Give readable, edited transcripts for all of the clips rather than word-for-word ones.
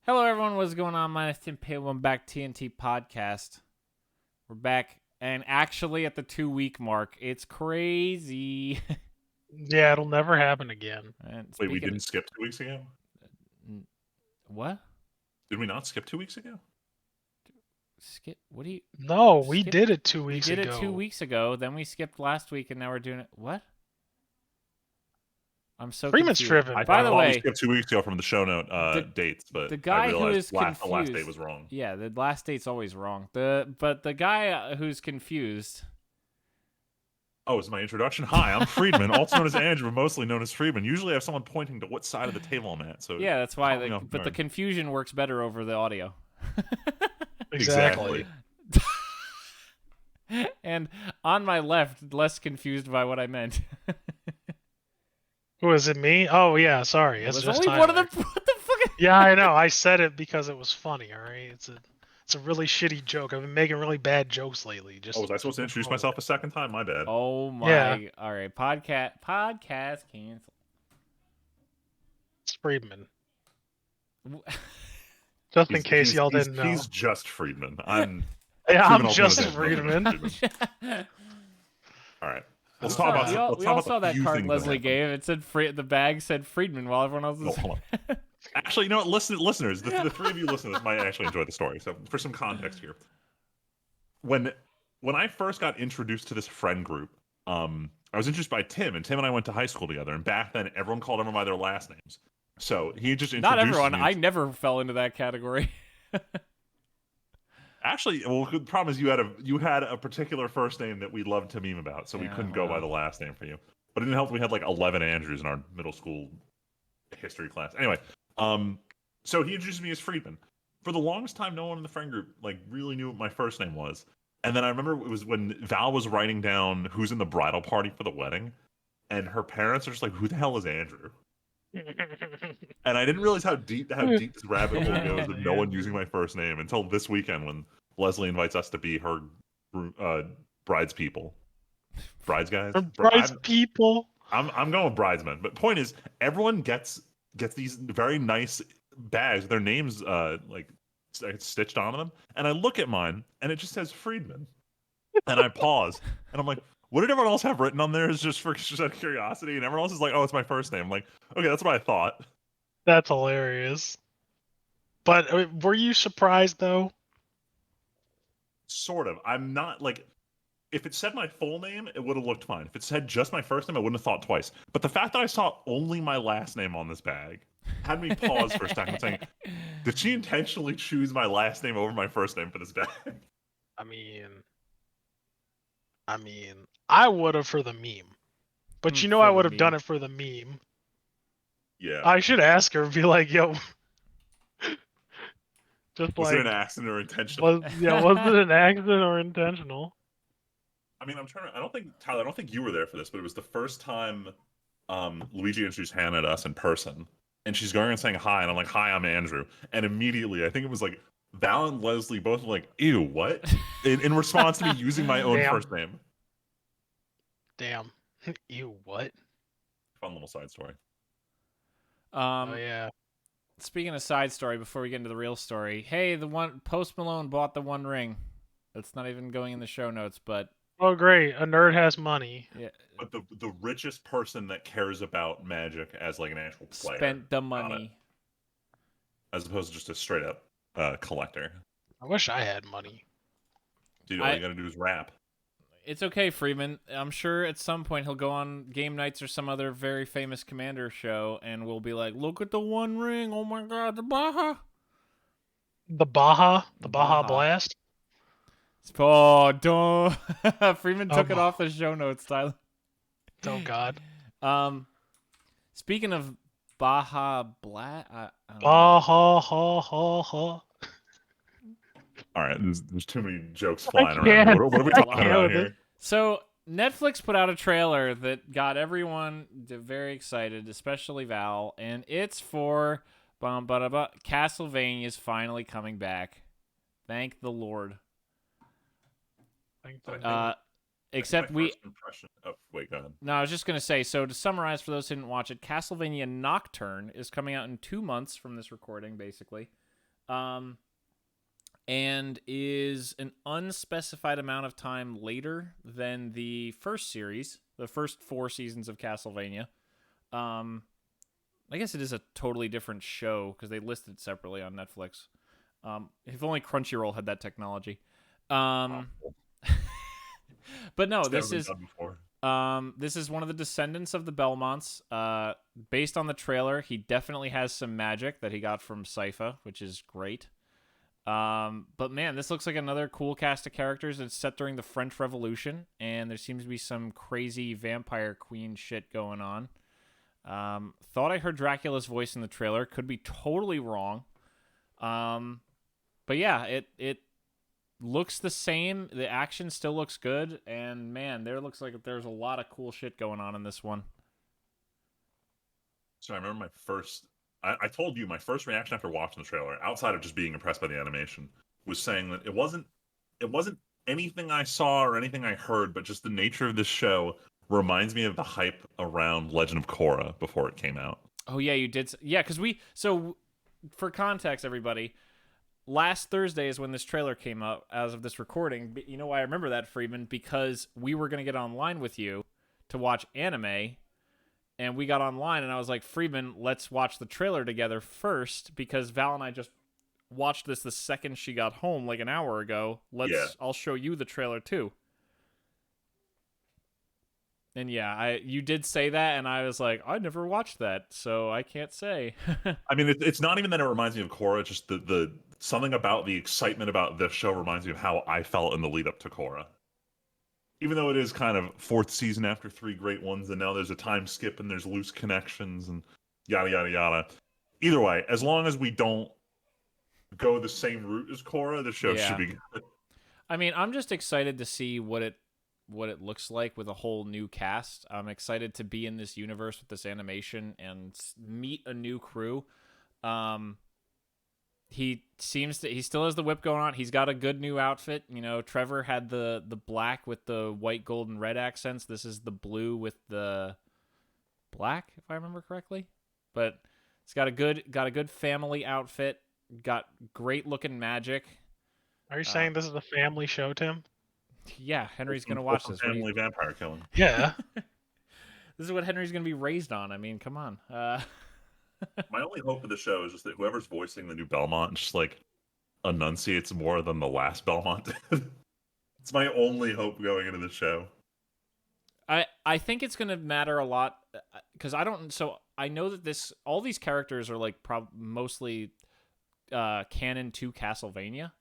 Hello, everyone. What's going on? My name is Timpedia. Welcome back to TNT Podcast. We're back, and actually at the 2-week mark. It's crazy. Yeah, it'll never happen again. Wait, we didn't skip 2 weeks ago? What? Did we not skip 2 weeks ago? Skip? What do you... No, we did it 2 weeks ago. We did it 2 weeks ago, then we skipped last week, and now we're doing it... What? I'm so Freeman's confused. tripping. By the way... we skipped 2 weeks ago from the show note dates, but the guy I who realized is confused... the last date was wrong. Yeah, the last date's always wrong. But the guy who's confused... Oh, is my introduction? Hi, I'm Friedman, also known as Andrew, but mostly known as Friedman. Usually I have someone pointing to what side of the table I'm at. So yeah, that's why. But the confusion works better over the audio. Exactly. And on my left, less confused by what I meant. Who is it? Me? Oh yeah, sorry. It It's was just only Tyler. one of the... What the fuck? Yeah, I know. I said it because it was funny. All right, it's a really shitty joke. I've been making really bad jokes lately. Just. Oh, was I supposed to introduce myself a second time? My bad. Oh my! Yeah. All right, podcast cancel. It's Friedman. Just in case y'all didn't know. He's just Friedman. I'm just Friedman. All right. Let's talk about. We all saw that card Leslie gave. It said the bag said Friedman while everyone else was. Oh, hold on. Actually, you know what? Listeners, the three of you listeners might actually enjoy the story. So, for some context here, when I first got introduced to this friend group, I was introduced by Tim, and Tim and I went to high school together. And back then, everyone called everyone by their last names. So he just introduced not everyone. me. I never fell into that category. Actually, well, the problem is you had a particular first name that we loved to meme about, so we couldn't go by the last name for you. But it didn't help. We had like 11 Andrews in our middle school history class. Anyway, so he introduced me as Friedman. For the longest time, no one in the friend group like really knew what my first name was. And then I remember it was when Val was writing down who's in the bridal party for the wedding, and her parents are just like, "Who the hell is Andrew?" And I didn't realize how deep this rabbit hole goes with no one using my first name until this weekend when Leslie invites us to be her brides people. Brides guys? Brides people. I'm going with bridesmen. But point is, everyone gets these very nice bags with their names like stitched onto them. And I look at mine and it just says Friedman. And I pause and I'm like, what did everyone else have written on there? Is just out of curiosity, and everyone else is like, "Oh, it's my first name." I'm like, okay, that's what I thought. That's hilarious. But were you surprised though? Sort of. I'm not like, if it said my full name, it would have looked fine. If it said just my first name, I wouldn't have thought twice. But the fact that I saw only my last name on this bag had me pause for a second, saying, "Did she intentionally choose my last name over my first name for this bag?" I mean, I would have for the meme. But you know I would have done it for the meme. Yeah. I should ask her and be like, yo. Just was like, it an accident or intentional? Was it an accident or intentional? I mean, I don't think you were there for this, but it was the first time Luigi introduced Hannah to us in person. And she's going and saying hi, and I'm like, "Hi, I'm Andrew." And immediately, I think it was like, Val and Leslie both were like, "Ew, what?" in response to me using my own first name. Damn. Ew, what? Fun little side story. Oh, yeah. Speaking of side story, before we get into the real story, hey, Post Malone bought the One Ring. That's not even going in the show notes, but... Oh, great. A nerd has money. Yeah. But the richest person that cares about magic as like an actual player spent the money. As opposed to just a straight up collector. I wish I had money. Dude, all you gotta do is rap. It's okay, Freeman. I'm sure at some point he'll go on Game Nights or some other very famous Commander show, and we'll be like, "Look at the One Ring! Oh my God, the Baja!" The Baja Blast. Oh, don't! Freeman took it off the show notes, Tyler. Oh God. Speaking of Baja Blast, Baja ha ha ha. All right, there's too many jokes flying around. What are we talking about here? So Netflix put out a trailer that got everyone very excited, especially Val, and it's for Castlevania is finally coming back. Thank the Lord. Except we. Oh, wait, go ahead. No, I was just gonna say. So to summarize, for those who didn't watch it, Castlevania Nocturne is coming out in 2 months from this recording, basically. And is an unspecified amount of time later than the first series, the first 4 seasons of Castlevania. I guess it is a totally different show because they listed it separately on Netflix. If only Crunchyroll had that technology. But no, It's never been done before. this is one of the descendants of the Belmonts. Based on the trailer, he definitely has some magic that he got from Sypha, which is great. But man, this looks like another cool cast of characters. It's set during the French Revolution, and there seems to be some crazy vampire queen shit going on. Thought I heard Dracula's voice in the trailer. Could be totally wrong. But yeah, it looks the same. The action still looks good, and man, there looks like there's a lot of cool shit going on in this one. So I remember I told you my first reaction after watching the trailer, outside of just being impressed by the animation, was saying that it wasn't anything I saw or anything I heard, but just the nature of this show reminds me of the hype around Legend of Korra before it came out. Oh yeah, you did. Yeah, because for context, everybody, last Thursday is when this trailer came out as of this recording. You know why I remember that, Friedman? Because we were going to get online with you to watch anime, and we got online, and I was like, Friedman, let's watch the trailer together first, because Val and I just watched this the second she got home, like an hour ago. I'll show you the trailer too. And yeah, you did say that, and I was like, I never watched that, so I can't say. I mean, it's not even that it reminds me of Korra, just the something about the excitement about this show reminds me of how I felt in the lead up to Korra. Even though it is kind of 4th season after 3 great ones, and now there's a time skip and there's loose connections and yada yada yada. Either way, as long as we don't go the same route as Korra, the show should be good. I mean, I'm just excited to see what it looks like with a whole new cast. I'm excited to be in this universe with this animation and meet a new crew. He still has the whip going on. He's got a good new outfit. You know, Trevor had the black with the white, gold, and red accents. This is the blue with the black, if I remember correctly. But it's got a good family outfit. Got great looking magic. Are you saying this is a family show, Tim? Yeah, Henry's gonna watch this. Family vampire killing. Yeah. This is what Henry's gonna be raised on. I mean, come on. My only hope for the show is just that whoever's voicing the new Belmont just like enunciates more than the last Belmont did. It's my only hope going into the show. I think it's gonna matter a lot because I know that all these characters are like mostly canon to Castlevania,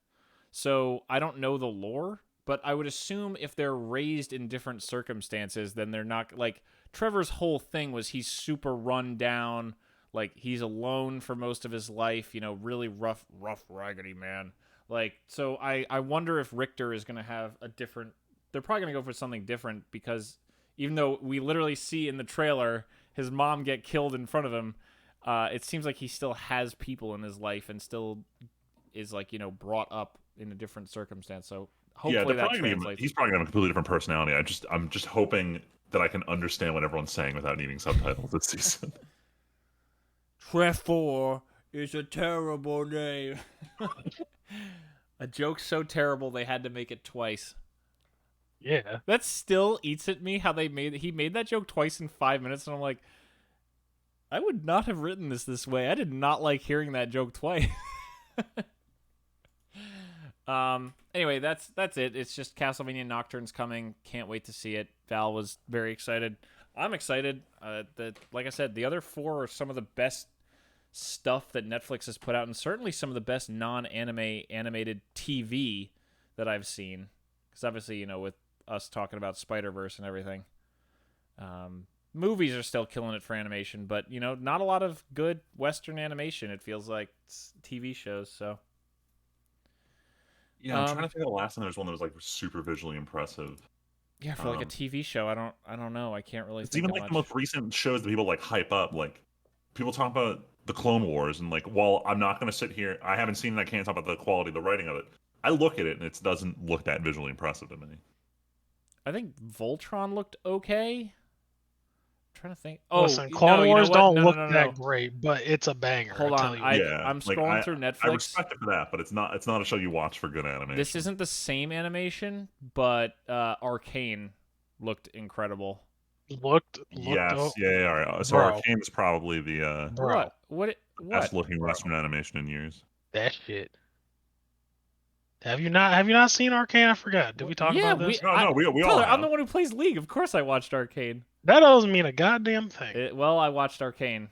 so I don't know the lore, but I would assume if they're raised in different circumstances, then they're not like Trevor's whole thing was he's super run down. Like, he's alone for most of his life, you know, really rough, raggedy man. Like, so I wonder if Richter is going to have a different... They're probably going to go for something different because even though we literally see in the trailer his mom get killed in front of him, it seems like he still has people in his life and still is, like, you know, brought up in a different circumstance. So hopefully that translates. He's probably going to have a completely different personality. I'm just hoping that I can understand what everyone's saying without needing subtitles this season. Trevor is a terrible name. A joke so terrible they had to make it twice. Yeah. That still eats at me how he made that joke twice in 5 minutes, and I'm like, I would not have written this way. I did not like hearing that joke twice. Anyway, that's it. It's just Castlevania Nocturne's coming. Can't wait to see it. Val was very excited. I'm excited. Like I said, the other 4 are some of the best stuff that Netflix has put out, and certainly some of the best non-anime animated TV that I've seen. Because obviously, you know, with us talking about Spider-Verse and everything, movies are still killing it for animation, but, you know, not a lot of good Western animation, it feels like. It's TV shows, so. Yeah, I'm trying to think of the last time there was one that was, like, super visually impressive. Yeah, for like a TV show, I don't know. I can't really. It's think even of like much. the most recent shows that people like hype up. Like people talk about the Clone Wars, and like, while I'm not going to sit here, I haven't seen it. I can't talk about the quality of the writing of it. I look at it, and it doesn't look that visually impressive to me. I think Voltron looked okay. trying to think. Listen, no, Clone you know Wars what? don't No, look no, no, that no. great, but it's a banger. Hold I on, tell you what. Yeah, I'm like, scrolling through Netflix. I respect it for that, but it's not a show you watch for good animation. This isn't the same animation, but Arcane looked incredible. Looked. Yes, yeah. All right. So Bro. Arcane is probably the Bro, What? best looking Bro. Western animation in years. that shit. Have you not seen Arcane? I forgot. Did we talk Yeah, about this? No, we all Tyler, have. I'm the one who plays League. Of course, I watched Arcane. That doesn't mean a goddamn thing. Well, I watched Arcane.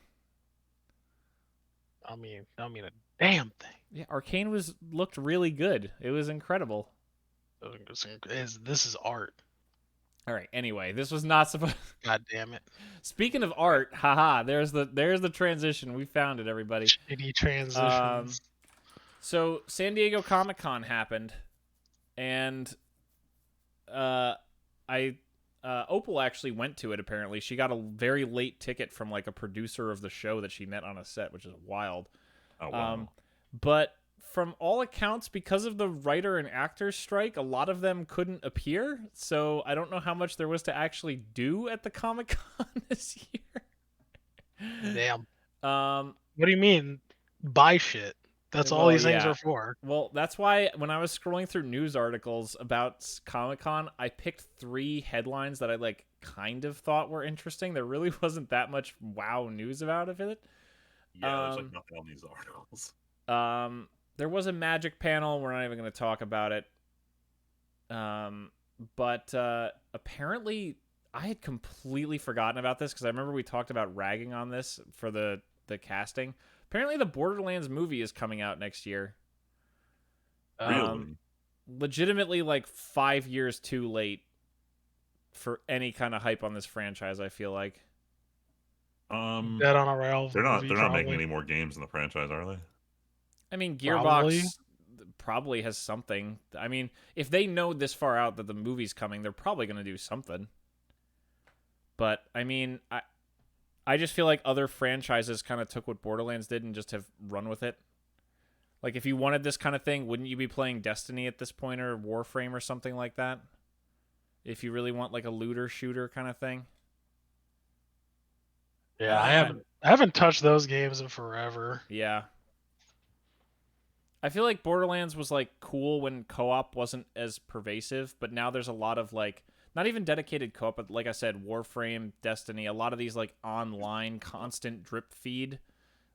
I mean a damn thing. Yeah, Arcane looked really good. It was incredible. This is art. All right. Anyway, this was not supposed. God damn it. Speaking of art, haha. There's the transition. We found it, everybody. Shitty transitions. So San Diego Comic-Con happened, and Opal actually went to it. Apparently, she got a very late ticket from like a producer of the show that she met on a set, which is wild. Oh wow. But from all accounts, because of the writer and actors strike, a lot of them couldn't appear. So I don't know how much there was to actually do at the Comic-Con this year. Damn. What do you mean? Buy shit. That's all these things are for. Well, that's why when I was scrolling through news articles about Comic-Con, I picked 3 headlines that I like kind of thought were interesting. There really wasn't that much wow news about it. Yeah, there's like nothing on these articles. There was a magic panel. We're not even going to talk about it. But apparently I had completely forgotten about this because I remember we talked about ragging on this for the casting. Apparently the Borderlands movie is coming out next year. Really? Legitimately like 5 years too late for any kind of hype on this franchise, I feel like. Dead on Arrival. They're not making any more games in the franchise, are they? I mean, Gearbox probably has something. I mean, if they know this far out that the movie's coming, they're probably going to do something. But, I mean, I just feel like other franchises kind of took what Borderlands did and just have run with it. Like, if you wanted this kind of thing, wouldn't you be playing Destiny at this point or Warframe or something like that? If you really want, like, a looter shooter kind of thing? Yeah, I haven't touched those games in forever. Yeah. I feel like Borderlands was like cool when co-op wasn't as pervasive, but now there's a lot of like not even dedicated co-op, but like I said, Warframe, Destiny, a lot of these like online constant drip feed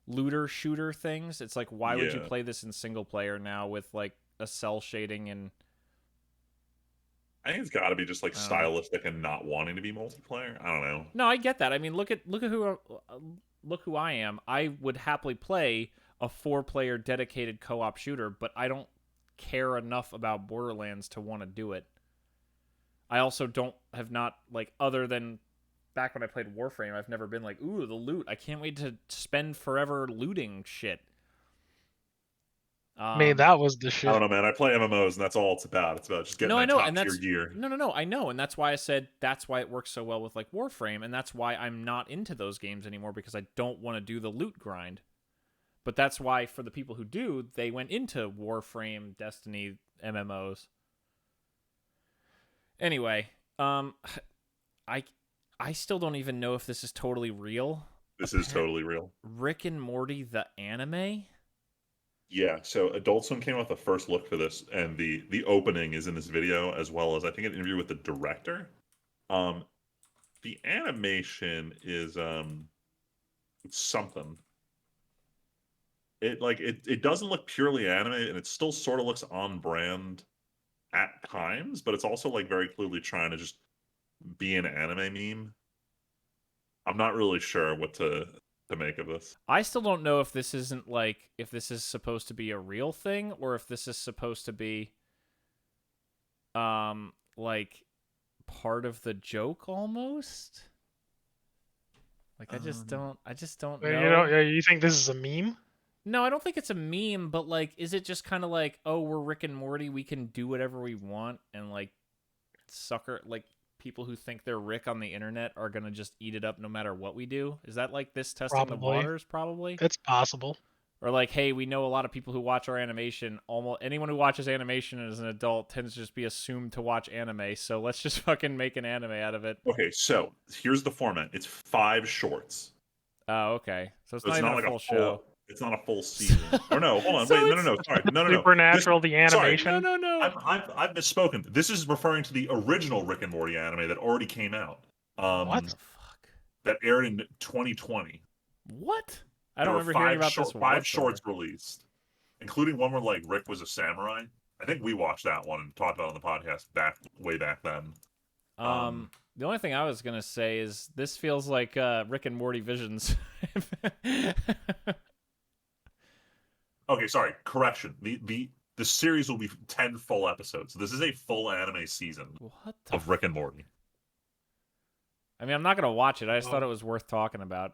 looter shooter things. It's like why would you play this in single player now with like a cell shading and I think it's got to be just like stylistic and not wanting to be multiplayer. I don't know. No, I get that. I mean, look who I am. I would happily play a 4-player dedicated co-op shooter, but I don't care enough about Borderlands to want to do it. I also have not like other than back when I played Warframe, I've never been like, ooh, the loot. I can't wait to spend forever looting shit. I mean, that was the shit. I don't know, man. I play MMOs, and that's all it's about. It's about just getting top tier gear. No, I know, and that's why I said that's why it works so well with like Warframe, and that's why I'm not into those games anymore because I don't want to do the loot grind. But that's why for the people who do, they went into Warframe, Destiny, MMOs. Anyway, I still don't even know if this is totally real. This is totally real. Rick and Morty the anime? Yeah, so Adult Swim came out with the first look for this, and the opening is in this video, as well as I think an interview with the director. The animation is it's something. It doesn't look purely anime, and it still sort of looks on brand at times, but it's also like very clearly trying to just be an anime meme. I'm not really sure what to make of this. I still don't know if this isn't like if this is supposed to be a real thing or if this is supposed to be like part of the joke almost. Like I just don't know. You think this is a meme? No, I don't think it's a meme, but like is it just kind of like, oh, we're Rick and Morty, we can do whatever we want and like sucker like people who think they're Rick on the internet are going to just eat it up no matter what we do? Is that like this testing the waters? Probably. It's possible. Or like, hey, we know a lot of people who watch our animation. Almost anyone who watches animation as an adult tends to just be assumed to watch anime. So let's just fucking make an anime out of it. Okay, so here's the format. It's 5 shorts. Oh, okay. So it's So not even like a full show. It's not a full season. Or no, hold on, So wait, it's- no. Sorry, no. Supernatural, This- the animation. No. I've misspoken. This is referring to the original Rick and Morty anime that already came out. What the fuck? That aired in 2020. What? I don't There were remember hearing about this. 5 whatsoever. shorts released, including one where like Rick was a samurai. I think we watched that one and talked about it on the podcast way back then. The only thing I was gonna say is this feels like Rick and Morty Visions. Okay, sorry. Correction. The series will be 10 full episodes. This is a full anime season What the of Rick and Morty. I mean, I'm not gonna watch it. I just thought it was worth talking about.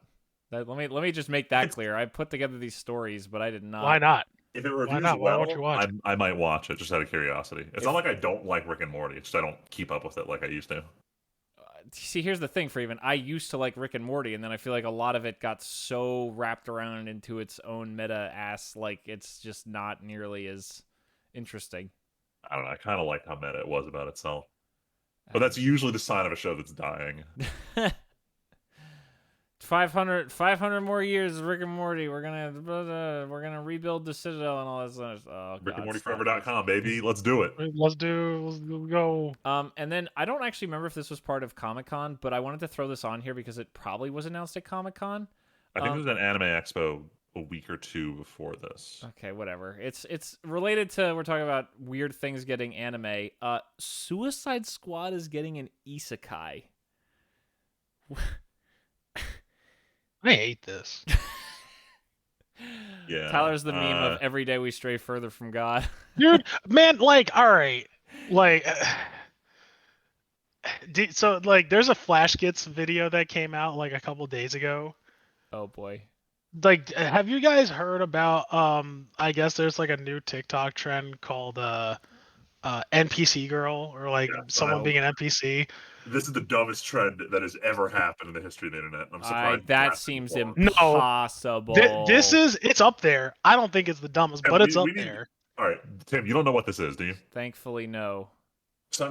Let me just make that clear. I put together these stories, but I did not. Why not? If it reviews not? Why well, won't you watch it? I might watch it just out of curiosity. It's not like I don't like Rick and Morty. It's just I don't keep up with it like I used to. See, here's the thing, Freeman. I used to like Rick and Morty, and then I feel like a lot of it got so wrapped around into its own meta ass, like it's just not nearly as interesting. I don't know. I kind of liked how meta it was about itself. But that's usually the sign of a show that's dying. 500 more years of Rick and Morty. We're gonna rebuild the Citadel and all that stuff. Oh, RickandMortyForever.com, baby. Let's do it. Let's go. And then I don't actually remember if this was part of Comic-Con, but I wanted to throw this on here because it probably was announced at Comic-Con. I think there was an Anime Expo a week or two before this. Okay, whatever. It's related to, we're talking about weird things getting anime. Suicide Squad is getting an isekai. I hate this. Yeah. Tyler's the meme of every day we stray further from God. Dude, man, like, all right. Like, so, like, there's a Flash Gets video that came out, like, a couple days ago. Oh, boy. Like, have you guys heard about, I guess there's, like, a new TikTok trend called, NPC girl, or, like, someone being an NPC? This is the dumbest trend that has ever happened in the history of the internet. I'm surprised. That seems No. impossible. It's up there. I don't think it's the dumbest, but it's up there. All right, Tim, you don't know what this is, do you? Thankfully, no. So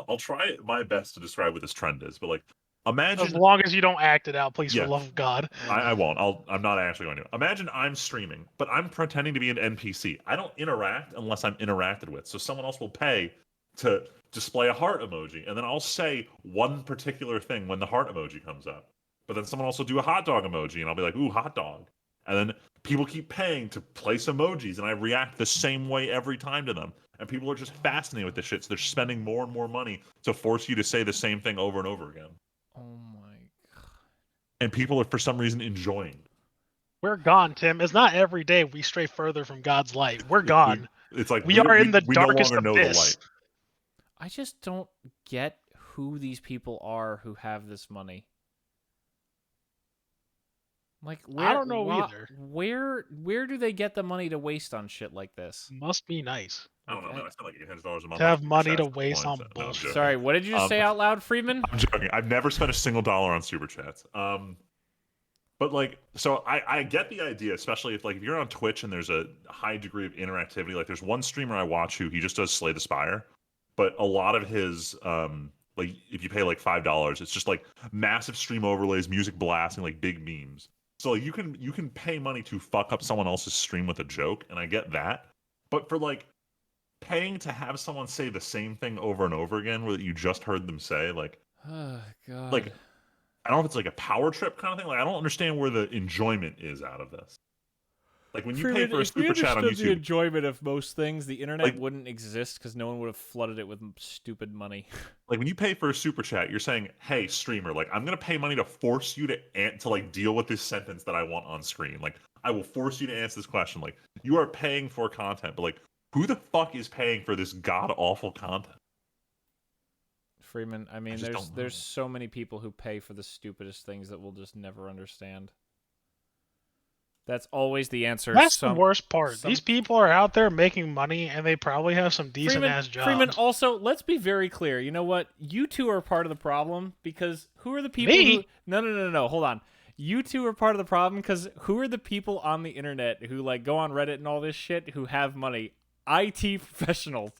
I'll try my best to describe what this trend is, but like, imagine. As long as you don't act it out, please, for the love of God. I won't. I'm not actually going to. Imagine I'm streaming, but I'm pretending to be an NPC. I don't interact unless I'm interacted with. So someone else will pay to display a heart emoji, and then I'll say one particular thing when the heart emoji comes up. But then someone else will do a hot dog emoji, and I'll be like, ooh, hot dog. And then people keep paying to place emojis, and I react the same way every time to them. And people are just fascinated with this shit, so they're spending more and more money to force you to say the same thing over and over again. Oh my God. And people are, for some reason, enjoying it. We're gone, Tim. It's not every day we stray further from God's light. We're gone. It's like we are in the we darkest no longer know the abyss. light. I just don't get who these people are who have this money. Like, I don't know either. Where do they get the money to waste on shit like this? Must be nice. I don't know, man. I spend like $800 a month. To have money to Chats waste on points. No, I'm bullshit. joking. Sorry, what did you just say out loud, Freeman? I'm joking. I've never spent a single dollar on super chats. But like, so I get the idea, especially if you're on Twitch and there's a high degree of interactivity. Like, there's one streamer I watch who he just does Slay the Spire, but a lot of his like, if you pay like $5, it's just like massive stream overlays, music blasting, like big memes. So like, you can pay money to fuck up someone else's stream with a joke, and I get that. But for like paying to have someone say the same thing over and over again that you just heard them say, like, Oh God. like, I don't know if it's like a power trip kind of thing. Like, I don't understand where the enjoyment is out of this. Like, when you pay for a super chat on the YouTube, enjoyment of most things, the internet Like- wouldn't exist because no one would have flooded it with stupid money. like when you pay for a super chat, you're saying, "Hey, streamer, like, I'm gonna pay money to force you to like deal with this sentence that I want on screen. Like, I will force you to answer this question. Like, you are paying for content, but like, who the fuck is paying for this god awful content?" Freeman, I mean, just don't know. there's so many people who pay for the stupidest things that we'll just never understand. That's always the answer. That's the worst part. some- These people are out there making money, and they probably have some decent ass jobs. Freeman, also, let's be very clear. You know what? You two are part of the problem because who are the people Me? who... No, hold on. you two are part of the problem because who are the people on the internet who like go on Reddit and all this shit who have money? IT professionals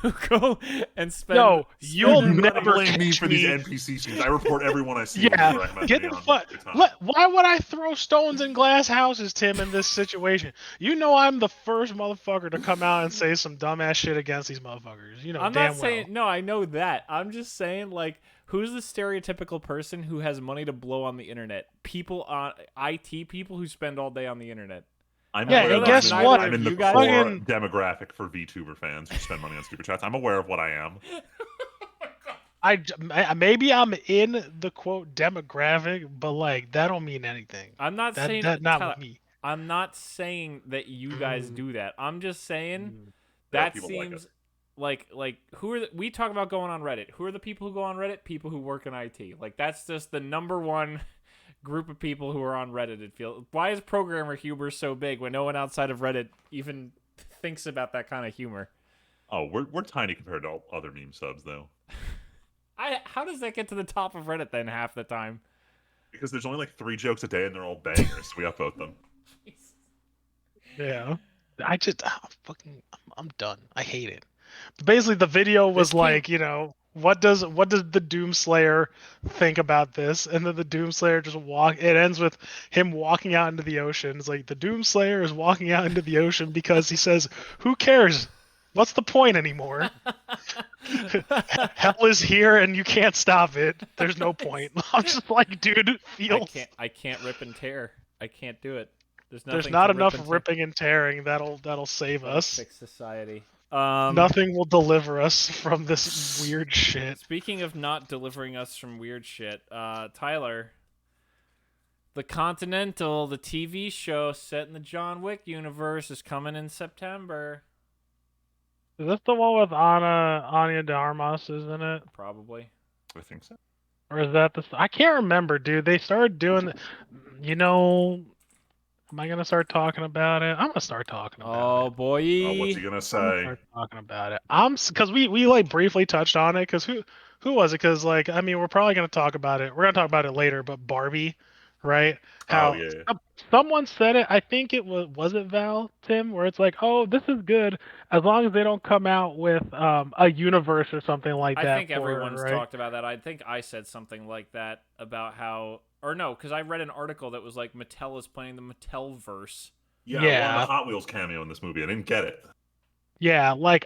who go and spend. No, you'll Do not never blame me catch for these me. NPC scenes. I report everyone I see. Yeah, on direct get messaging the on fuck. TikTok. Why would I throw stones in glass houses, Tim, in this situation? You know I'm the first motherfucker to come out and say some dumbass shit against these motherfuckers. You know I'm damn not saying well. no. I know that. I'm just saying like. Who's the stereotypical person who has money to blow on the internet? People on IT people who spend all day on the internet. I'm Yeah, aware and that guess I'm what? I'm in the You guys- core Fucking- demographic for VTuber fans who spend money on super chats. I'm aware of what I am. Maybe I'm in the quote demographic, but like that don't mean anything. I'm not saying that not Tyler, with me. I'm not saying that you guys do that. I'm just saying Yeah, that people like seems it. like who are we talk about going on Reddit? Who are the people who go on Reddit? People who work in IT. Like that's just the number one group of people who are on Reddit. It feels. Why is programmer humor so big when no one outside of Reddit even thinks about that kind of humor? Oh, we're tiny compared to all other meme subs though. How does that get to the top of Reddit then half the time? Because there's only like 3 jokes a day and they're all bangers. So we upvote them. Yeah, I'm done. I hate it. Basically, the video was This came- like, what does the Doomslayer think about this? And then the Doomslayer just it ends with him walking out into the ocean. It's like the Doomslayer is walking out into the ocean because he says, "Who cares? What's the point anymore? Hell is here and you can't stop it. There's no point." I'm just like, dude, I can't rip and tear. I can't do it. There's not enough ripping and tearing that'll save us. Fix society. Nothing will deliver us from this weird shit. Speaking of not delivering us from weird shit, Tyler, The Continental, the TV show set in the John Wick universe, is coming in September. Is this the one with Anya de Armas, isn't it? Probably. I think so. Or is that I can't remember, dude. They started doing, am I gonna start talking about it? I'm gonna start talking about it. Oh boy. Oh, what's he gonna I'm gonna say? start talking about it. Because we like briefly touched on it. Because who was it? Because like I mean we're probably gonna talk about it. We're gonna talk about it later. But Barbie, right? How yeah. someone said it. I think it was it Val Tim, where it's like, oh, this is good as long as they don't come out with a universe or something like that. I think everyone's right? talked about that. I think I said something like that about how, or no, because I read an article that was like Mattel is playing the Mattelverse. Yeah, Yeah. I wanted a Hot Wheels cameo in this movie. I didn't get it. Yeah, like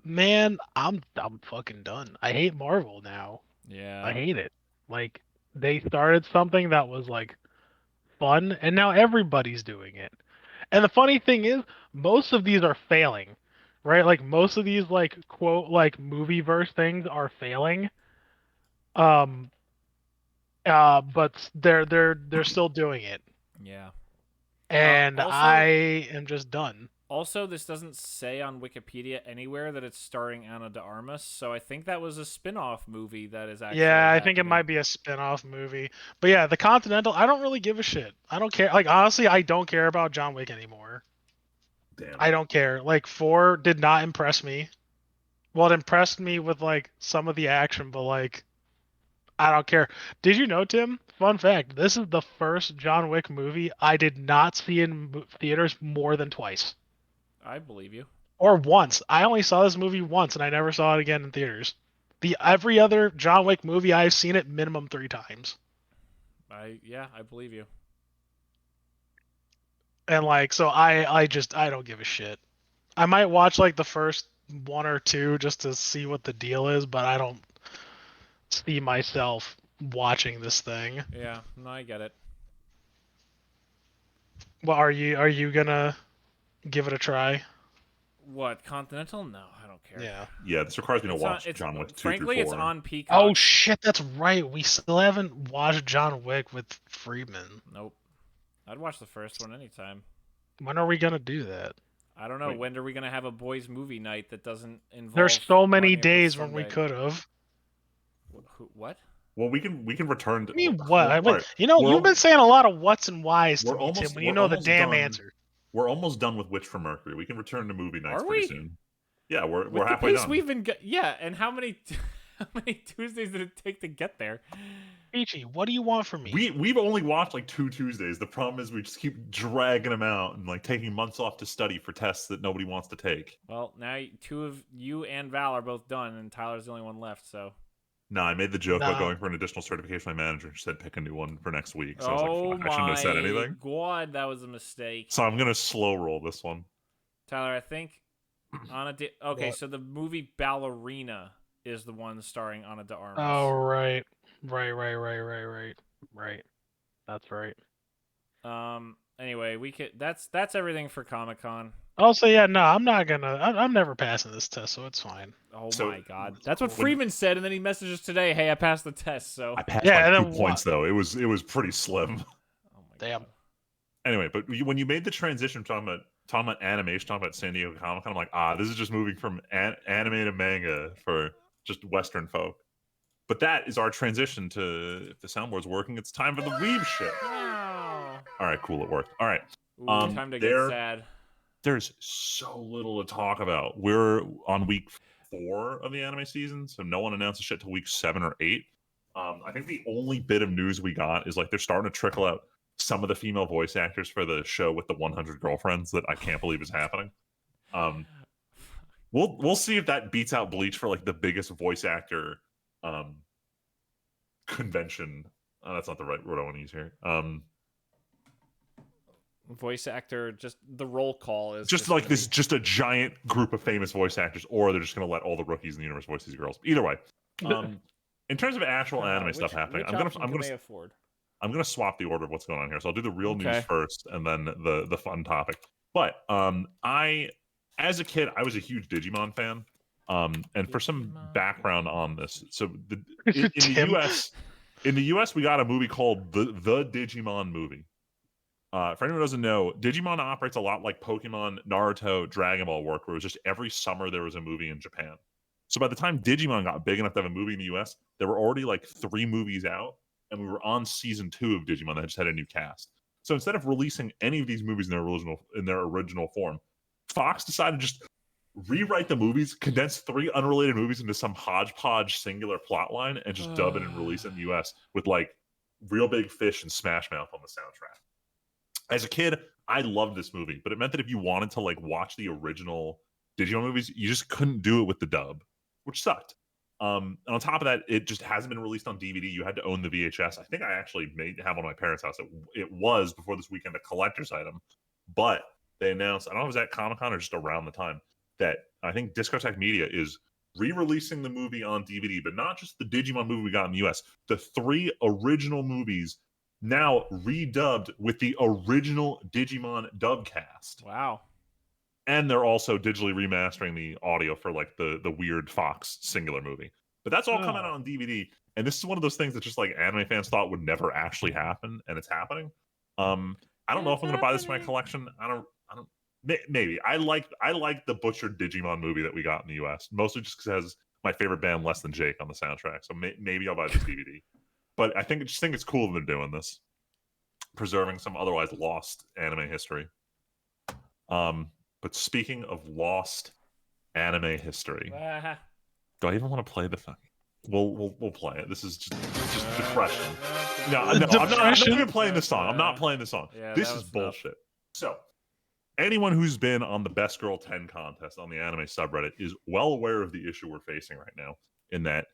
man, I'm fucking done. I hate Marvel now. Yeah. I hate it. Like they started something that was like fun and now everybody's doing it. And the funny thing is most of these are failing. Right? Like most of these like quote like movie verse things are failing. But they're still doing it. Yeah. And Also- I am just done. Also, this doesn't say on Wikipedia anywhere that it's starring Ana de Armas, so I think that was a spin-off movie that is actually Yeah, I think it happening. might be a spin-off movie. But yeah, the Continental, I don't really give a shit. I don't care. Like honestly, I don't care about John Wick anymore. Damn. I don't care. Like 4 did not impress me. Well, it impressed me with like some of the action, but like I don't care. Did you know, Tim? Fun fact, this is the first John Wick movie I did not see in theaters more than twice. I believe you. Or once. I only saw this movie once and I never saw it again in theaters. Every other John Wick movie I've seen it minimum 3 times. I believe you. And like so I don't give a shit. I might watch like the first 1 or 2 just to see what the deal is, but I don't see myself watching this thing. Yeah, no, I get it. Well, are you gonna give it a try? What, Continental? No, I don't care. Yeah. Yeah, this requires me to It's watch on, John Wick 2 frankly, through it's 4. on Peacock. Oh shit, that's right. We still haven't watched John Wick with Friedman. Nope. I'd watch the first one anytime. When are we gonna do that? I don't know. Wait. When are we gonna have a boys' movie night that doesn't involve? There's so many Monday through days when we Sunday? could have. What? Well, we can return to. I mean, Well, what? all right. You've We're been saying a lot of whats and whys to We're me, almost- Tim, when you we're know the almost damn done. answer. We're almost done with Witch from Mercury. We can return to movie nights Are pretty we? soon. Yeah, we're With the halfway pace done. we've been, yeah. And how many Tuesdays did it take to get there? Peachy, what do you want from me? We've only watched like 2 Tuesdays. The problem is we just keep dragging them out and like taking months off to study for tests that nobody wants to take. Well, now two of you and Val are both done, and Tyler's the only one left. So. No, I made the joke about Nah. going for an additional certification. My manager said pick a new one for next week. So I was Oh like, I shouldn't have said my anything. god, that was a mistake. So I'm gonna slow roll this one. Tyler, I think okay, What? so the movie Ballerina is the one starring Ana de Armas. Oh, right. That's right. Anyway, we could. That's everything for Comic-Con. Also, yeah, no, I'm not gonna. I'm never passing this test, so it's fine. Oh So- my god, that's what When- Freeman said, and then he messaged us today. Hey, I passed the test. So. I passed Yeah, by and 2 then points though. It was pretty slim. Oh my Damn. god. Anyway, but when you made the transition talking about animation, talking about San Diego Comic Con, I'm like, this is just moving from anime to manga for just Western folk. But that is our transition to, if the soundboard's working, it's time for the Weeb shit. Wow. All right, cool, it worked. All right, Ooh, Um, time to there- get sad. there's so little to talk about. We're on week 4 of the anime season, so no one announces shit till week 7 or 8. I think the only bit of news we got is like they're starting to trickle out some of the female voice actors for the show with the 100 girlfriends that I can't believe is happening. We'll see if that beats out Bleach for like the biggest voice actor convention. That's not the right word I want to use here. Voice actor, just the roll call is Just like gonna this, be- just a giant group of famous voice actors, or they're just going to let all the rookies in the universe voice these girls. Either way, in terms of actual anime stuff happening, I'm gonna afford. I'm gonna swap the order of what's going on here. So I'll do the real Okay. news first, and then the fun topic. But as a kid, I was a huge Digimon fan. And for some Digimon. background on this, so in the Tim. US, we got a movie called the Digimon movie. For anyone who doesn't know, Digimon operates a lot like Pokemon, Naruto, Dragon Ball work, where it was just every summer there was a movie in Japan. So by the time Digimon got big enough to have a movie in the US, there were already like 3 movies out, and we were on season 2 of Digimon that just had a new cast. So instead of releasing any of these movies in their original form, Fox decided to just rewrite the movies, condense 3 unrelated movies into some hodgepodge singular plot line, and just dub it and release it in the US with like Real Big Fish and Smash Mouth on the soundtrack. As a kid, I loved this movie, but it meant that if you wanted to like watch the original Digimon movies, you just couldn't do it with the dub, which sucked. And on top of that, it just hasn't been released on DVD. You had to own the VHS. I think I actually have one at my parents' house. It was before this weekend a collector's item, but they announced, I don't know if it was at Comic-Con or just around the time, that I think Discotech Media is re-releasing the movie on DVD, but not just the Digimon movie we got in the US. The 3 original movies now redubbed with the original Digimon dub cast. Wow. And they're also digitally remastering the audio for like the weird Fox singular movie. But that's all coming out on DVD. And this is one of those things that just like anime fans thought would never actually happen, and it's happening. I don't know if I'm gonna buy this for my collection. I don't maybe. I like the butchered Digimon movie that we got in the US, mostly just because it has my favorite band Less Than Jake on the soundtrack. So maybe I'll buy this DVD. But I think it's cool that they're doing this, preserving some otherwise lost anime history. But speaking of lost anime history, do I even want to play the thing? We'll play it. This is just depression. No, I'm not even playing this song. I'm not playing this song. Yeah, this that is was bullshit. So, anyone who's been on the Best Girl 10 contest on the anime subreddit is well aware of the issue we're facing right now, in that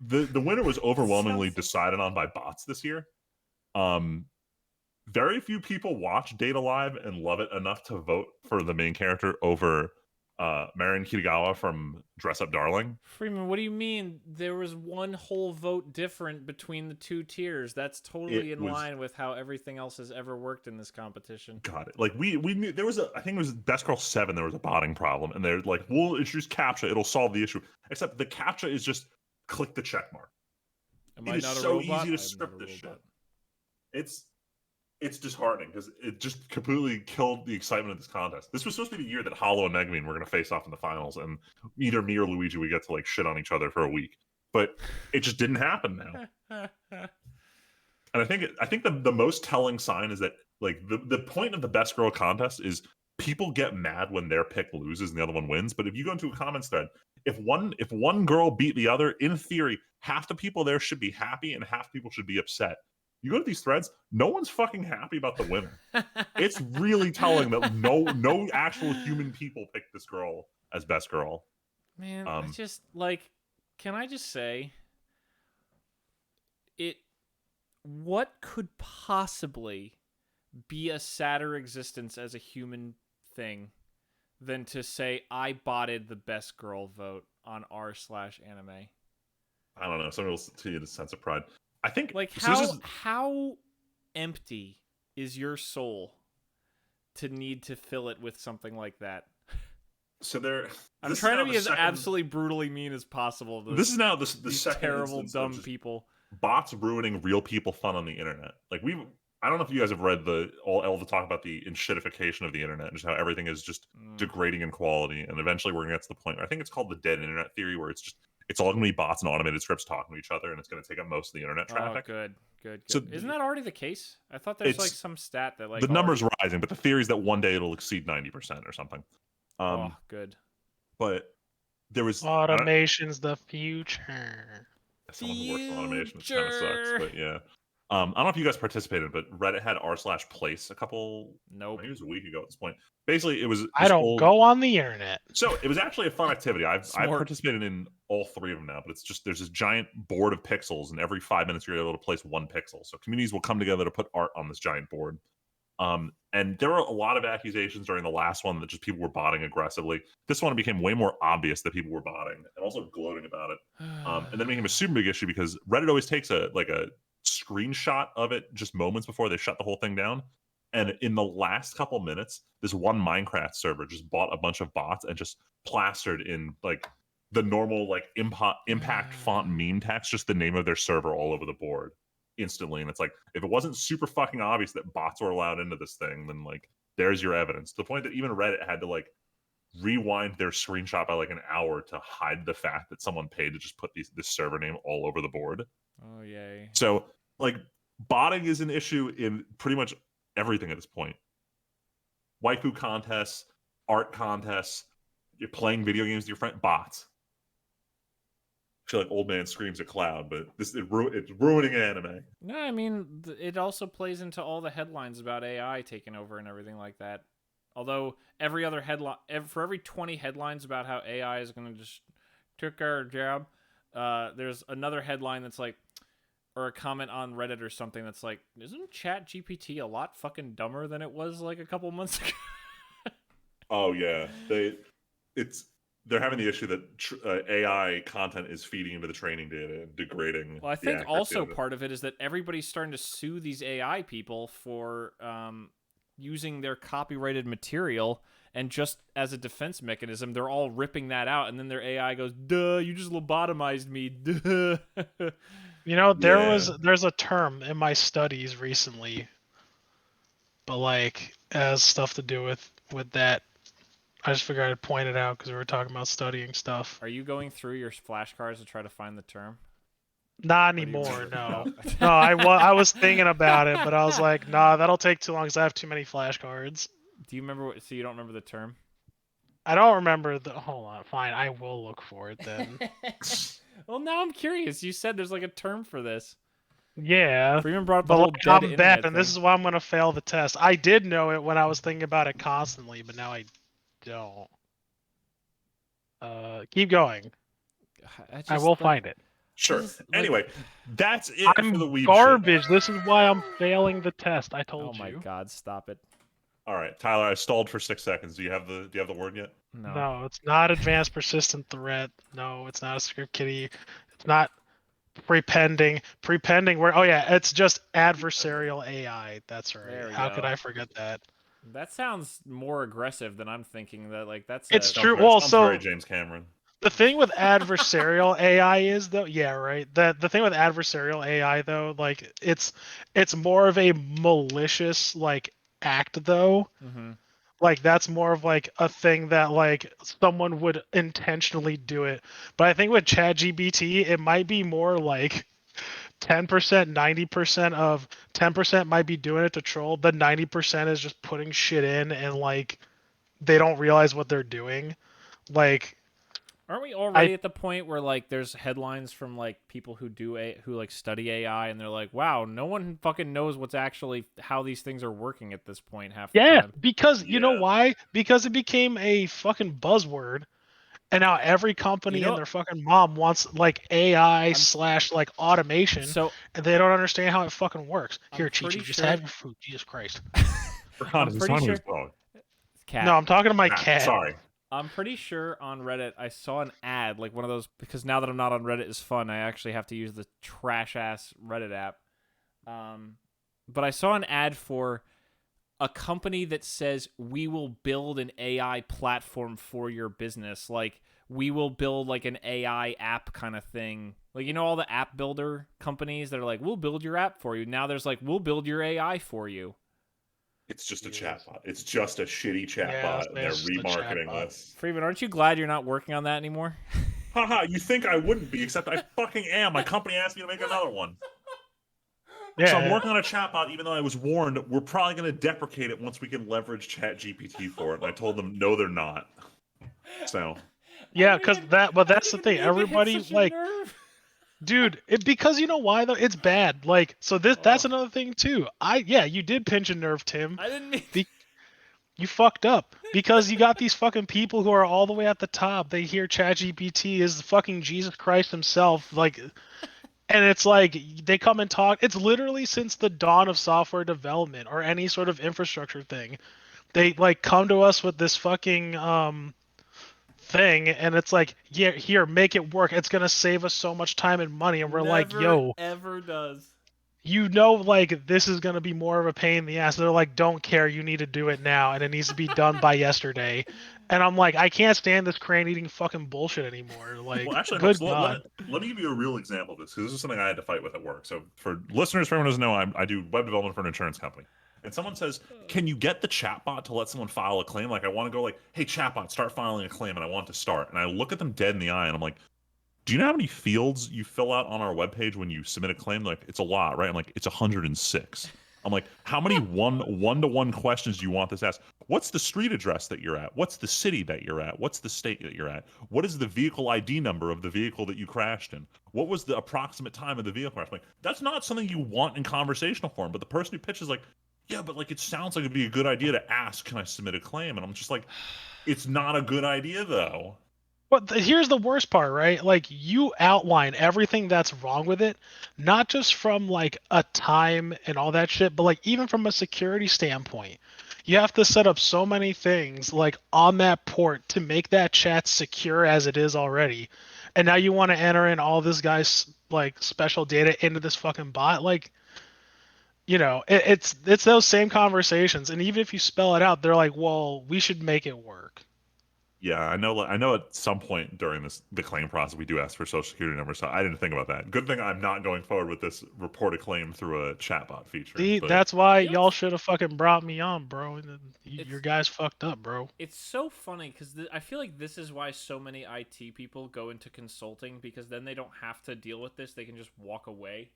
the winner was overwhelmingly decided on by bots this year. Very few people watch Date Alive and love it enough to vote for the main character over Marion Kitagawa from Dress Up Darling. Freeman, what do you mean? There was one whole vote different between the 2 tiers. That's totally in line with how everything else has ever worked in this competition. Got it. Like we knew there was I think it was Best Girl 7. There was a botting problem, and they're like, "We'll introduce CAPTCHA. It'll solve the issue." Except the CAPTCHA is just click the check mark. It is so easy to script this shit. It's disheartening because it just completely killed the excitement of this contest. This was supposed to be the year that Hollow and Megumin were going to face off in the finals, and either me or Luigi would get to like shit on each other for a week. But it just didn't happen now. And I think the most telling sign is that like the point of the Best Girl contest is people get mad when their pick loses and the other one wins. But if you go into a comments thread, if one girl beat the other, in theory, half the people there should be happy and half people should be upset. You go to these threads, no one's fucking happy about the winner. It's really telling that no actual human people picked this girl as best girl. Man, I just like, can I just say, what could possibly be a sadder existence as a human thing than to say I botted the best girl vote on r/anime? I don't know. Somebody will see a sense of pride. I think like how empty is your soul to need to fill it with something like that? So I'm trying to be as absolutely brutally mean as possible. This is now the second terrible dumb people. Bots ruining real people fun on the internet. Like I don't know if you guys have read all the talk about the enshittification of the internet and just how everything is just degrading in quality, and eventually we're gonna get to the point where I think it's called the dead internet theory, where it's all gonna be bots and automated scripts talking to each other, and it's gonna take up most of the internet traffic. Oh, good. So isn't that already the case? I thought there's like some stat that like the number's rising, but the theory is that one day it'll exceed 90% or something. Good. But there was automation's the future. Someone who works on automation, it kind of sucks, but yeah. I don't know if you guys participated, but Reddit had r/place a couple. Nope. I think it was a week ago at this point. Basically, it was. I don't go on the internet. So it was actually a fun activity. I've participated in all three of them now, but it's just there's this giant board of pixels, and every 5 minutes you're able to place one pixel. So communities will come together to put art on this giant board. And there were a lot of accusations during the last one that just people were botting aggressively. This one became way more obvious that people were botting and also gloating about it. And then it became a super big issue because Reddit always takes a screenshot of it just moments before they shut the whole thing down. And in the last couple minutes, this one Minecraft server just bought a bunch of bots and just plastered in like the normal like impact font meme text, just the name of their server all over the board instantly. And it's like, if it wasn't super fucking obvious that bots were allowed into this thing, then like there's your evidence, to the point that even Reddit had to like rewind their screenshot by like an hour to hide the fact that someone paid to just put this server name all over the board. Oh yay. So like botting is an issue in pretty much everything at this point. Waifu contests, art contests, you're playing video games with your friend, bots. I feel like old man screams at cloud, but it's ruining anime. No, I mean it also plays into all the headlines about AI taking over and everything like that. Although every other headline, for every 20 headlines about how AI is going to just take our job, there's another headline that's like, or a comment on Reddit or something that's like, isn't ChatGPT a lot fucking dumber than it was like a couple months ago? Oh yeah, they're having the issue that AI content is feeding into the training data and degrading. Well, I think also part of it is that everybody's starting to sue these AI people for using their copyrighted material, and just as a defense mechanism, they're all ripping that out, and then their AI goes, "Duh, you just lobotomized me." Duh. You know, there's a term in my studies recently, but like it has stuff to do with that. I just figured I'd point it out because we were talking about studying stuff. Are you going through your flashcards to try to find the term? Not anymore, no. No, I was thinking about it, but I was like, nah, that'll take too long because I have too many flashcards. Do you remember so you don't remember the term? I don't remember hold on, fine, I will look for it then. Well, now I'm curious. You said there's like a term for this. Yeah. Freeman brought up the whole dead internet bad, and thing. this is why I'm going to fail the test. I did know it when I was thinking about it constantly, but now I don't. Keep going. I will find it. Sure. Anyway, that's it I'm for the Weeb garbage. shit. This is why I'm failing the test. I told you. Oh my god, stop it. All right, Tyler, I stalled for 6 seconds. Do you have the word yet? No, it's not advanced persistent threat. No, it's not a script kiddie. It's not prepending. Oh yeah, it's just adversarial AI. That's right. How could I forget that? That sounds more aggressive than I'm thinking. That like that's. It's true. Well, so very James Cameron. The thing with adversarial AI is though, yeah, right. The thing with adversarial AI though, like it's more of a malicious like act though. Mm-hmm. Like that's more of like a thing that like someone would intentionally do it. But I think with ChatGPT, it might be more like 10%, 90% of 10% might be doing it to troll. The 90% is just putting shit in and like they don't realize what they're doing. Like, Aren't we already at the point where like there's headlines from like people who who like study AI and they're like, wow, no one fucking knows what's actually how these things are working at this point half the time. because you know Yeah. why? Because it became a fucking buzzword, and now every company You know- and their fucking mom wants like AI slash like automation, So and they don't understand how it fucking works. I'm Here, Chi-Chi, pretty just sure- have your food. Jesus Christ. I'm It's pretty time sure his dog. cat. No, I'm talking to my Nah, cat. sorry. I'm pretty sure on Reddit I saw an ad, like one of those, because now that I'm not on Reddit is fun, I actually have to use the trash ass Reddit app. But I saw an ad for a company that says we will build an AI platform for your business. Like we will build like an AI app kind of thing. Like, you know, all the app builder companies that are like, we'll build your app for you. Now there's like, we'll build your AI for you. It's just a chatbot. It's just a shitty Yeah, chatbot, and they're it's just a remarketing chatbot. this. Freeman, aren't you glad you're not working on that anymore? Haha, you think I wouldn't be, except I fucking am. My company asked me to make another one. Yeah, So I'm working on a chatbot, even though I was warned we're probably going to deprecate it once we can leverage ChatGPT for it. And I told them, no, they're not. So, yeah, because that's the thing. Everybody like, dude, because you know why though? It's bad. Like, so that's another thing too. You did pinch a nerve, Tim. I didn't mean. You fucked up because you got these fucking people who are all the way at the top. They hear ChatGPT is fucking Jesus Christ himself, like, and it's like they come and talk. It's literally since the dawn of software development or any sort of infrastructure thing, they like come to us with this fucking thing, and it's like, yeah, here, make it work. It's gonna save us so much time and money, and we're like, yo, ever does. you know, like this is gonna be more of a pain in the ass. They're like, don't care, you need to do it now, and it needs to be done by yesterday. And I'm like, I can't stand this crane eating fucking bullshit anymore. Like, well, actually, good so God. let me give you a real example of this, because this is something I had to fight with at work. So, for listeners, for everyone who doesn't know, I do web development for an insurance company. And someone says, can you get the chatbot to let someone file a claim? Like, I want to go like, hey, chatbot, start filing a claim, and I want to start. And I look at them dead in the eye, and I'm like, do you know how many fields you fill out on our webpage when you submit a claim? Like, it's a lot, right? I'm like, it's 106. I'm like, how many one-to-one questions do you want this asked? What's the street address that you're at? What's the city that you're at? What's the state that you're at? What is the vehicle ID number of the vehicle that you crashed in? What was the approximate time of the vehicle crash? I'm like, that's not something you want in conversational form. But the person who pitches like, yeah, but like it sounds like it'd be a good idea to ask, can I submit a claim? And I'm just like, it's not a good idea though. But here's the worst part, right? Like, you outline everything that's wrong with it, not just from like a time and all that shit, but like even from a security standpoint. You have to set up so many things like on that port to make that chat secure as it is already. And now you want to enter in all this guy's like special data into this fucking bot. Like, you know, it's those same conversations. And even if you spell it out, they're like, well, we should make it work. Yeah, I know. I know. At some point during the claim process, we do ask for social security number. So I didn't think about that. Good thing I'm not going forward with this report a claim through a chatbot feature. See, but that's why You know, y'all should have fucking brought me on, bro. And then your It's- guys fucked up, bro. It's so funny because I feel like this is why so many IT people go into consulting, because then they don't have to deal with this. They can just walk away.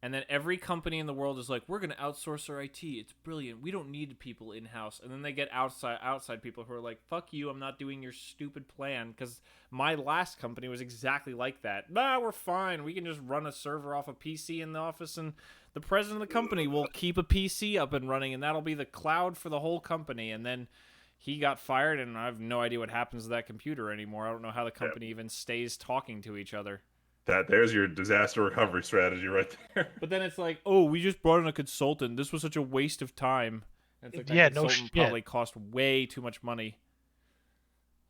And then every company in the world is like, we're going to outsource our IT. It's brilliant. We don't need people in-house. And then they get outside people who are like, fuck you, I'm not doing your stupid plan. Because my last company was exactly like that. Nah, we're fine. We can just run a server off a PC in the office, and the president of the company will keep a PC up and running, and that'll be the cloud for the whole company. And then he got fired, and I have no idea what happens to that computer anymore. I don't know how the company even stays talking to each other. there's your disaster recovery strategy right there. But then it's like, oh, we just brought in a consultant. This was such a waste of time. And it's like, that Yeah, no consultant shit. probably cost way too much money.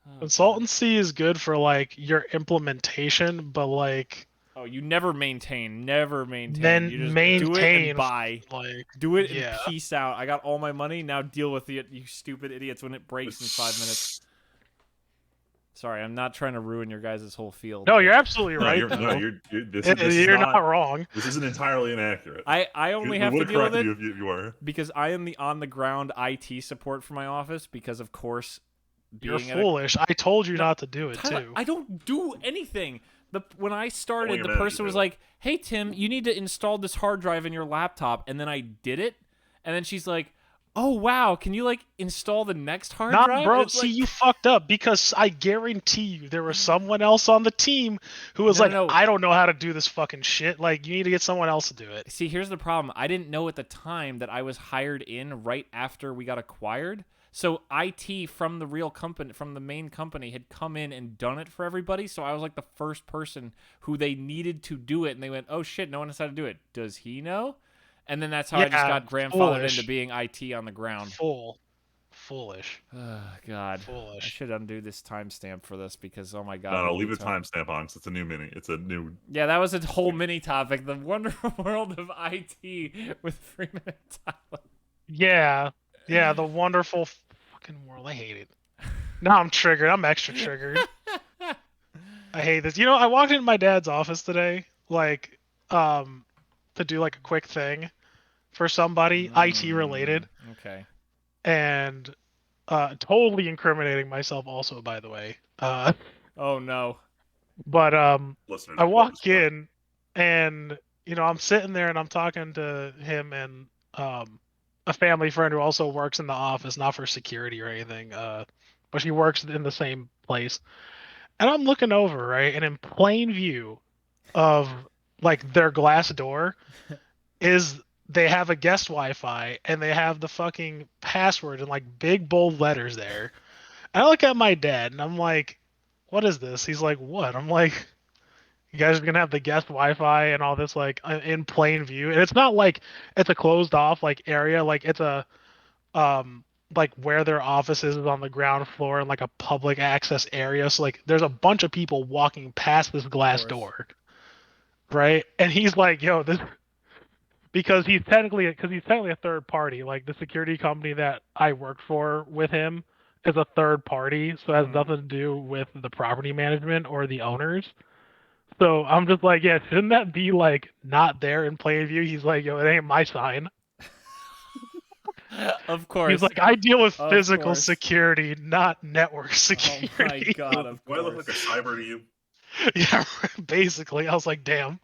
Oh, Consultancy is good for like your implementation, but like oh, you never maintain. then You just do it maintain and buy. like Do it yeah. and peace out. I got all my money. Now deal with it, you stupid idiots, when it breaks in 5 minutes. Sorry, I'm not trying to ruin your guys' whole field. No, you're absolutely No, right. you're, though. no, this is You're not wrong. This isn't entirely inaccurate. I only We have to would deal with correct it you if you were. because I am the on-the-ground IT support for my office, because, of course, You're being at a foolish. I told you No, not to do it Tyler, too. I don't do anything. When I started, your the manager person was did. like, "Hey Tim, you need to install this hard drive in your laptop," and then I did it, and then she's like, Oh wow, can you like install the next hard Nah, drive? bro. It's See, like, you fucked up because I guarantee you there was someone else on the team who was no, no, like, no. I don't know how to do this fucking shit. Like, you need to get someone else to do it. See, here's the problem. I didn't know at the time that I was hired in right after we got acquired. So IT from the real company, from the main company, had come in and done it for everybody. So I was like the first person who they needed to do it, and they went, "Oh shit, no one knows how to do it. Does he know?" And then that's how I just Yeah, got grandfathered foolish. into being IT on the ground. Foolish. Oh God, I Foolish. should undo this timestamp for this because oh my God, No, we'll leave be the timestamp on because it's a new mini. It's a new. Yeah, that was a whole mini topic. The wonderful world of IT with Freeman and Tyler. Yeah. Yeah, the wonderful fucking world. I hate it. Now I'm triggered. I'm extra triggered. I hate this. You know, I walked into my dad's office today, like, to do like a quick thing for somebody, IT related, Okay. and totally incriminating myself also, by the way. Oh no. But Listeners, I what was walk in and I'm sitting there and I'm talking to him and a family friend who also works in the office, not for security or anything, but she works in the same place. And I'm looking over, right, and in plain view of like their glass door is they have a guest Wi-Fi and they have the fucking password in like big bold letters there. And I look at my dad and I'm like, "What is this?" He's like, "What?" I'm like, "You guys are gonna have the guest Wi-Fi and all this like in plain view." And it's not like it's a closed off like area, like it's a like where their office is on the ground floor and like a public access area. So like there's a bunch of people walking past this glass course. door, right? And he's like, "Yo, this," because he's technically a third party. Like the security company that I worked for with him is a third party, so it has nothing to do with the property management or the owners. So I'm just like, yeah, shouldn't that be like not there in plain view? He's like, yo, it ain't my sign. Of course. He's like, I deal with Of physical course. security, not network Oh security. my God, of Do I look course. like a cyber to you? Yeah, basically. I was like, damn.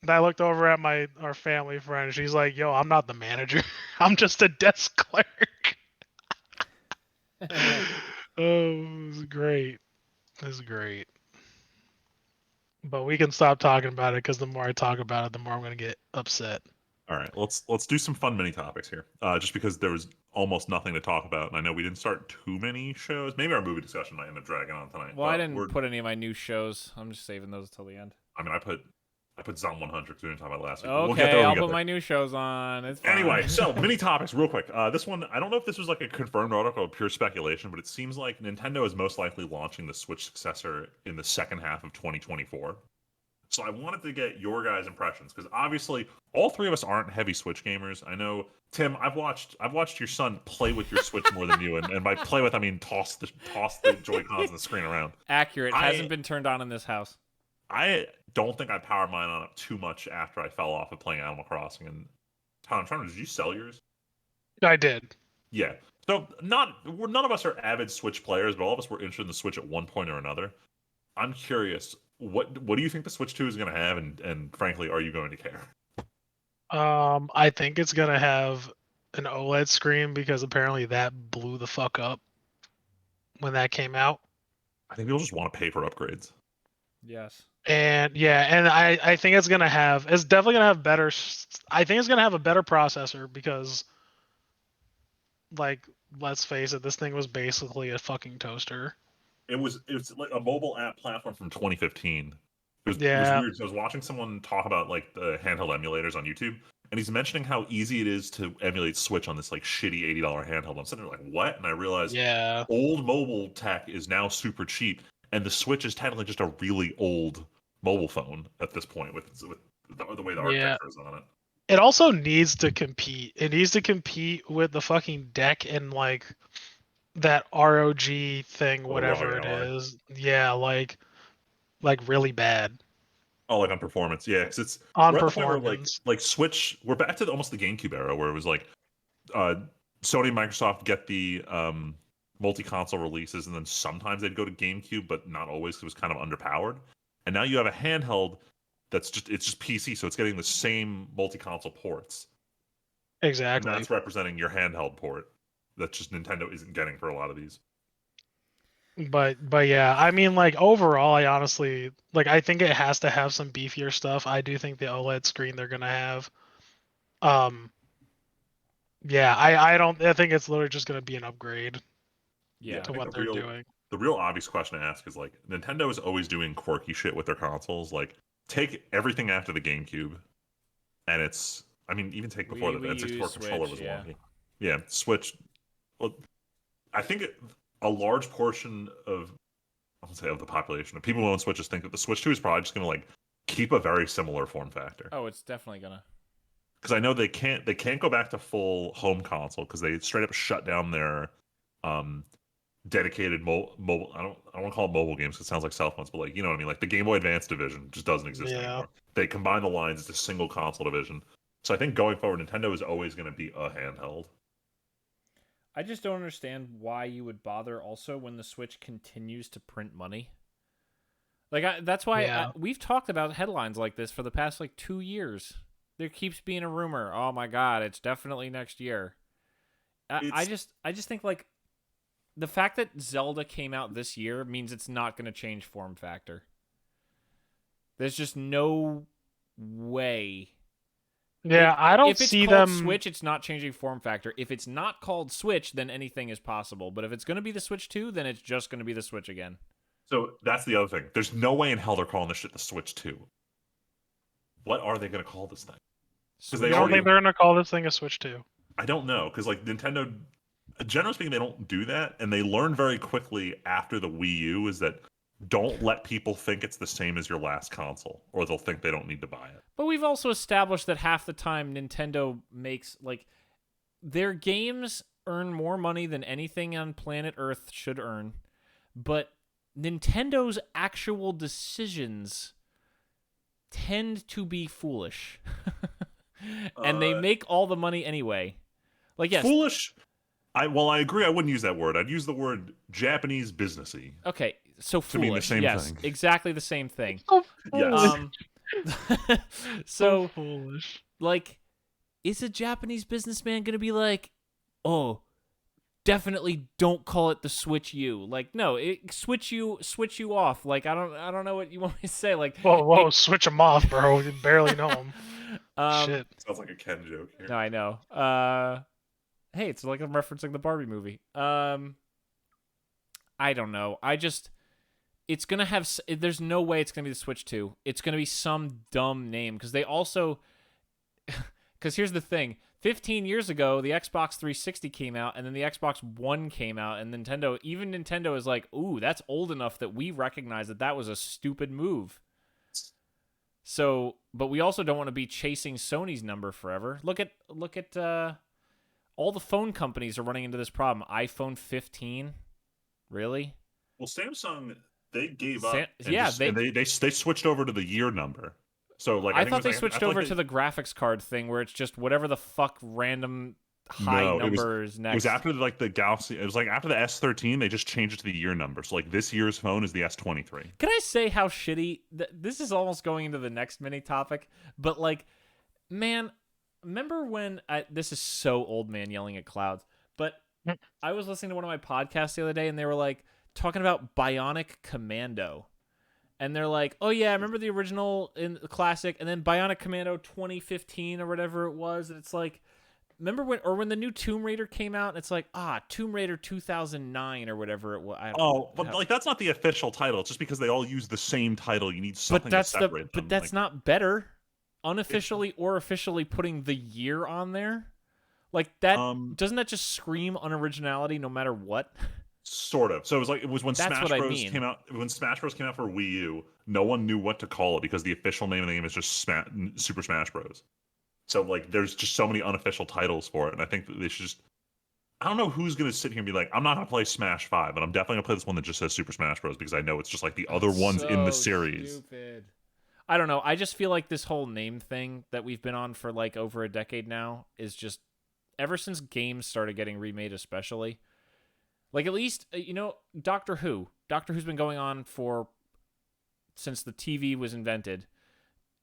And I looked over at our family friend. She's like, yo, I'm not the manager. I'm just a desk clerk. Oh, it was great. It was great. But we can stop talking about it because the more I talk about it, the more I'm gonna get upset. All right, let's do some fun mini topics here. Just because there was almost nothing to talk about, and I know we didn't start too many shows. Maybe our movie discussion might end up dragging on tonight. Well, I but didn't put any of my new shows. I'm just saving those till the end. I mean, I put Zom 100 we didn't talk about last week. Okay, We'll get there when I'll we get put there. my new shows on. It's fine. Anyway, so mini topics, real quick. This one, I don't know if this was like a confirmed article or pure speculation, but it seems like Nintendo is most likely launching the Switch successor in the second half of 2024. So I wanted to get your guys' impressions because obviously all three of us aren't heavy Switch gamers. I know Tim. I've watched your son play with your Switch more than you, and by play with I mean toss the Joy Cons and the screen around. Accurate. Hasn't been turned on in this house. I don't think I powered mine on up too much after I fell off of playing Animal Crossing. And Tom, did you sell yours? I did. Yeah. So none of us are avid Switch players, but all of us were interested in the Switch at one point or another. I'm curious, what do you think the Switch 2 is going to have, and frankly, are you going to care? I think it's gonna have an OLED screen because apparently that blew the fuck up when that came out. I think people just want to pay for upgrades. Yes. And yeah, and I think it's definitely gonna have better. I think it's gonna have a better processor because, like, let's face it, this thing was basically a fucking toaster. It's like a mobile app platform from 2015. It was weird. So I was watching someone talk about like the handheld emulators on YouTube, and he's mentioning how easy it is to emulate Switch on this like shitty $80 handheld. I'm sitting there like, what? And I realized, old mobile tech is now super cheap, and the Switch is technically just a really old mobile phone at this point with the way the architecture is on it. It also needs to compete. It needs to compete with the fucking deck and like that ROG thing, whatever it is. Yeah, like really bad. Oh, like on performance, yeah. Because it's on we're at performance. the point where like Switch, we're back to almost the GameCube era where it was like Sony and Microsoft get the multi-console releases, and then sometimes they'd go to GameCube, but not always. It was kind of underpowered. And now you have a handheld that's just PC, so it's getting the same multi-console ports. And Exactly. that's representing your handheld port. That just Nintendo isn't getting for a lot of these. But yeah, I mean, like overall, I honestly like. I think it has to have some beefier stuff. I do think the OLED screen they're gonna have. Um, yeah, I don't. I think it's literally just gonna be an upgrade Yeah. I to think what they're doing. the real obvious question to ask is like Nintendo is always doing quirky shit with their consoles. Like take everything after the GameCube, and it's I mean even take before Wii the U, N64 controller was Switch, yeah. wonky. Yeah, Switch. Well, I think a large portion of I won't say of the population of people who own Switches think that the Switch 2 is probably just going to like keep a very similar form factor. Oh, it's definitely gonna. Because I know they can't go back to full home console because they straight up shut down their um dedicated mobile. I don't want to call it mobile games because it sounds like cell phones, but like you know what I mean. Like the Game Boy Advance division just doesn't exist Yeah. anymore. They combine the lines. It's a single console division. So I think going forward, Nintendo is always going to be a handheld. I just don't understand why you would bother also when the Switch continues to print money. Like that's why Yeah. we've talked about headlines like this for the past like 2 years. There keeps being a rumor. Oh my god, it's definitely next year. I just think like the fact that Zelda came out this year means it's not going to change form factor. There's just no way. Yeah, I don't if it's see called them. Switch, it's not changing form factor. If it's not called Switch, then anything is possible. But if it's going to be the Switch 2, then it's just going to be the Switch again. So that's the other thing. There's no way in hell they're calling this shit the Switch 2. What are they going to call this thing? I don't think they're gonna call this thing a Switch 2. I don't know because like Nintendo, generally speaking, they don't do that, and they learned very quickly after the Wii U is that don't let people think it's the same as your last console, or they'll think they don't need to buy it. But we've also established that half the time Nintendo makes like their games earn more money than anything on planet Earth should earn, but Nintendo's actual decisions tend to be foolish. And they make all the money anyway. Like yes. Foolish. I agree. I wouldn't use that word. I'd use the word Japanese businessy. Okay, so to mean the foolish. same yes, thing. exactly the same thing. Yes. So foolish. like, is a Japanese businessman gonna be like, oh, definitely don't call it the Switch U? Like, no, switch you off. Like, I don't know what you want me to say. Like, whoa, switch them off, bro. You barely know them. Shit. Sounds like a Ken joke here. No, I know. Hey, it's like I'm referencing the Barbie movie. I don't know. It's gonna have. There's no way it's gonna be the Switch 2. It's gonna be some dumb name because they also. Because here's the thing: 15 years ago, the Xbox 360 came out, and then the Xbox One came out, and Nintendo is like, "Ooh, that's old enough that we recognize that was a stupid move." So, but we also don't want to be chasing Sony's number forever. Look at all the phone companies are running into this problem. iPhone 15, really? Well, Samsung they gave up. They switched over to the year number. So like I thought they switched over to the graphics card thing where it's just whatever the fuck random high numbers next. It was after like the Galaxy. It was like after the S13. They just changed it to the year number. So like this year's phone is the S23. Can I say how shitty? This is almost going into the next mini topic, but like, man, remember when this is so old man yelling at clouds, but I was listening to one of my podcasts the other day and they were like talking about Bionic Commando. And they're like, oh yeah, I remember the original in the classic and then Bionic Commando 2015 or whatever it was. And it's like, remember when the new Tomb Raider came out and it's like, Tomb Raider 2009 or whatever it was. Like that's not the official title. It's just because they all use the same title. You need something to separate them. But that's not better. Unofficially or officially putting the year on there. Like that doesn't that just scream unoriginality no matter what? Sort of. So it was when That's Smash Bros came out. When Smash Bros came out for Wii U, no one knew what to call it because the official name of the game is just Super Smash Bros. So like, there's just so many unofficial titles for it, and I think that they should just. I don't know who's gonna sit here and be like, I'm not gonna play Smash 5, but I'm definitely gonna play this one that just says Super Smash Bros. Because I know it's just like the other ones in the series. Stupid. I don't know. I just feel like this whole name thing that we've been on for like over a decade now is just ever since games started getting remade, especially. Like at least, Doctor Who. Doctor Who's been going on since the TV was invented.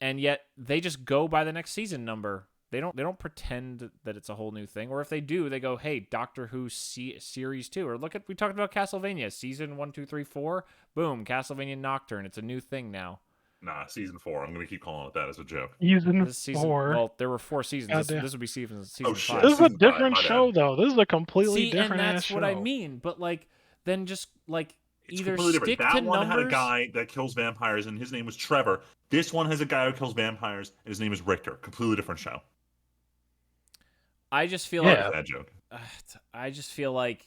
And yet they just go by the next season number. They don't pretend that it's a whole new thing. Or if they do, they go, hey, Doctor Who Series 2. Or we talked about Castlevania. Season 1, 2, 3, 4. Boom, Castlevania Nocturne. It's a new thing now. Nah, season 4. I'm going to keep calling it that as a joke. Season 4. Well, there were 4 seasons. This would be season 5. Shit. This is a Season different 5, my show, bad. though. This is a completely different and ass that's show. what I mean. But, like, then just, like, It's either completely stick different. to That one numbers. had a guy that kills vampires, and his name was Trevor. This one has a guy who kills vampires, and his name is Richter. Completely different show. I just feel Bad joke. I just feel like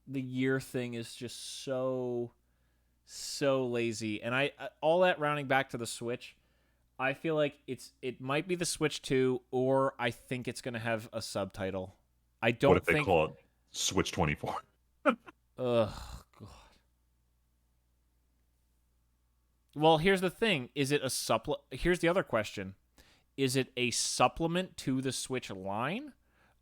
the year thing is just so lazy. And I all that rounding back to the Switch, I feel like it might be the Switch 2, or I think it's going to have a subtitle. I don't What if think they call it Switch 24? Ugh, God. Well, here's the thing. Is it a Here's the other question. Is it a supplement to the Switch line,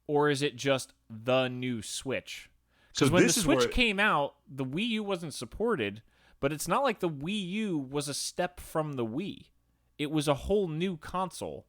or is it just the new Switch? Because when the Switch came out, the Wii U wasn't supported, but it's not like the Wii U was a step from the Wii. It was a whole new console.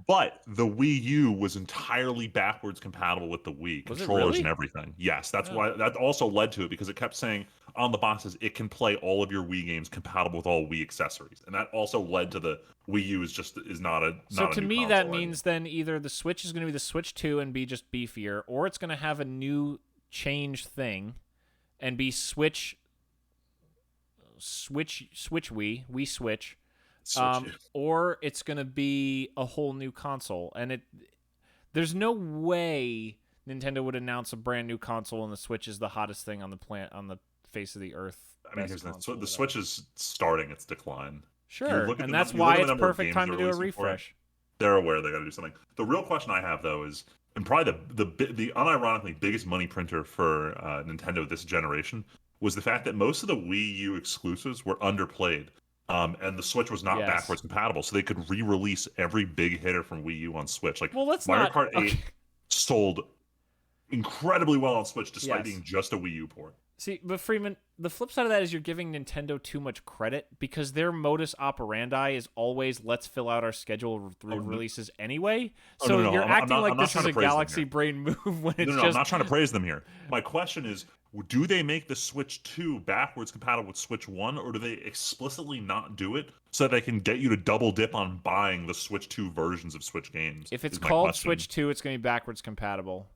But the Wii U was entirely backwards compatible with the Wii Was it controllers really? and everything. Yes, that's why that also led to it, because it kept saying on the boxes it can play all of your Wii games compatible with all Wii accessories, and that also led to the Wii U is not a So not to a new me, console that anymore. means then either the Switch is going to be the Switch 2 and be just beefier, or it's going to have a new change thing and be Switch Wii Switch. Or it's going to be a whole new console. And there's no way Nintendo would announce a brand new console and the Switch is the hottest thing on the face of the earth. I mean, the Switch is starting its decline. Sure, and that's why it's perfect time to do a refresh. They're aware they got to do something. The real question I have, though, is, and probably the unironically biggest money printer for Nintendo this generation was the fact that most of the Wii U exclusives were underplayed. And the Switch was not backwards compatible, so they could re-release every big hitter from Wii U on Switch. Like Mario Kart 8 sold incredibly well on Switch, despite being just a Wii U port. See, but Freeman, the flip side of that is you're giving Nintendo too much credit, because their modus operandi is always let's fill out our schedule releases anyway. So you're acting like this is a galaxy brain move when it's just... I'm not trying to praise them here. My question is, do they make the Switch 2 backwards compatible with Switch 1, or do they explicitly not do it so that they can get you to double dip on buying the Switch 2 versions of Switch games? If it's called Switch 2, it's going to be backwards compatible.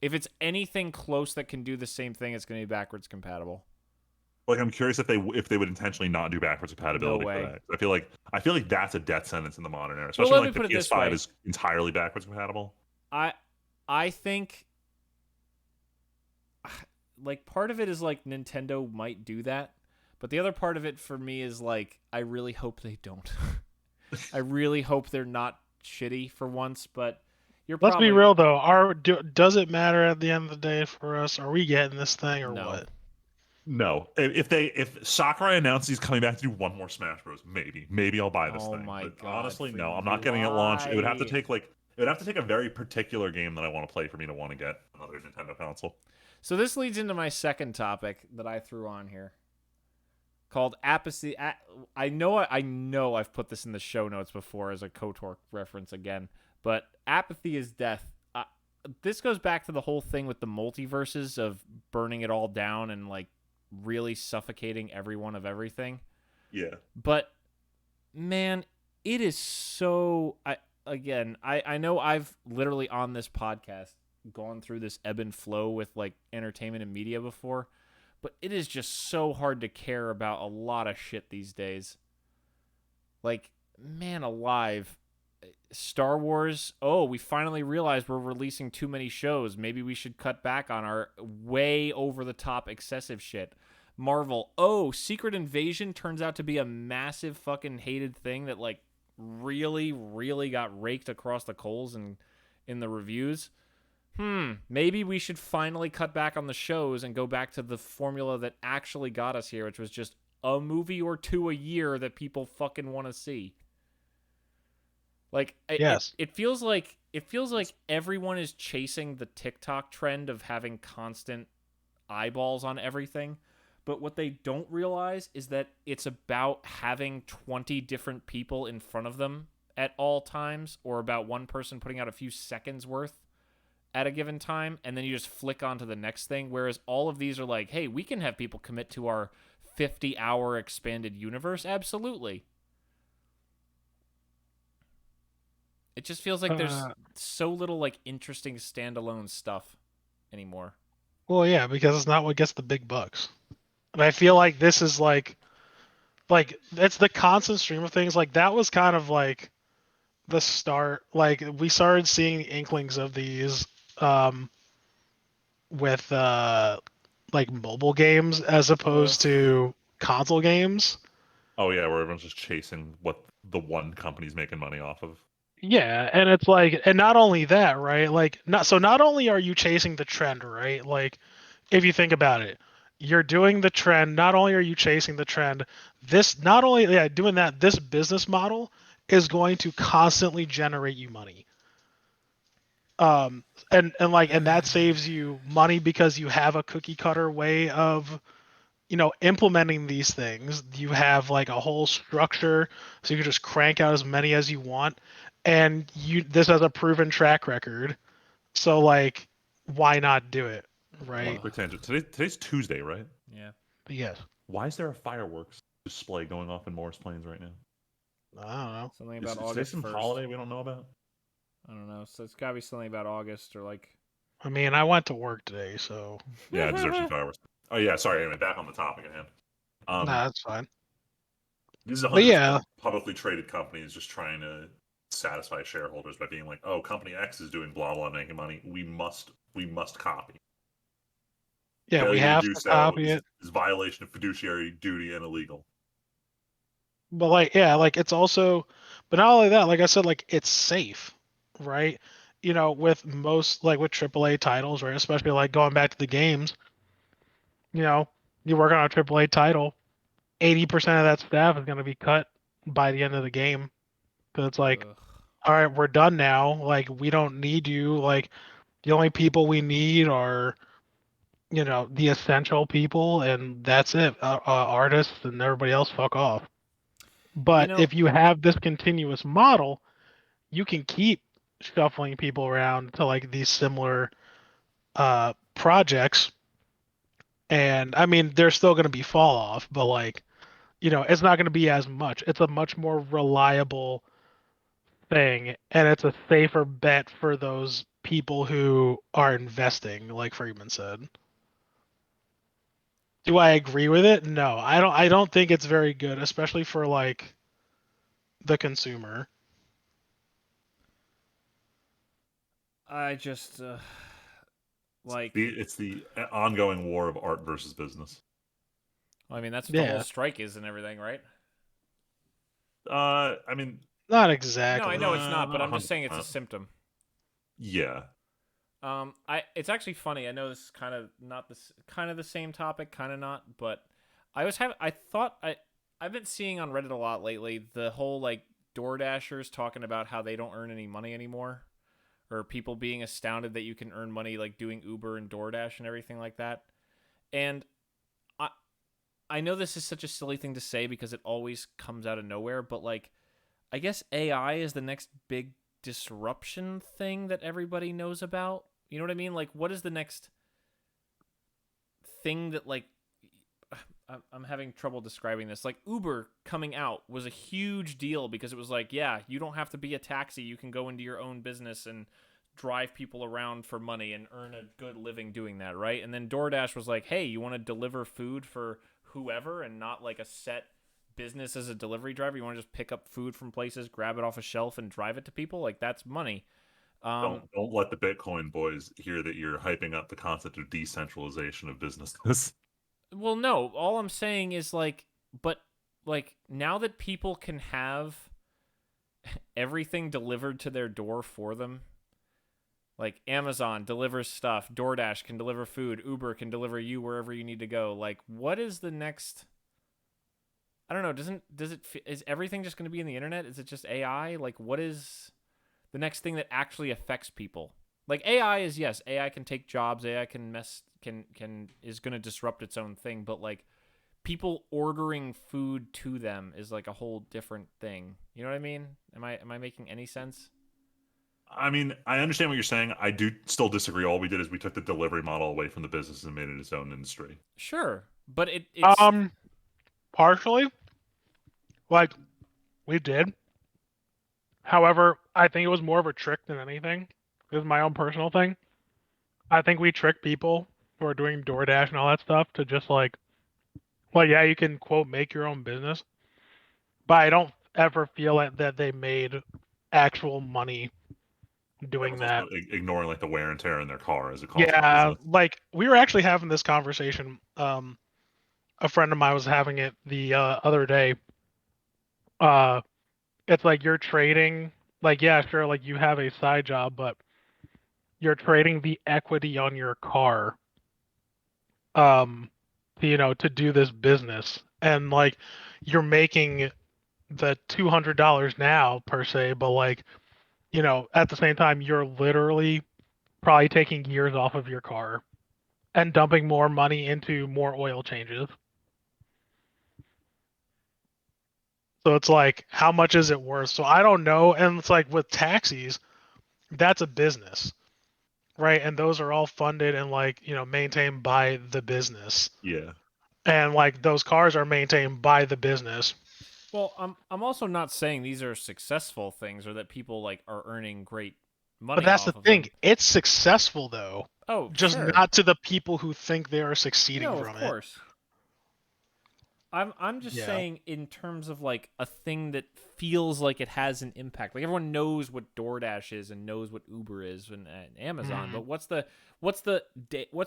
If it's anything close that can do the same thing, it's going to be backwards compatible. Like, I'm curious if they would intentionally not do backwards compatibility for that. I feel like that's a death sentence in the modern era, especially when the PS5 is entirely backwards compatible. I think, like, part of it is like Nintendo might do that, but the other part of it for me is like, I really hope they don't. I really hope they're not shitty for once, but let's be real though. Does it matter at the end of the day for us? Are we getting this thing or what? No. If Sakurai announces he's coming back to do one more Smash Bros, maybe I'll buy this thing. But God, honestly, no, I'm not getting it launched. It would have to take a very particular game that I want to play for me to want to get another Nintendo console. So this leads into my second topic that I threw on here, called Apathy. I know I've put this in the show notes before as a KOTOR reference again, but Apathy is death. This goes back to the whole thing with the multiverses of burning it all down and like really suffocating everyone of everything. Yeah. But man, it is so... I know I've literally on this podcast gone through this ebb and flow with like entertainment and media before, but it is just so hard to care about a lot of shit these days. Like, man alive. Star Wars, we finally realized we're releasing too many shows. Maybe we should cut back on our way over-the-top excessive shit. Marvel, Secret Invasion turns out to be a massive fucking hated thing that, like, really, really got raked across the coals in the reviews. Maybe we should finally cut back on the shows and go back to the formula that actually got us here, which was just a movie or two a year that people fucking want to see. Like, yes. It feels like everyone is chasing the TikTok trend of having constant eyeballs on everything. But what they don't realize is that it's about having 20 different people in front of them at all times, or about one person putting out a few seconds worth at a given time, and then you just flick on to the next thing. Whereas all of these are like, hey, we can have people commit to our 50-hour expanded universe. Absolutely. It just feels like there's so little like interesting standalone stuff anymore. Well, yeah, because it's not what gets the big bucks. And I feel like this is like it's the constant stream of things. Like that was kind of like the start. Like we started seeing inklings of these with like mobile games as opposed to console games. Oh yeah, where everyone's just chasing what the one company's making money off of. Yeah, and it's like, and not only that, right? Like, not only are you chasing the trend, right? Like, if you think about it, you're doing the trend. Not only are you chasing the trend, this not only doing that. This business model is going to constantly generate you money. And that saves you money because you have a cookie cutter way of implementing these things. You have like a whole structure, so you can just crank out as many as you want, and this has a proven track record. So like, why not do it, right? Quick tangent. Today's Tuesday, right? Yeah. But yes, Why is there a fireworks display going off in Morris Plains right now? I don't know. Something Is about today August some 1st. holiday we don't know about? I don't know. So it's got to be something about August or like. I mean, I went to work today, so Yeah, I deserve some fireworks. Oh yeah, sorry. Anyway, back on the topic at hand. nah, that's fine. This is a But 100% yeah, publicly traded company is just trying to satisfy shareholders by being like, "Oh, company X is doing blah blah, making money. We must copy. we Failure to have do to so copy it. is violation of fiduciary duty and illegal." But like, yeah, like it's also, but not only that, like I said, like it's safe, right? With most like with AAA titles, right? Especially like going back to the games, you know, you work on a AAA title, 80% of that staff is going to be cut by the end of the game. Because it's like, Ugh. all right, we're done now. Like, we don't need you. Like, the only people we need are, the essential people, and that's it. Artists and everybody else, fuck off. You But know, if you have this continuous model, you can keep shuffling people around to like these similar projects. And I mean, there's still going to be fall off, but like, it's not going to be as much. It's a much more reliable thing, and it's a safer bet for those people who are investing, like Freeman said. Do I agree with it? No, I don't. I don't think it's very good, especially for like the consumer. I just like. It's the ongoing war of art versus business. I mean, that's what the whole Yeah, strike is and everything, right? I mean, not No, I exactly. know it's not, but not I'm just saying it's a 100%. symptom. Yeah. It's actually funny. I know this is kind of not this kind of the same topic, kind of not, but I've been seeing on Reddit a lot lately the whole like DoorDashers talking about how they don't earn any money anymore, or people being astounded that you can earn money like doing Uber and DoorDash and everything like that. And I know this is such a silly thing to say because it always comes out of nowhere, but like I guess AI is the next big disruption thing that everybody knows about. You know what I mean? Like, what is the next thing that, like, I'm having trouble describing this. Like, Uber coming out was a huge deal because it was like, yeah, you don't have to be a taxi. You can go into your own business and drive people around for money and earn a good living doing that, right? And then DoorDash was like, hey, you want to deliver food for whoever and not like a set business as a delivery driver? You want to just pick up food from places, grab it off a shelf, and drive it to people? Like, that's money. Don't let the Bitcoin boys hear that you're hyping up the concept of decentralization of businesses. Well, no. All I'm saying is like, but like now that people can have everything delivered to their door for them, like Amazon delivers stuff, DoorDash can deliver food, Uber can deliver you wherever you need to go. Like, what is the next? I don't know. Is everything just going to be in the internet? Is it just AI? Like, what is the next thing that actually affects people? Like AI is, yes, AI can take jobs, AI can is going to disrupt its own thing, but like people ordering food to them is like a whole different thing. You know what I mean? Am I making any sense? I mean, I understand what you're saying. I do still disagree. All we did is we took the delivery model away from the business and made it its own industry. Sure, but it's Partially, like we did. However, I think it was more of a trick than anything. This is my own personal thing. I think we trick people who are doing DoorDash and all that stuff to just like, well, yeah, you can quote make your own business, but I don't ever feel like that they made actual money doing Everyone's that. also ignoring like the wear and tear in their car as it costs. Yeah, like we were actually having this conversation. A friend of mine was having it the other day. It's like you're trading, like, yeah, sure, like you have a side job, but you're trading the equity on your car, to do this business, and like you're making the $200 now per se, but like, at the same time, you're literally probably taking years off of your car and dumping more money into more oil changes. So it's like, how much is it worth? So I don't know. And it's like with taxis, that's a business, right? And those are all funded and like, maintained by the business. Yeah. And like those cars are maintained by the business. well, I'm also not saying these are successful things or that people like are earning great money But that's the off of thing. them. It's successful though. Oh, Just sure. not to the people who think they are succeeding No, from of course. I'm just Yeah. saying in terms of like a thing that feels like it has an impact. Like everyone knows what DoorDash is and knows what Uber is and Amazon, Mhm. but what's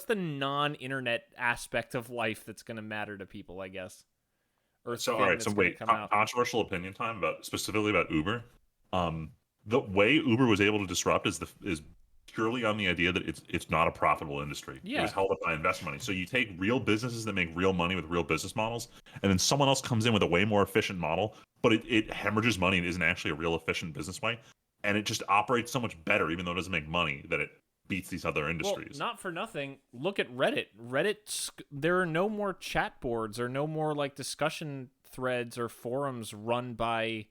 the non-internet aspect of life that's going to matter to people, I guess? Or So all thing right. So that's going to wait, come out. controversial opinion time about specifically about Uber. The way Uber was able to disrupt is purely on the idea that it's not a profitable industry. It was Yeah. held up by investment money. So you take real businesses that make real money with real business models, and then someone else comes in with a way more efficient model, but it hemorrhages money and isn't actually a real efficient business way, and it just operates so much better, even though it doesn't make money, that it beats these other Well, industries. not for nothing. Look at Reddit. There are no more chat boards or no more like discussion threads or forums run by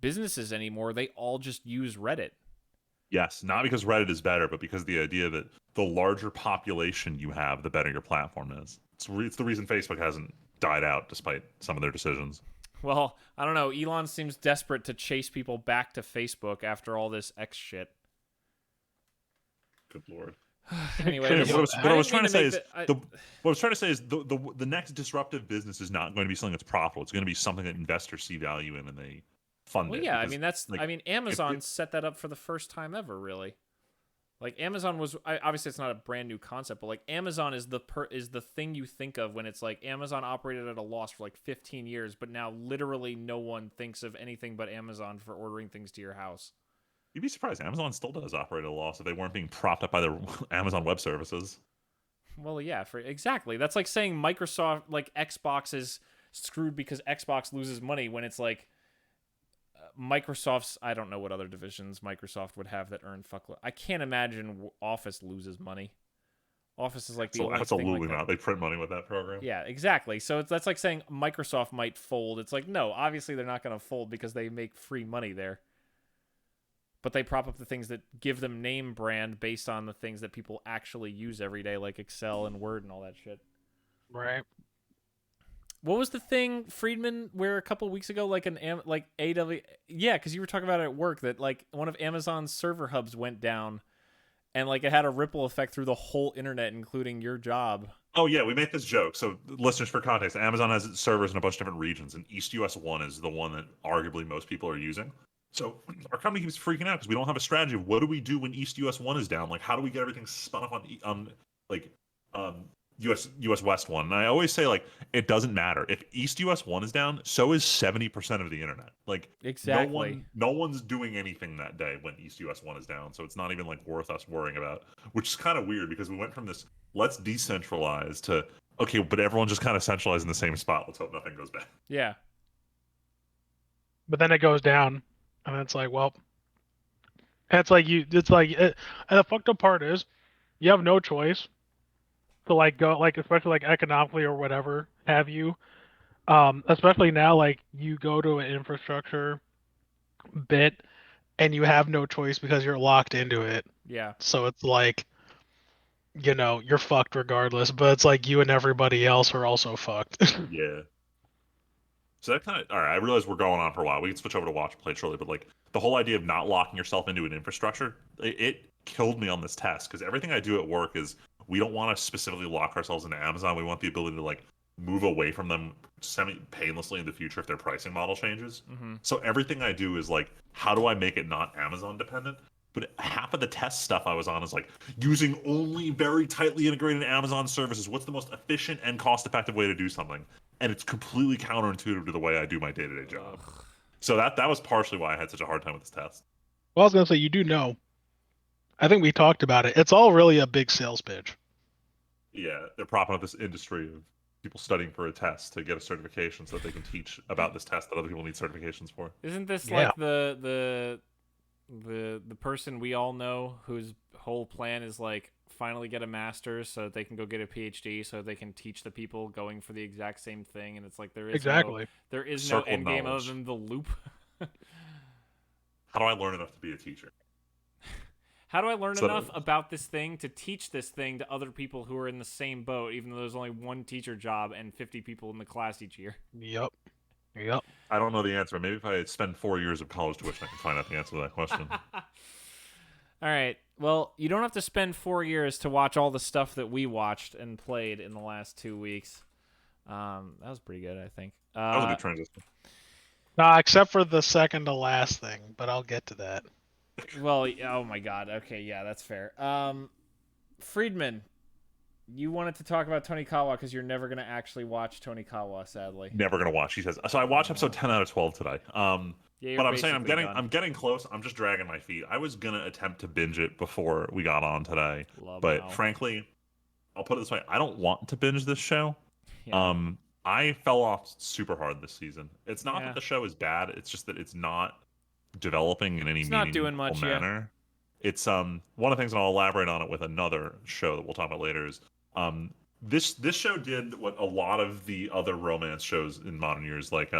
businesses anymore. They all just use Reddit. Yes, not because Reddit is better, but because the idea that the larger population you have, the better your platform is. It's the reason Facebook hasn't died out despite some of their decisions. Well, I don't know. Elon seems desperate to chase people back to Facebook after all this X shit. Good lord. Anyway, Anyway, this- what I was trying to say make is the next disruptive business is not going to be something that's profitable. It's going to be something that investors see value in and they fund Well, it. yeah, I because, mean that's. like, I mean, Amazon set that up for the first time ever, really. Like Amazon was obviously it's not a brand new concept, but like Amazon is the thing you think of when it's like Amazon operated at a loss for like 15 years, but now literally no one thinks of anything but Amazon for ordering things to your house. you'd be surprised. Amazon still does operate at a loss if they weren't being propped up by their Amazon Web Services. Well, yeah, for exactly. That's like saying Microsoft, like Xbox is screwed because Xbox loses money when it's like Microsoft's. I don't know what other divisions Microsoft would have that earn fuckload. I can't imagine Office loses money. Office is like the So only thing absolutely like that. not. They print money with that program. Yeah, exactly. So that's like saying Microsoft might fold. It's like no, obviously they're not going to fold because they make free money there. But they prop up the things that give them name brand based on the things that people actually use every day, like Excel and Word and all that shit. Right. What was the thing, Friedman, where a couple weeks ago, like like AW, yeah, because you were talking about it at work that like one of Amazon's server hubs went down, and like it had a ripple effect through the whole internet, including your job. Oh yeah, we make this joke. So listeners, for context, Amazon has its servers in a bunch of different regions, and East US 1 is the one that arguably most people are using. So our company keeps freaking out because we don't have a strategy. What do we do when East US 1 is down? Like, how do we get everything spun up on like US West 1? And I always say, like, it doesn't matter if East US 1 is down. So is 70% of the internet. Like, Exactly. no one's doing anything that day when East US 1 is down. So it's not even like worth us worrying about. Which is kind of weird because we went from this let's decentralize to okay, but everyone just kind of centralized in the same spot. Let's hope nothing goes bad. Yeah. But then it goes down, and it's like, well, and it's like and the fucked up part is, you have no choice. to like go like especially like economically or whatever have you. Especially now like you go to an infrastructure bit and you have no choice because you're locked into it. Yeah. So it's like, you're fucked regardless, but it's like you and everybody else are also fucked. Yeah. So that kind of all right. I realize we're going on for a while. We can switch over to watch and play shortly, but like the whole idea of not locking yourself into an infrastructure, it killed me on this test because everything I do at work is we don't want to specifically lock ourselves into Amazon. We want the ability to like move away from them semi painlessly in the future if their pricing model changes. Mm-hmm. So everything I do is like, how do I make it not Amazon dependent? But half of the test stuff I was on is like using only very tightly integrated Amazon services. What's the most efficient and cost effective way to do something? And it's completely counterintuitive to the way I do my day-to-day job. So that was partially why I had such a hard time with this test. Well, I was gonna say you do know. I think we talked about it. It's all really a big sales pitch. Yeah, they're propping up this industry of people studying for a test to get a certification so that they can teach about this test that other people need certifications for. Isn't this Yeah. like the person we all know whose whole plan is like finally get a master's so that they can go get a PhD so they can teach the people going for the exact same thing, and it's like there is Exactly. no Circle of end game other knowledge. than the loop. How do I learn enough to be a teacher? How do I learn So- enough about this thing to teach this thing to other people who are in the same boat, even though there's only one teacher job and 50 people in the class each year? Yep. I don't know the answer. Maybe if I spend 4 years of college tuition, I can find out the answer to that question. All right. Well, you don't have to spend 4 years to watch all the stuff that we watched and played in the last 2 weeks. That was pretty good, I think. That was a good transition. Nah, except for the second to last thing, but I'll get to that. Well, oh my God. Okay, yeah, that's fair. Friedman, you wanted to talk about Tonikawa because you're never gonna actually watch Tonikawa, sadly. Never gonna watch. He says. So I watched episode 10 out of 12 today. Yeah, you're But I'm saying basically done. I'm getting close. I'm just dragging my feet. I was gonna attempt to binge it before we got on today, Love but now. frankly, I'll put it this way: I don't want to binge this show. Yeah. I fell off super hard this season. It's not Yeah. that the show is bad; it's just that it's not developing in any It's not meaningful doing much, yeah. manner. It's one of the things, and I'll elaborate on it with another show that we'll talk about later. Is this show did what a lot of the other romance shows in modern years, like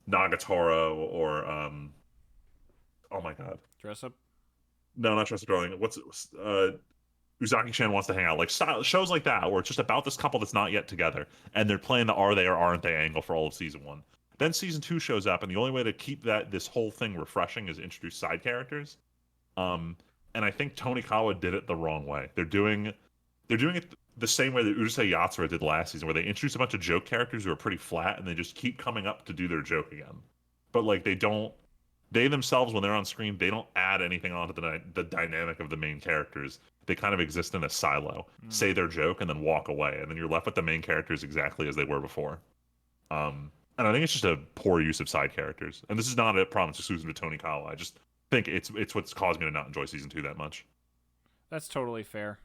Nagatoro or oh my god, Dress up. no, not Trust Darling. What's Uzaki-chan Wants to Hang Out, like shows like that, where it's just about this couple that's not yet together, and they're playing the are they or aren't they angle for all of season 1. Then season 2 shows up, and the only way to keep this whole thing refreshing is introduce side characters. And I think Tonikawa did it the wrong way. They're doing it the same way that Urusei Yatsura did last season, where they introduce a bunch of joke characters who are pretty flat, and they just keep coming up to do their joke again. But like they themselves, when they're on screen, they don't add anything onto the dynamic of the main characters. They kind of exist in a silo, say their joke, and then walk away, and then you're left with the main characters exactly as they were before. And I think it's just a poor use of side characters. And this is not a problem exclusive to Tonikawa. I just think it's what's caused me to not enjoy season 2 that much. That's totally fair.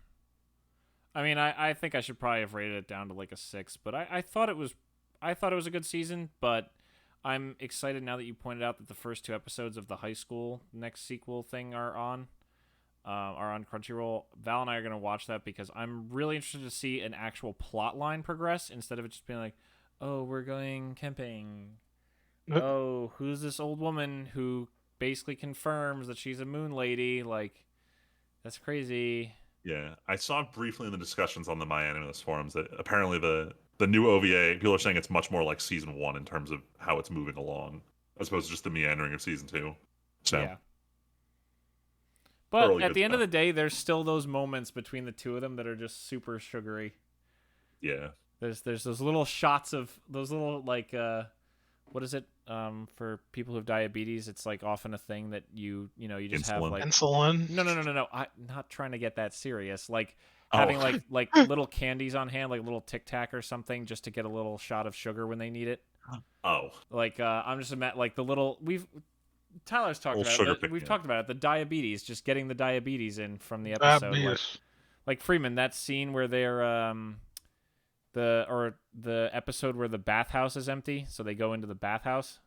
I mean, I think I should probably have rated it down to like a 6, but I thought it was a good season, but I'm excited now that you pointed out that the first 2 episodes of the high school next sequel thing are on Crunchyroll. Val and I are going to watch that because I'm really interested to see an actual plot line progress instead of it just being like, oh, we're going camping. Oh, who's this old woman who basically confirms that she's a moon lady? Like, that's crazy. Yeah, I saw briefly in the discussions on the My Animalist forums that apparently the new OVA, people are saying it's much more like season 1 in terms of how it's moving along, as opposed to just the meandering of season 2. So, Yeah. But Early at good the end of the stuff. day, there's still those moments between the two of them that are just super sugary. yeah. There's those little shots of those little like what is it for people who have diabetes? It's like often a thing that you just have Insulin. like Insulin. no. I'm not trying to get that serious. Like having like little candies on hand, like little Tic Tac or something, just to get a little shot of sugar when they need it. Oh. Like I'm just like the little Tyler's talked Little about sugar it. pick We've me talked about it. The diabetes, just getting the diabetes in from the episode. Yes. Like Freeman, that scene where they're the episode where the bathhouse is empty, so they go into the bathhouse.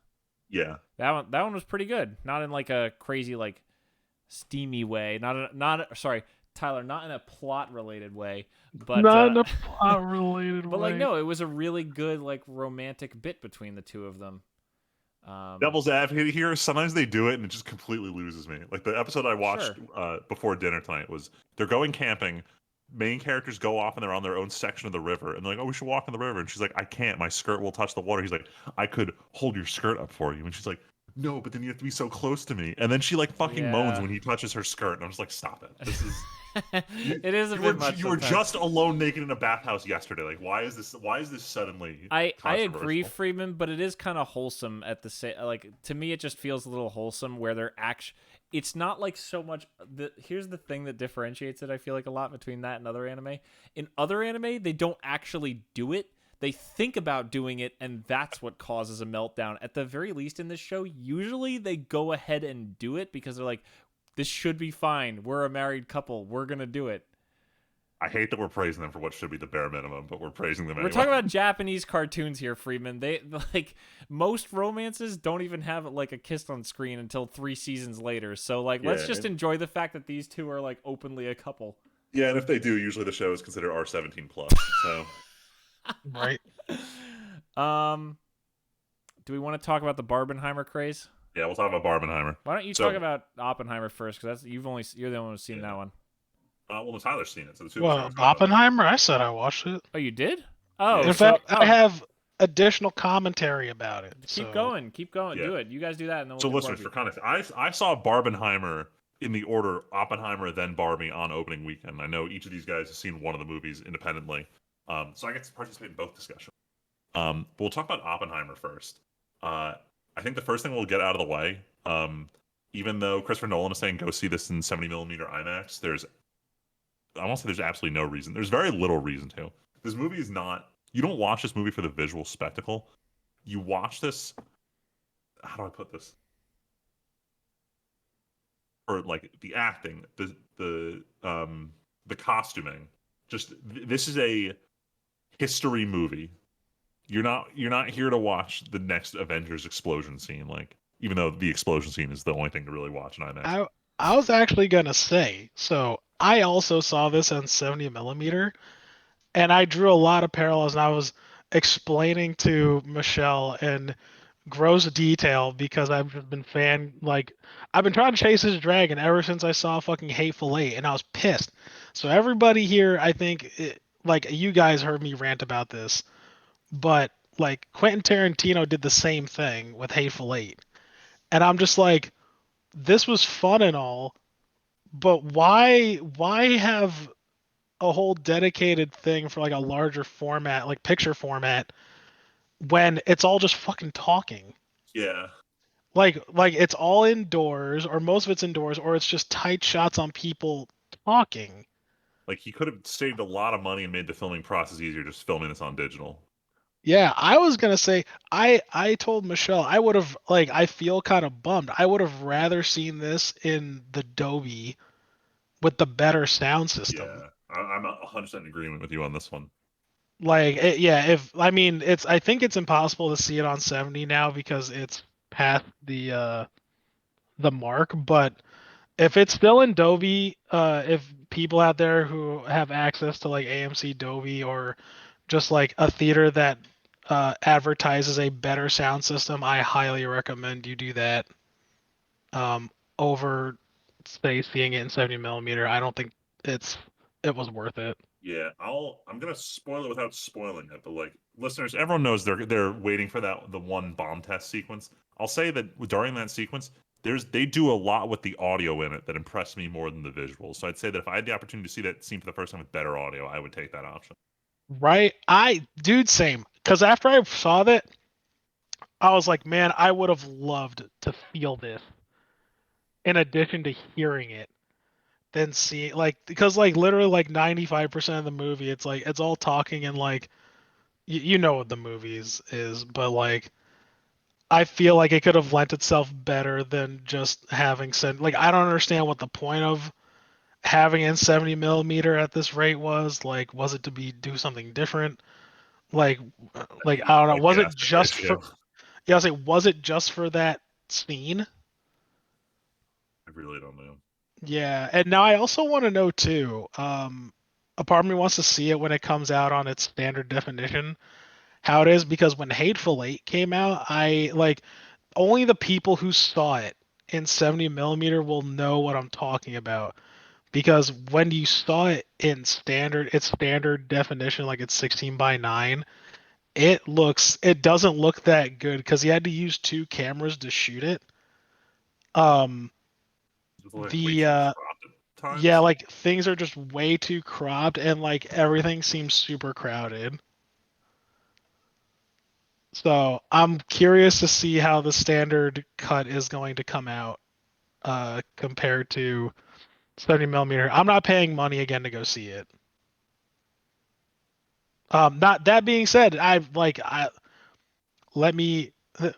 Yeah. That one was pretty good. Not in like a crazy like steamy way. Not sorry, Tyler, not in a plot related way, but Not in a plot related but way. like no, it was a really good like romantic bit between the two of them. Devil's advocate here. Sometimes they do it and it just completely loses me. Like the episode I watched before dinner tonight was they're going camping. Main characters go off and they're on their own section of the river and they're like, oh, we should walk in the river. And she's like, I can't. My skirt will touch the water. He's like, I could hold your skirt up for you. And she's like, no, but then you have to be so close to me. And then she like fucking moans when he touches her skirt. And I'm just like, stop it. This is. It is a bit much. You were just alone naked in a bathhouse yesterday. Like, why is this suddenly? I agree, Freeman, but it is kind of wholesome at the same. Like to me, it just feels a little wholesome where they're it's not like so much. Here's the thing that differentiates it. I feel like a lot between that and other anime. In other anime, they don't actually do it. They think about doing it, and that's what causes a meltdown. At the very least, in this show, usually they go ahead and do it because they're like, this should be fine. We're a married couple. We're going to do it. I hate that we're praising them for what should be the bare minimum, but we're praising them anyway. We're talking about Japanese cartoons here, Freeman. They like most romances don't even have like a kiss on screen until 3 seasons later. So like let's just enjoy the fact that these two are like openly a couple. Yeah, and if they do, usually the show is considered R17 plus. So right. Do we want to talk about the Barbenheimer craze? Yeah, we'll talk about Barbenheimer. Why don't you talk about Oppenheimer first? Because you're the only one who's seen that one. Well, Tyler's seen it. So the two well, Oppenheimer, I said I watched it. Oh, you did? Oh, in fact, I have additional commentary about it. Keep going. Yeah. Do it. You guys do that, and then we'll listeners, for context, I saw Barbenheimer in the order Oppenheimer, then Barbie on opening weekend. I know each of these guys has seen one of the movies independently, so I get to participate in both discussions. But we'll talk about Oppenheimer first. I think the first thing we'll get out of the way, even though Christopher Nolan is saying go see this in 70mm IMAX, I won't say there's absolutely no reason. There's very little reason to. This movie is not. You don't watch this movie for the visual spectacle. You watch this. How do I put this? For like the acting, the costuming. Just this is a history movie. You're not here to watch the next Avengers explosion scene, like even though the explosion scene is the only thing to really watch in IMAX. I was actually gonna say, so I also saw this on 70mm, and I drew a lot of parallels, and I was explaining to Michelle in gross detail because I've just been I've been trying to chase this dragon ever since I saw fucking Hateful Eight, and I was pissed. So everybody here, I think, you guys heard me rant about this. But like Quentin Tarantino did the same thing with Hateful Eight. And I'm just like, this was fun and all, but why have a whole dedicated thing for like a larger format, like picture format, when it's all just fucking talking? Yeah. Like it's all indoors, or most of it's indoors, or it's just tight shots on people talking. Like he could have saved a lot of money and made the filming process easier just filming this on digital. Yeah, I was gonna say I told Michelle I would have I feel kind of bummed. I would have rather seen this in the Dolby with the better sound system. Yeah, I'm 100% in agreement with you on this one. I think it's impossible to see it on 70 now because it's past the mark. But if it's still in Dolby, if people out there who have access to like AMC Dolby or just like a theater that advertises a better sound system, I highly recommend you do that. Over seeing it in 70mm, I don't think it was worth it. Yeah, I'm gonna spoil it without spoiling it, but like listeners, everyone knows they're waiting for the one bomb test sequence. I'll say that during that sequence, they do a lot with the audio in it that impressed me more than the visuals. So I'd say that if I had the opportunity to see that scene for the first time with better audio, I would take that option. Right, same. Because after I saw that, I was like, man, I would have loved to feel this in addition to hearing it. Then see because literally 95% of the movie, it's all talking and you know what the movie is, but I feel like it could have lent itself better than just having said I don't understand what the point of having in 70mm at this rate was. Was it to do something different? I don't know. Was it just for? Yeah, I was was it just for that scene? I really don't know. Yeah, and now I also want to know too. A part of me wants to see it when it comes out on its standard definition, how it is, because when Hateful Eight came out, I like only the people who saw it in 70 millimeter will know what I'm talking about. Because when you saw it in its standard definition, like it's 16 by 9, it doesn't look that good because he had to use two cameras to shoot it. Um, It's like way the too cropped at Yeah, times. like things are just way too cropped and like everything seems super crowded. So I'm curious to see how the standard cut is going to come out compared to 70 millimeter. I'm not paying money again to go see it. Not that being said, I let me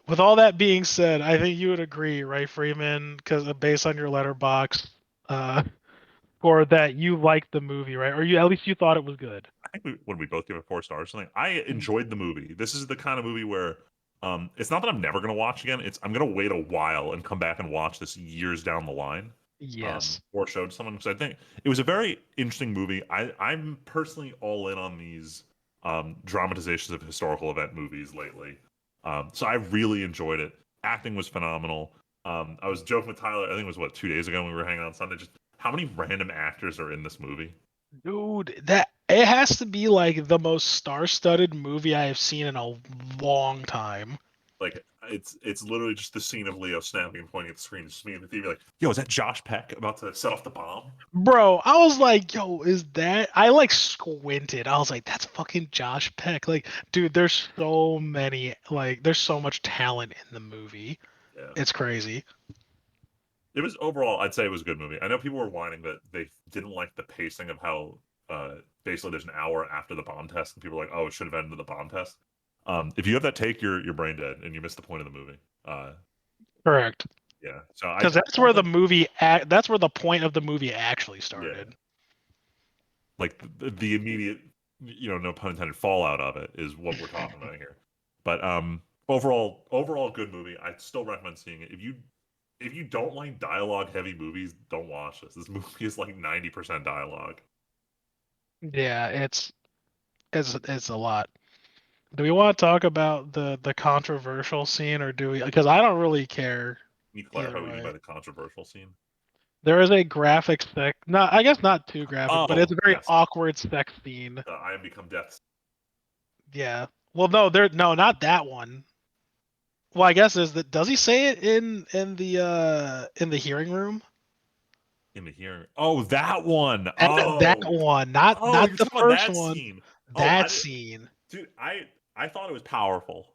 with all that being said, I think you would agree, right, Freeman? Because based on your letterbox, uh, or that you liked the movie, right? Or you at least you thought it was good. I think when we both give it 4 stars or something, I enjoyed the movie. This is the kind of movie where it's not that I'm never gonna watch again. It's I'm gonna wait a while and come back and watch this years down the line. Yes. Or showed someone because I think it was a very interesting movie. I'm personally all in on these dramatizations of historical event movies lately. So I really enjoyed it. Acting was phenomenal. I was joking with Tyler. I think it was what 2 days ago when we were hanging out on Sunday. Just how many random actors are in this movie? Dude, that it has to be like the most star-studded movie I have seen in a long time. Like it's literally just the scene of Leo snapping and pointing at the screen, just me and the TV like, "Yo, is that Josh Peck about to set off the bomb?" Bro, I was like, yo, is that I like squinted. I was like, that's fucking Josh Peck. Like, dude, there's so much talent in the movie. Yeah. It's crazy. It was overall, I'd say it was a good movie. I know people were whining that they didn't like the pacing of how basically there's an hour after the bomb test, and people were like, "Oh, it should have ended the bomb test." If you have that take, you're brain dead, and you missed the point of the movie. Correct. Yeah. So I Because that's don't where the think, movie that's where the point of the movie actually yeah, started. like the immediate, no pun intended, fallout of it is what we're talking about here. But overall good movie. I still recommend seeing it. If you don't like dialogue heavy movies, don't watch this. This movie is like 90% dialogue. Yeah, it's a lot. Do we want to talk about the controversial scene, or do we? Because I don't really care Can you clarify either what you mean by way. the controversial scene? There is a graphic sex, not I guess not too graphic, but it's Oh, a very yes. awkward sex scene. I Am Become Death Yeah. Well, no, not that one. Well, I guess is that does he say it in the hearing room? in the hearing. Oh, that one. That Oh, one, oh, not you're the talking about first that one. scene. Oh, That scene. dude, I thought it was powerful.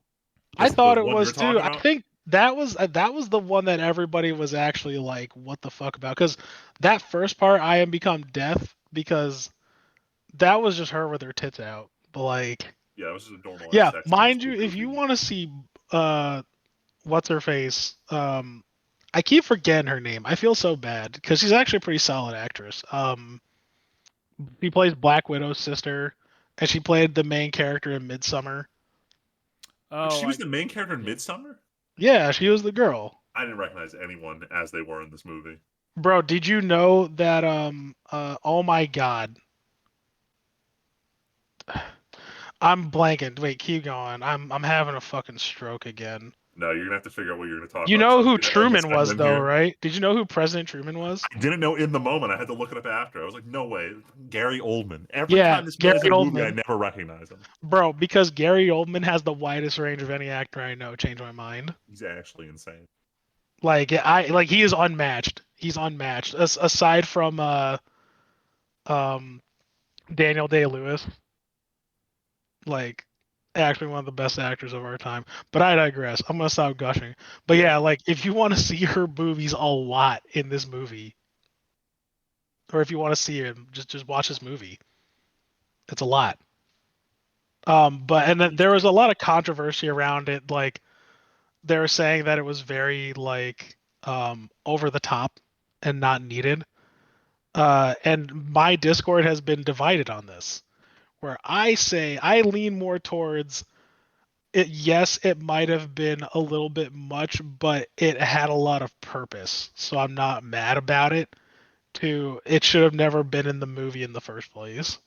I This the thought it one you're was too. talking I about. think that was the one that everybody was actually like, "What the fuck about?" Because that first part, "I am become death," because that was just her with her tits out. But like, Yeah, it was just a normalized yeah, sex scene, mind so you, if you goofy. want to see uh, what's her face, I keep forgetting her name. I feel so bad because she's actually a pretty solid actress. She plays Black Widow's sister, and she played the main character in Midsummer. Oh, She was the main character in yeah. Midsummer. Yeah, she was the girl. I didn't recognize anyone as they were in this movie. Bro, did you know that oh my god. I'm blanking. Wait, keep going. I'm having a fucking stroke again. No, you're gonna have to figure out what you're gonna talk You about because know I'm who gonna end the Truman was segment though, here. right? Did you know who President Truman was? I didn't know in the moment. I had to look it up after. I was like, no way. Gary Oldman. Every Yeah, time this Gary man is in a movie, I Oldman. never recognize him. Bro, because Gary Oldman has the widest range of any actor I know. Change my mind. He's actually insane. Like he is unmatched. He's unmatched. Aside from um Daniel Day-Lewis, like actually one of the best actors of our time. But I digress. I'm gonna stop gushing. But Yeah. yeah, like if you want to see her movies a lot in this movie, or if you want to see him, just watch this movie. It's a lot. But and then there was a lot of controversy around it. Like they were saying that it was very like over the top and not needed. And my Discord has been divided on this, where I say I lean more towards it. Yes, it might have been a little bit much, but it had a lot of purpose, so I'm not mad about it. to it should have never been in the movie in the first place.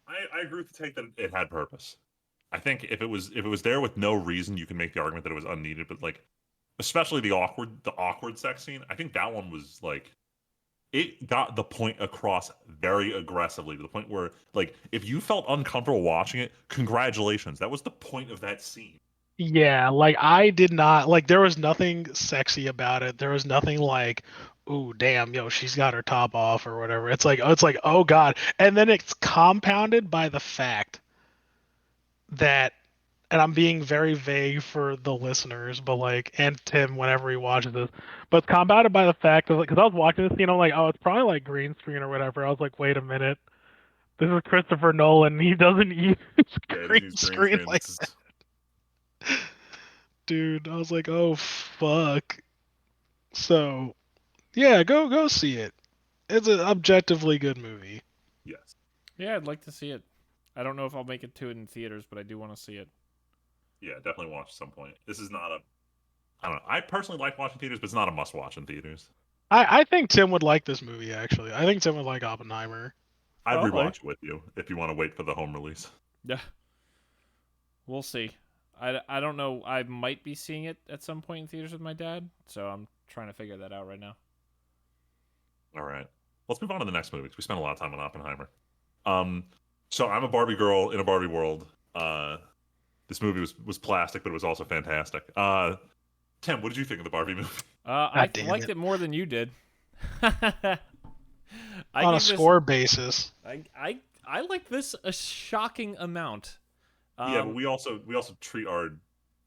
I agree with the take that it had purpose. I think if it was there with no reason, you can make the argument that it was unneeded. But like, especially the awkward sex scene, I think that one was like, it got the point across very aggressively to the point where, like, if you felt uncomfortable watching it, congratulations, that was the point of that scene. Yeah, like I did not like there was nothing sexy about it. There was nothing like, ooh, damn, yo, she's got her top off or whatever. It's like, oh God. And then it's compounded by the fact that and I'm being very vague for the listeners, but like, and Tim whenever he watches this, but it's compounded by the fact of like, because I was watching this scene, I'm like, oh, it's probably like green screen or whatever. I was like, wait a minute, this is Christopher Nolan. He doesn't use Yeah, it green is green screen screen. like that. Dude. I was like, oh fuck. So yeah, go see it. It's an objectively good movie. Yes. Yeah, I'd like to see it. I don't know if I'll make it to it in theaters, but I do want to see it. Yeah, definitely watch at some point. This is not a. I don't know. I personally like watching theaters, but it's not a must-watch in theaters. I think Tim would like this movie actually. I think Tim would like Oppenheimer. I'd Probably. rewatch it with you if you want to wait for the home release. Yeah, we'll see. I don't know. I might be seeing it at some point in theaters with my dad, so I'm trying to figure that out right now. All right. Let's move on to the next movie because we spent a lot of time on Oppenheimer. So I'm a Barbie girl in a Barbie world. This movie was plastic, but it was also fantastic. Tim, what did you think of the Barbie movie? I damn liked it. it more than you did. On a score basis. I like this a shocking amount. Yeah, but we also treat our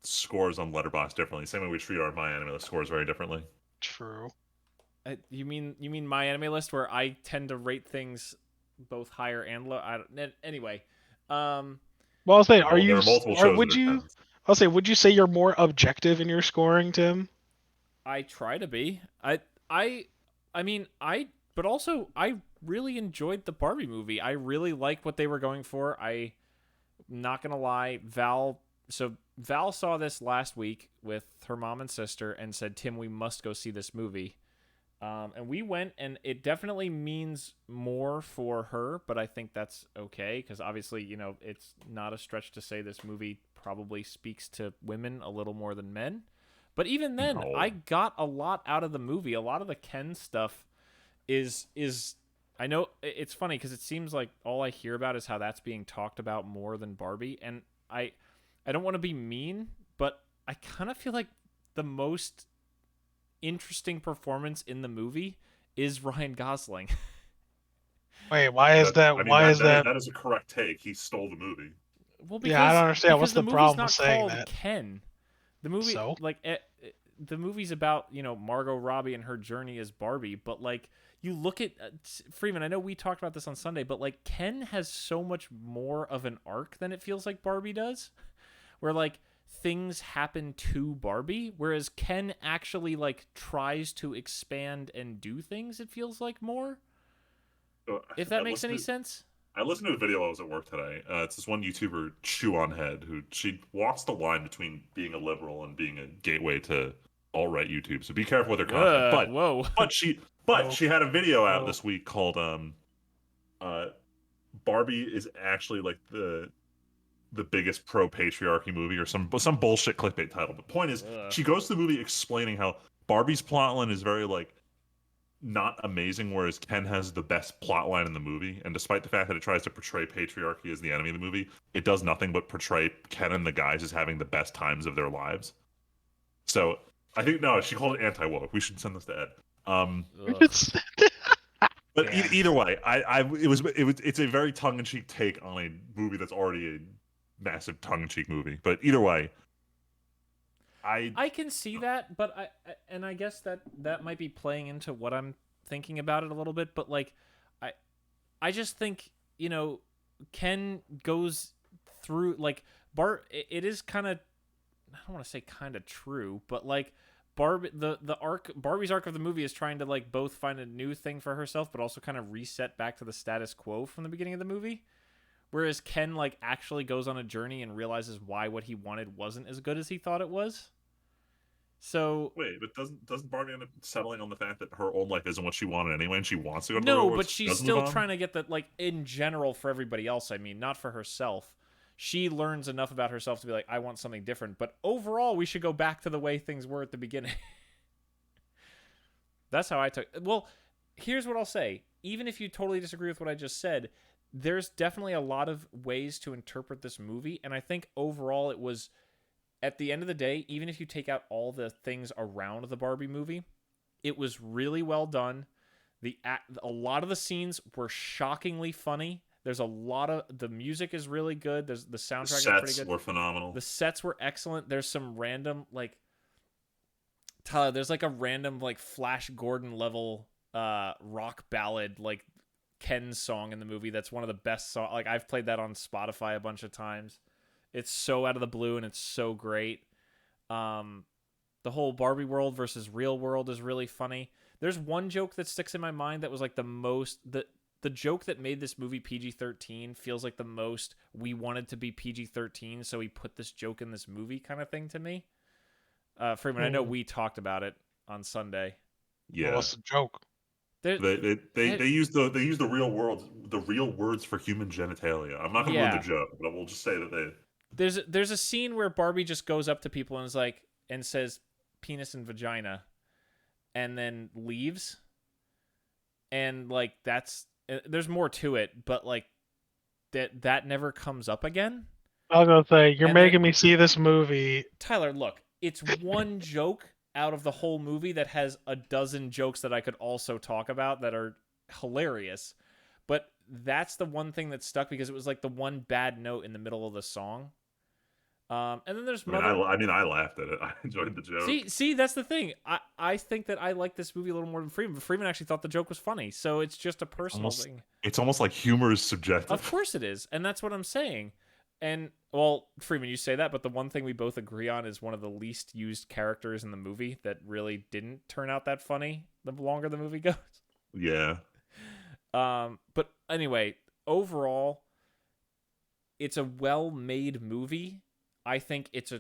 scores on Letterboxd differently. Same way we treat our My Anime List scores very differently. True. You mean my anime list where I tend to rate things both higher and low. Anyway. Well, I'll say, are Well, you there are multiple or shows would that are you? tens. I'll say, would you say you're more objective in your scoring, Tim? I try to be. I mean, but also I really enjoyed the Barbie movie. I really like what they were going for. I'm not gonna lie, Val saw this last week with her mom and sister and said, Tim, we must go see this movie. And we went, and it definitely means more for her, but I think that's okay, because obviously, it's not a stretch to say this movie probably speaks to women a little more than men. But even then, No. I got a lot out of the movie. A lot of the Ken stuff is I know it's funny because it seems like all I hear about is how that's being talked about more than Barbie, and I don't want to be mean, but I kind of feel like the most interesting performance in the movie is Ryan Gosling. Wait, why is that? I mean, Why is that? that is a correct take. He stole the movie. Well, Yeah, I don't understand. because What's the the movie's problem not with saying called that? Ken. The movie, So? the movie's about Margot Robbie and her journey as Barbie, but like you look at Freeman. I know we talked about this on Sunday, but like Ken has so much more of an arc than it feels like Barbie does, where like things happen to Barbie, whereas Ken actually like tries to expand and do things. It feels like more. So, If that makes any sense. I listened to a video while I was at work today. It's this one YouTuber, Chew on Head, who she walks the line between being a liberal and being a gateway to alt-right YouTube. So be careful with her content. Whoa. But she had a video out this week called Barbie is actually like the biggest pro-patriarchy movie or some bullshit clickbait title. The point is, she goes to the movie explaining how Barbie's plotline is very like not amazing, whereas Ken has the best plotline in the movie. And despite the fact that it tries to portray patriarchy as the enemy of the movie, it does nothing but portray Ken and the guys as having the best times of their lives. So I think she called it anti-woke. We should send this to Ed. But either way, it's a very tongue-in-cheek take on a movie that's already a massive tongue-in-cheek movie. But either way, I can see that, but I guess that might be playing into what I'm thinking about it a little bit. But like, I just think Ken goes through like It is kind of, I don't want to say kind of true, but like Barbie's arc of the movie is trying to like both find a new thing for herself, but also kind of reset back to the status quo from the beginning of the movie. Whereas Ken like actually goes on a journey and realizes why what he wanted wasn't as good as he thought it was. So Wait, but doesn't Barbie end up settling on the fact that her old life isn't what she wanted anyway, and she wants to go to the real no, world? but So she she's does move still on? trying to get that, like, in general for everybody else. I mean, not for herself. She learns enough about herself to be like, I want something different. But overall, we should go back to the way things were at the beginning. That's how I took. Well, here's what I'll say. Even if you totally disagree with what I just said, there's definitely a lot of ways to interpret this movie, and I think overall it was, at the end of the day, even if you take out all the things around the Barbie movie, it was really well done. A lot of the scenes were shockingly funny. There's a lot of the music is really good. The The soundtrack is pretty sets good. were phenomenal. The sets were excellent. There's some random, like, Tyler, there's like a random, like, Flash Gordon level rock ballad, like Ken's song in the movie. That's one of the best songs. Like, I've played that on Spotify a bunch of times. It's so out of the blue and it's so great. The whole Barbie world versus real world is really funny. There's one joke that sticks in my mind that was like the joke that made this movie PG-13 feels like the most we wanted to be PG-13, so we put this joke in this movie kind of thing to me. Freeman, I know we talked about it on Sunday. Yeah. What's the joke? They use the real words for human genitalia. I'm not gonna ruin the joke, but I will just say that there's a scene where Barbie just goes up to people and is like, and says penis and vagina, and then leaves, and like there's more to it, but like that never comes up again. I was gonna say you're And making me see this movie. Tyler, look, it's one joke out of the whole movie that has a dozen jokes that I could also talk about that are hilarious. But that's the one thing that stuck because it was like the one bad note in the middle of the song. And then there's I laughed at it. I enjoyed the joke. See, that's the thing. I think that I like this movie a little more than Freeman, but Freeman actually thought the joke was funny. So it's just a personal thing. It's almost like humor is subjective. Of course it is, and that's what I'm saying. And, well, Freeman, you say that, but the one thing we both agree on is one of the least used characters in the movie that really didn't turn out that funny the longer the movie goes. Yeah. But anyway, overall, it's a well-made movie. I think it's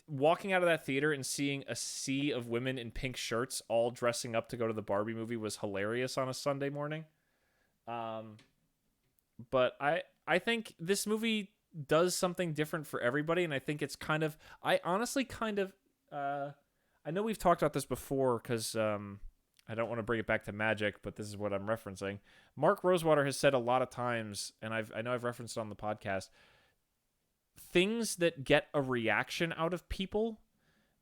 walking out of that theater and seeing a sea of women in pink shirts all dressing up to go to the Barbie movie was hilarious on a Sunday morning. But I think this movie does something different for everybody, and I think it's I know we've talked about this before because I don't want to bring it back to magic, but this is what I'm referencing. Mark Rosewater has said a lot of times, and I know I've referenced it on the podcast, things that get a reaction out of people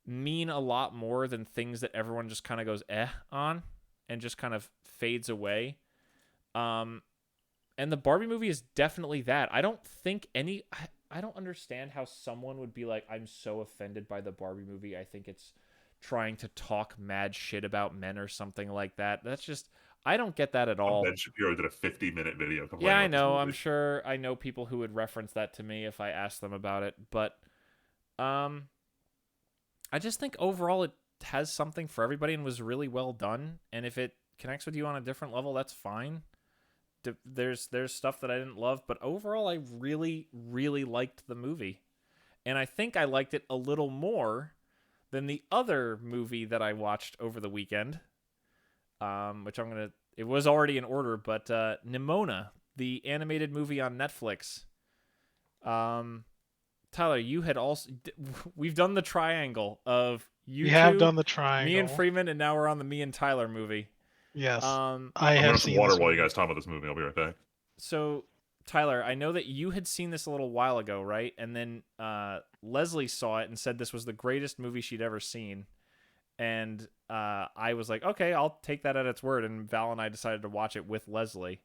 mean a lot more than things that everyone just kind of goes on and just kind of fades away. And the Barbie movie is definitely that. I don't understand how someone would be like, I'm so offended by the Barbie movie. I think it's trying to talk mad shit about men or something like that. That's just, I don't get that at all. Ben Shapiro did a 50-minute video. Yeah, I know. I'm sure I know people who would reference that to me if I asked them about it. But I just think overall it has something for everybody and was really well done. And if it connects with you on a different level, that's fine. There's stuff that I didn't love, but overall I really, really liked the movie. And I think I liked it a little more than the other movie that I watched over the weekend, which it was already in order, but Nimona, the animated movie on Netflix. Tyler, you had also... We've done the triangle of you have done the triangle. Me and Freeman, and now we're on the me and Tyler movie. Yes. I have seen water while you guys talk about this movie. I'll be right back. So, Tyler, I know that you had seen this a little while ago, right? And then Leslie saw it and said this was the greatest movie she'd ever seen. And I was like, okay, I'll take that at its word. And Val and I decided to watch it with Leslie.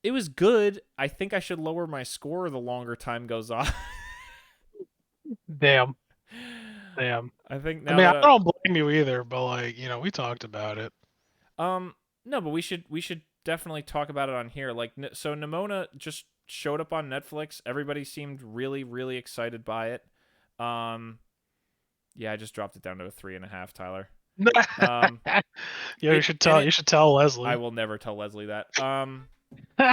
It was good. I think I should lower my score the longer time goes on. Damn. I think I don't blame you either, but like, we talked about it. No, but we should definitely talk about it on here. Like, so Nimona just showed up on Netflix. Everybody seemed really, really excited by it. Yeah, I just dropped it down to a 3.5, Tyler. You should tell Leslie. I will never tell Leslie that. And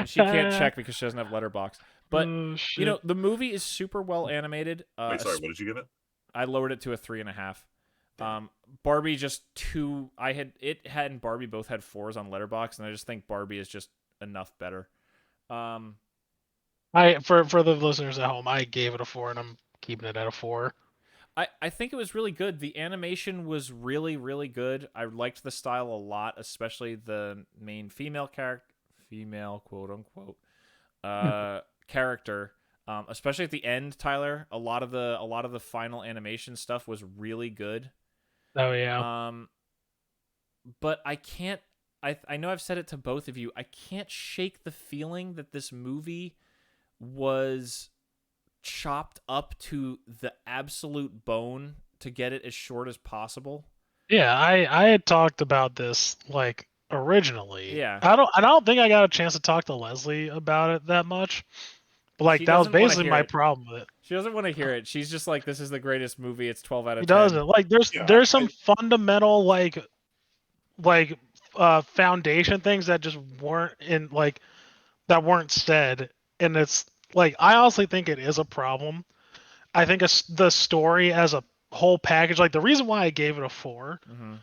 she can't check because she doesn't have Letterboxd. But Oh, shit. you know, the movie is super well animated. Wait, sorry, what did you give it? I lowered it to a 3.5. Barbie just two. It and Barbie both had 4s on Letterboxd, and I just think Barbie is just enough better. For the listeners at home, I gave it a 4, and I'm keeping it at a 4. I think it was really good. The animation was really, really good. I liked the style a lot, especially the main female quote unquote character. Especially at the end, Tyler. A lot of the final animation stuff was really good. Oh yeah. But I can't. I know I've said it to both of you. I can't shake the feeling that this movie was chopped up to the absolute bone to get it as short as possible. Yeah, I had talked about this like originally. Yeah. I don't think I got a chance to talk to Leslie about it that much. But like She that was doesn't wanna basically hear my it. problem with it. She doesn't want to hear it. She's just like, this is the greatest movie. It's 12 out of He 10. doesn't. Like Yeah, there's some fundamental foundation things that just weren't in like that weren't said, and it's like I honestly think it is a problem. I think the story as a whole package, like the reason why I gave it a 4 Mm-hmm.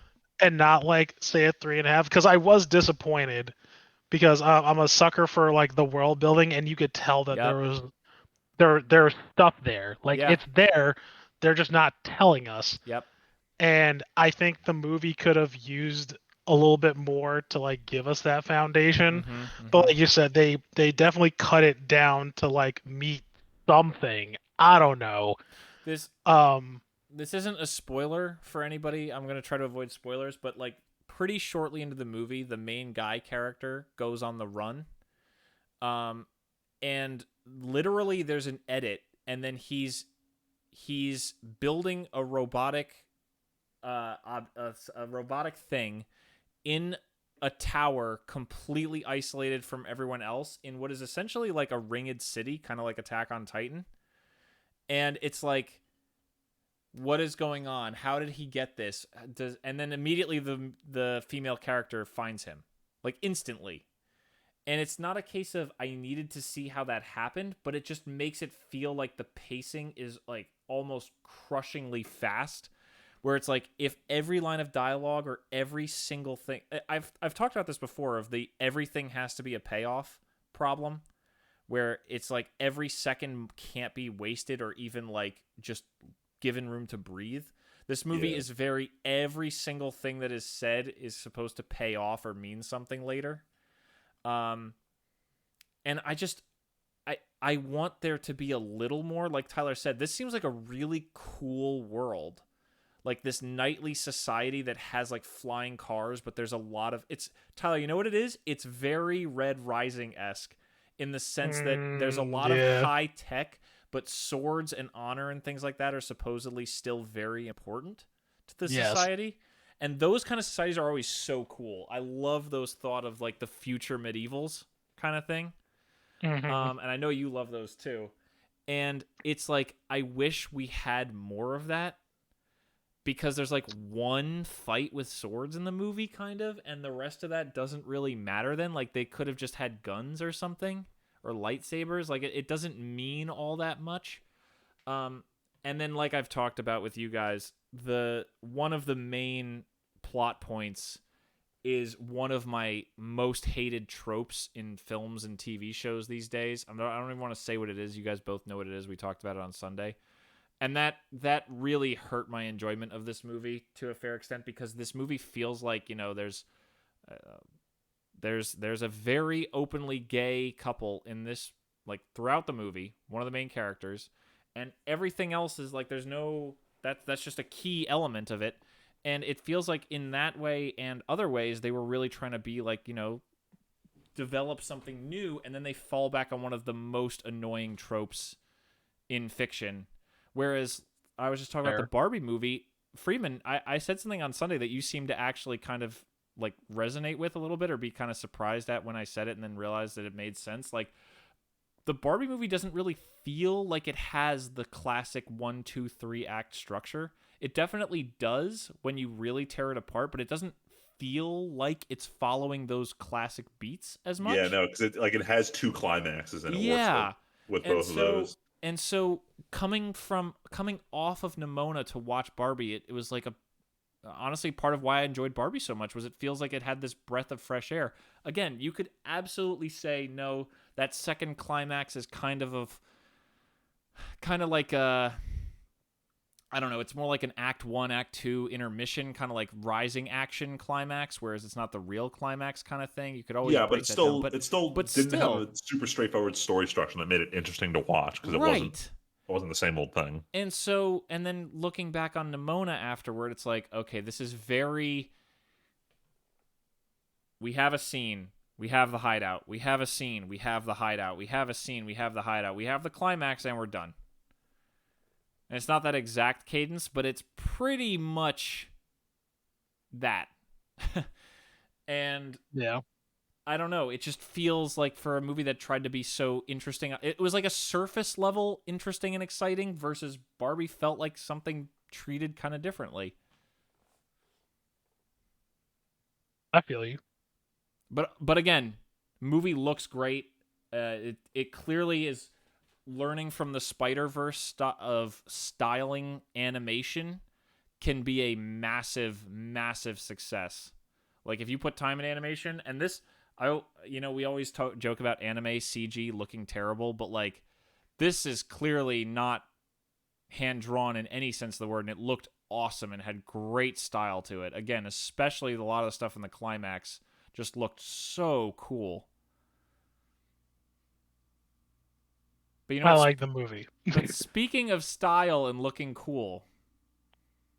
and not like say a 3.5, because I was disappointed because I'm a sucker for like the world building, and you could tell that Yep. there's stuff there, like Yeah. it's there, they're just not telling us. Yep. And I think the movie could have used a little bit more to like give us that foundation. Mm-hmm. But like you said, they definitely cut it down to like meet something. I don't know. This Um, this isn't a spoiler for anybody. I'm gonna try to avoid spoilers, but like pretty shortly into the movie, the main guy character goes on the run. And literally there's an edit, and then he's building a robotic a robotic thing in a tower completely isolated from everyone else in what is essentially like a ringed city, kind of like Attack on Titan. And it's like, what is going on? How did he get this? And then immediately the female character finds him, like instantly. And it's not a case of I needed to see how that happened, but it just makes it feel like the pacing is like almost crushingly fast, where it's like if every line of dialogue or every single thing, I've talked about this before, of the everything has to be a payoff problem, where it's like every second can't be wasted or even like just given room to breathe. This movie is very, every single thing that is said is supposed to pay off or mean something later. And I want there to be a little more, like Tyler said, this seems like a really cool world. Like this knightly society that has like flying cars, but there's a lot of, it's, Tyler, you know what it is? It's very Red Rising-esque in the sense that there's a lot of high tech, but swords and honor and things like that are supposedly still very important to the society. And those kind of societies are always so cool. I love those thought of like the future medievals kind of thing. Mm-hmm. And I know you love those too. And it's like, I wish we had more of that, because there's like one fight with swords in the movie kind of, and the rest of that doesn't really matter then. Like they could have just had guns or something, or lightsabers. Like it doesn't mean all that much. And then like I've talked about with you guys, one of the main plot points is one of my most hated tropes in films and TV shows these days. I don't even want to say what it is. You guys both know what it is. We talked about it on Sunday. And that really hurt my enjoyment of this movie to a fair extent, because this movie feels like, you know, there's a very openly gay couple in this, like throughout the movie, one of the main characters, and everything else is like there's no, that's just a key element of it. And it feels like in that way and other ways they were really trying to be like, you know, develop something new, and then they fall back on one of the most annoying tropes in fiction. Whereas I was just talking about the Barbie movie, Freeman, I said something on Sunday that you seemed to actually kind of like resonate with a little bit, or be kind of surprised at when I said it, and then realized that it made sense. Like the Barbie movie doesn't really feel like it has the classic 1, 2, 3 act structure. It definitely does when you really tear it apart, but it doesn't feel like it's following those classic beats as much. Yeah, no, because it has 2 climaxes and it works. with both of those. And so coming off of Nimona to watch Barbie, it was like honestly part of why I enjoyed Barbie so much was it feels like it had this breath of fresh air. Again, you could absolutely say no, that second climax is kind of like a, I don't know, it's more like an Act 1, Act 2 intermission, kind of like rising action climax, whereas it's not the real climax kind of thing. You could always but it still didn't have a super straightforward story structure that made it interesting to watch because it wasn't the same old thing. And then looking back on Nimona afterward, it's like, okay, this is very, we have a scene, we have the hideout, we have a scene, we have the hideout, we have a scene, we have the hideout, we have the climax, and we're done. And it's not that exact cadence, but it's pretty much that. And yeah, I don't know. It just feels like for a movie that tried to be so interesting, it was like a surface level interesting and exciting versus Barbie felt like something treated kind of differently. I feel you. But again, movie looks great. It clearly is learning from the Spider-Verse of styling animation can be a massive, massive success. Like if you put time in animation, and this, we always joke about anime CG looking terrible, but like this is clearly not hand drawn in any sense of the word, and it looked awesome and had great style to it. Again, especially a lot of the stuff in the climax just looked so cool. But I like the movie. But speaking of style and looking cool,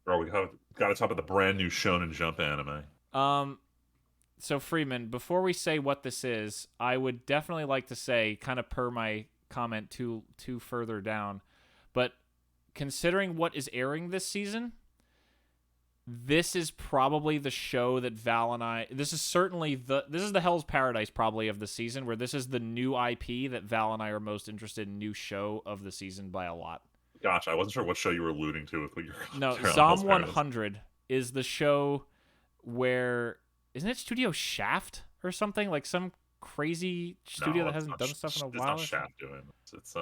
bro, we got to talk about the brand new Shonen Jump anime. So Freeman, before we say what this is, I would definitely like to say, kind of per my comment two further down, but considering what is airing this season, this is probably the show that Val and I. This is the Hell's Paradise probably of the season, where this is the new IP that Val and I are most interested in. New show of the season by a lot. Gotcha. I wasn't sure what show you were alluding to with what you're. No, Zom 100 is the show where, isn't it Studio Shaft or something, like some crazy studio that hasn't done stuff in a while? It's not Shaft doing it. It's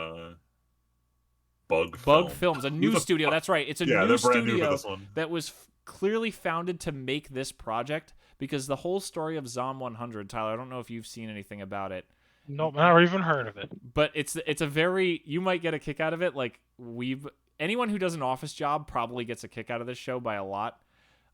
Bug Films, a new studio. That's right. It's a new studio that was clearly founded to make this project, because the whole story of Zom 100, Tyler, I don't know if you've seen anything about it. Nope, never even heard of it. But it's a very, you might get a kick out of it. Like anyone who does an office job probably gets a kick out of this show by a lot.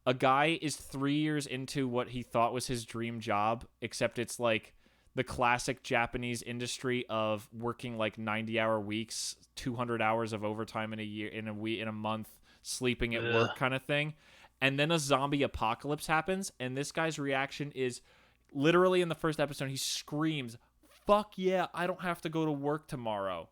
A guy is 3 years into what he thought was his dream job, except it's like the classic Japanese industry of working like 90-hour weeks, 200 hours of overtime in a year, in a month, sleeping at work kind of thing. And then a zombie apocalypse happens, and this guy's reaction is literally in the first episode, he screams, "Fuck yeah, I don't have to go to work tomorrow."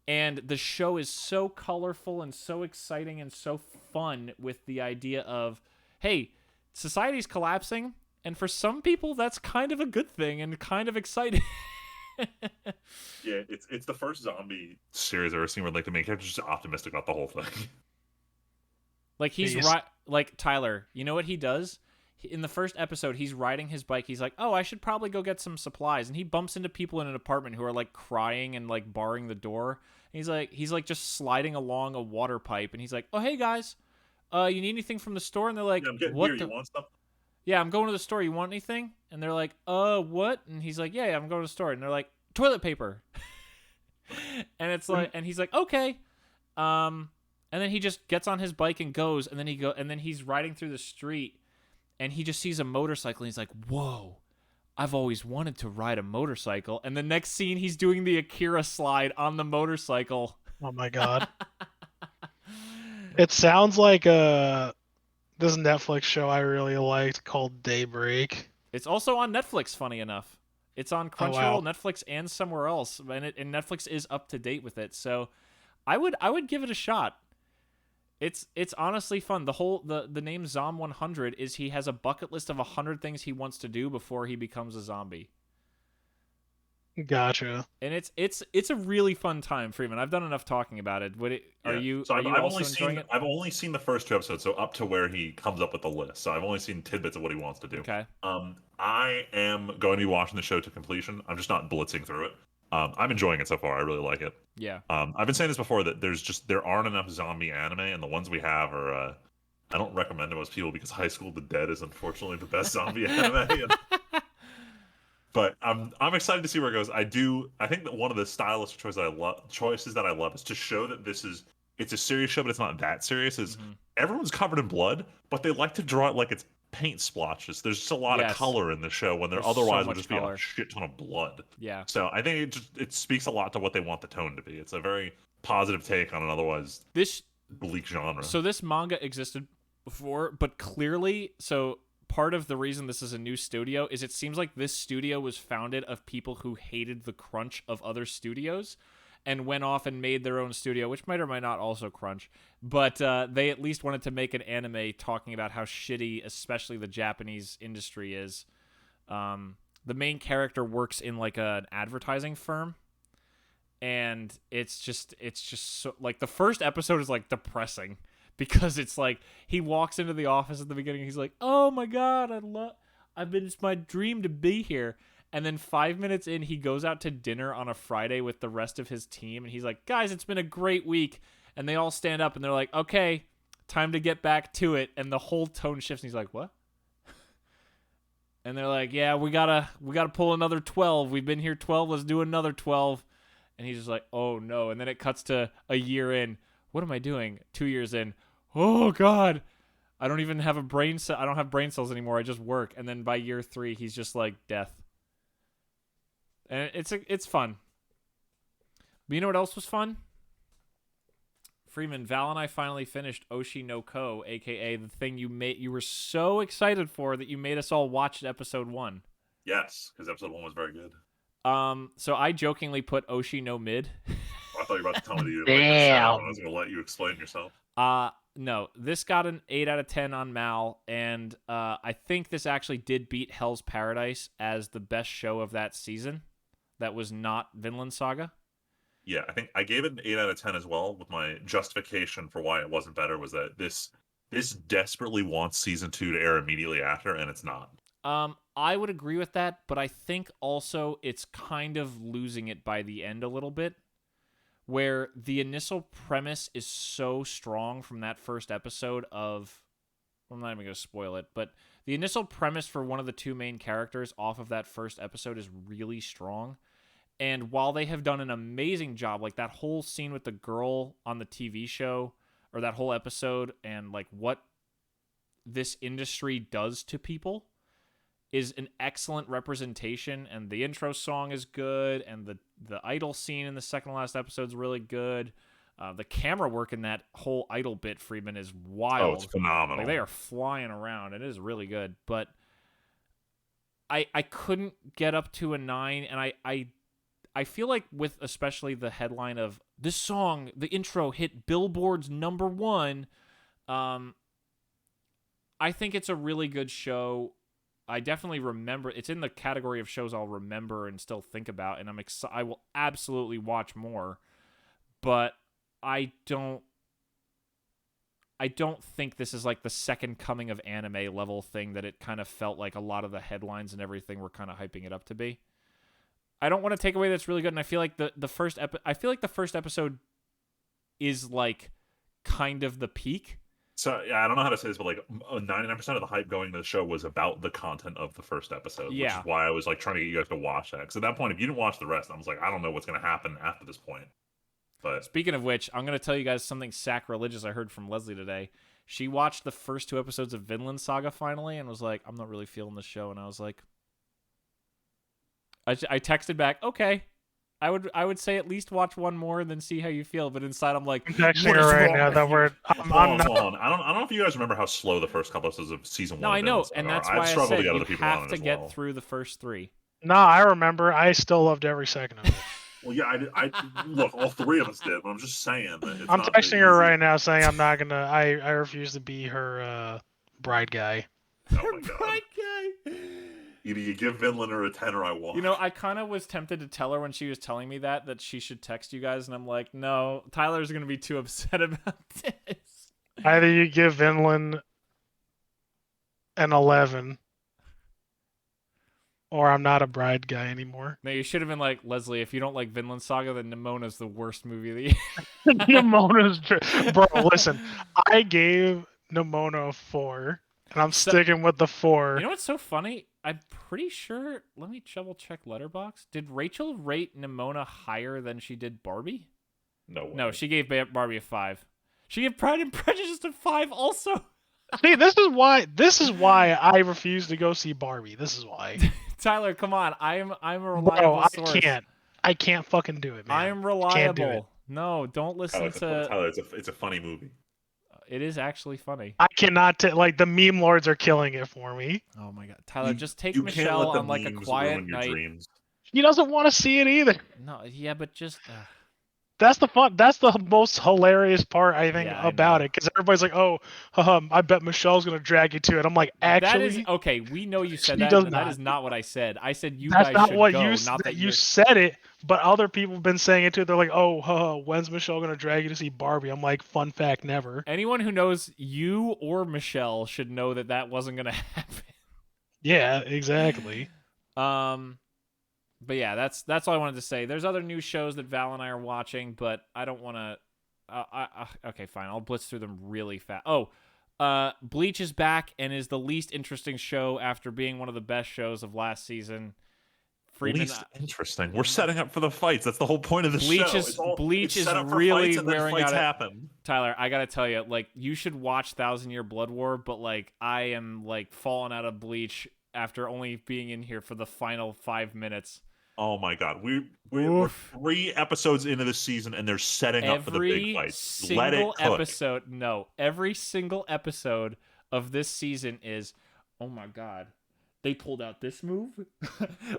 And the show is so colorful and so exciting and so fun with the idea of, hey, society's collapsing, and for some people that's kind of a good thing and kind of exciting. Yeah, it's the first zombie series I've ever seen where like the main character's just optimistic about the whole thing. Like he's right, like Tyler, you know what he does? In the first episode, he's riding his bike. He's like, "Oh, I should probably go get some supplies." And he bumps into people in an apartment who are like crying and like barring the door. And he's like just sliding along a water pipe, and he's like, "Oh, hey guys, you need anything from the store?" And they're like, "I'm getting "What? You want stuff?" "Yeah, I'm going to the store. You want anything?" And they're like, what?" And he's like, "Yeah, I'm going to the store." And they're like, "Toilet paper." And it's like, and he's like, "Okay." And then he just gets on his bike and goes, and then he's riding through the street, and he just sees a motorcycle, and he's like, "Whoa, I've always wanted to ride a motorcycle." And the next scene, he's doing the Akira slide on the motorcycle. Oh my god. It sounds like this Netflix show I really liked called Daybreak. It's also on Netflix, funny enough. It's on Crunchyroll, Netflix, and somewhere else, and Netflix is up to date with it. So I would give it a shot. It's honestly fun. The name Zom 100 is he has a bucket list of 100 things he wants to do before he becomes a zombie. Gotcha. And it's a really fun time, Freeman. I've done enough talking about it. Enjoying it? I've only seen the first 2 episodes, so up to where he comes up with the list. So I've only seen tidbits of what he wants to do. Okay. I am going to be watching the show to completion. I'm just not blitzing through it. I'm enjoying it so far. I really like it. Yeah. I've been saying this before that there aren't enough zombie anime, and the ones we have are. I don't recommend to most people because High School of the Dead is unfortunately the best zombie anime. But I'm excited to see where it goes. I think that one of the stylish choices that I love is to show that it's a serious show, but it's not that serious. Everyone's covered in blood, but they like to draw it like it's paint splotches. There's just a lot of color in the show when there There's otherwise so would much just color. be a shit ton of blood. Yeah. So I think it speaks a lot to what they want the tone to be. It's a very positive take on an otherwise bleak genre. So this manga existed before, but clearly, part of the reason this is a new studio is it seems like this studio was founded of people who hated the crunch of other studios and went off and made their own studio, which might or might not also crunch, but they at least wanted to make an anime talking about how shitty especially the Japanese industry is. The main character works in like an advertising firm, and it's just so, like, the first episode is like depressing because it's like he walks into the office at the beginning, he's like, oh my god, it's my dream to be here. And then 5 minutes in, he goes out to dinner on a Friday with the rest of his team, and he's like, guys, it's been a great week. And they all stand up and they're like, okay, time to get back to it. And the whole tone shifts, and he's like, what? And they're like, yeah, we gotta pull another 12. We've been here 12, let's do another 12. And he's just like, oh no. And then it cuts to a year in. What am I doing? 2 years in. Oh god, I don't even have I don't have brain cells anymore. I just work. And then by year 3, he's just like death. And it's fun. But you know what else was fun? Freeman, Val and I finally finished Oshi no Ko, aka the thing you were so excited for that you made us all watch episode 1. Yes, because episode 1 was very good. So I jokingly put Oshi no mid. I thought you were about to tell me that you Damn. I was going to let you explain yourself. No, this got an 8 out of 10 on Mal, and I think this actually did beat Hell's Paradise as the best show of that season. That was not Vinland Saga. Yeah, I think I gave it an 8 out of 10 as well, with my justification for why it wasn't better was that this desperately wants season 2 to air immediately after, and it's not. I would agree with that, but I think also it's kind of losing it by the end a little bit, where the initial premise is so strong from that first episode of... I'm not even going to spoil it, but the initial premise for one of the two main characters off of that first episode is really strong. And while they have done an amazing job, like that whole scene with the girl on the TV show, or that whole episode, and like what this industry does to people is an excellent representation, and the intro song is good, and the idol scene in the second to last episode is really good. The camera work in that whole idol bit, Friedman, is wild. Oh, it's phenomenal. Like, they are flying around. It is really good. But I couldn't get up to a 9, and I feel like with especially the headline of this song, the intro hit Billboard's #1. I think it's a really good show. I definitely remember. It's in the category of shows I'll remember and still think about, and I will absolutely watch more. But I don't think this is like the second coming of anime level thing that it kind of felt like a lot of the headlines and everything were kind of hyping it up to be. I don't want to take away that's really good, and I feel like the first episode is like kind of the peak. So yeah, I don't know how to say this, but like 99% of the hype going to the show was about the content of the first episode, which is why I was like trying to get you guys to watch that. Because at that point, if you didn't watch the rest, I was like, I don't know what's going to happen after this point. But speaking of which, I'm going to tell you guys something sacrilegious I heard from Leslie today. She watched the first 2 episodes of Vinland Saga finally and was like, I'm not really feeling the show. And I was like, I texted back, okay. I would say at least watch one more and then see how you feel. But inside, I'm like, I'm texting her right now that we're. Hold on. I don't know if you guys remember how slow the first couple episodes of season 1. No, I know, and that's why I said you have to get well. through the first 3. No, I remember. I still loved every second of it. Well, yeah, I look, all 3 of us did, but I'm just saying. I'm texting her right now saying I'm not gonna. I refuse to be her bride guy. Oh my god. Bride guy. Either you give Vinland or a 10 or I won't. You know, I kind of was tempted to tell her when she was telling me that she should text you guys, and I'm like, no, Tyler's gonna be too upset about this. Either you give Vinland an 11, or I'm not a Bride guy anymore. No, you should have been like, Leslie, if you don't like Vinland Saga, then Nimona's the worst movie of the year. Nimona's bro. Listen, I gave Nimona a 4, and I'm So- sticking with the 4. You know what's so funny? I'm pretty sure. Let me double check Letterboxd. Did Rachel rate Nimona higher than she did Barbie? No way. No, she gave Barbie a 5. She gave Pride and Prejudice a 5 also. See, this is why I refuse to go see Barbie. This is why. Tyler, come on. I'm a reliable Bro, source. I can't fucking do it, man. I'm Can't do it. reliable. No, don't listen to. Tyler, it's a funny movie. It is actually funny. I cannot like the meme lords are killing it for me. Oh my god, Tyler, just take You can't Michelle let the on like a memes quiet ruin your night. dreams. He doesn't want to see it either. No, yeah, but just. That's the fun. That's the most hilarious part I think Yeah, I about know. it, because everybody's like, "Oh, I bet Michelle's gonna drag you to it." I'm like, That actually, is okay. We know you said she that, does but that not. is not what I said. I said you that's guys not should what go. you Not that you you're... said it, but other people have been saying it too. They're like, "Oh, when's Michelle gonna drag you to see Barbie?" I'm like, fun fact, never. Anyone who knows you or Michelle should know that that wasn't gonna happen. Yeah, exactly. But yeah, that's all I wanted to say. There's other new shows that Val and I are watching, but I don't want to. Okay, fine. I'll blitz through them really fast. Bleach is back and is the least interesting show after being one of the best shows of last season. Freeman, Least interesting. We're setting up for the fights. That's the whole point of the show. Bleach is set up for really fights and then wearing fights out. happen. Tyler, I gotta tell you, like, you should watch 1,000-Year Blood War, but like, I am like falling out of Bleach after only being in here for the final 5 minutes. Oh my god, we're 3 episodes into the season and they're setting up for the big fights. Let it cook. Every single episode of this season is, oh my god, they pulled out this move.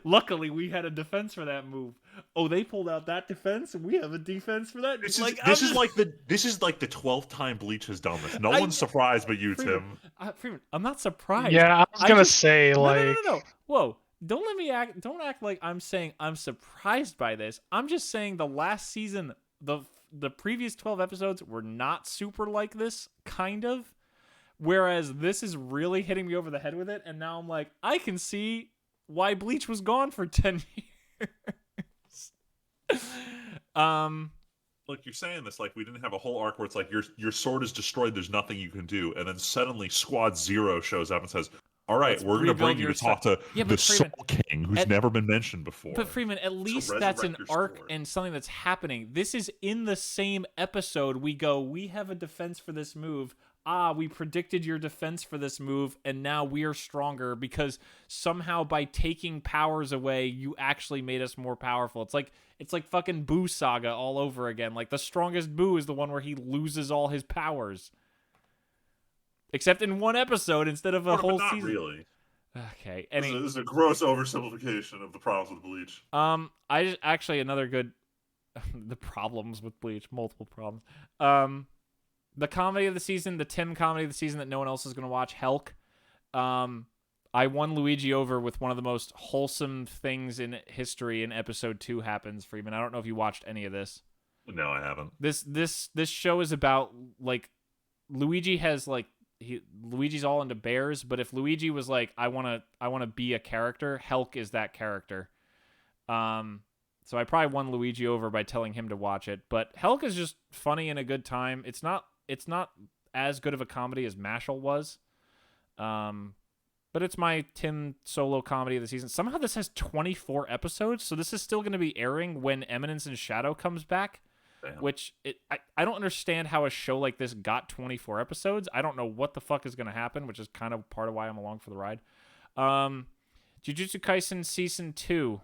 Luckily, we had a defense for that move. Oh, they pulled out that defense, and we have a defense for that. This is like the 12th time Bleach has done this. No one's surprised but you, Freeman, Tim. Freeman, I'm not surprised. Yeah, I was gonna say like, no. Whoa. Don't act like I'm saying I'm surprised by this. I'm just saying the last season, the previous 12 episodes were not super like this, kind of. Whereas this is really hitting me over the head with it, and now I'm like, I can see why Bleach was gone for 10 years. Look, you're saying this like we didn't have a whole arc where it's like your sword is destroyed, there's nothing you can do, and then suddenly Squad Zero shows up and says, all right, Let's we're going to bring you to talk to the Freeman, Soul King, who's never been mentioned before. But Freeman, at least that's an arc and something that's happening. This is in the same episode. We have a defense for this move. We predicted your defense for this move, and now we're stronger because somehow by taking powers away, you actually made us more powerful. It's like fucking Boo Saga all over again. Like, the strongest Boo is the one where he loses all his powers. Except in one episode instead of a whole not season. Really. Okay. This is a gross oversimplification of the problems with Bleach. Another good the problems with Bleach, multiple problems. The comedy of the season, the Tim comedy of the season that no one else is going to watch, Helk. I won Luigi over with one of the most wholesome things in history in episode 2 happens, Freeman. I don't know if you watched any of this. No, I haven't. This show is about, like, Luigi has, like, Luigi's all into bears, but if Luigi was like, I want to be a character, Helk is that character. So I probably won Luigi over by telling him to watch it, but Helk is just funny and a good time. It's not as good of a comedy as Mashal was. But it's my Tim solo comedy of the season. Somehow this has 24 episodes, so this is still going to be airing when Eminence in Shadow comes back. Damn. Which I don't understand how a show like this got 24 episodes. I don't know what the fuck is going to happen, which is kind of part of why I'm along for the ride. Jujutsu Kaisen Season 2.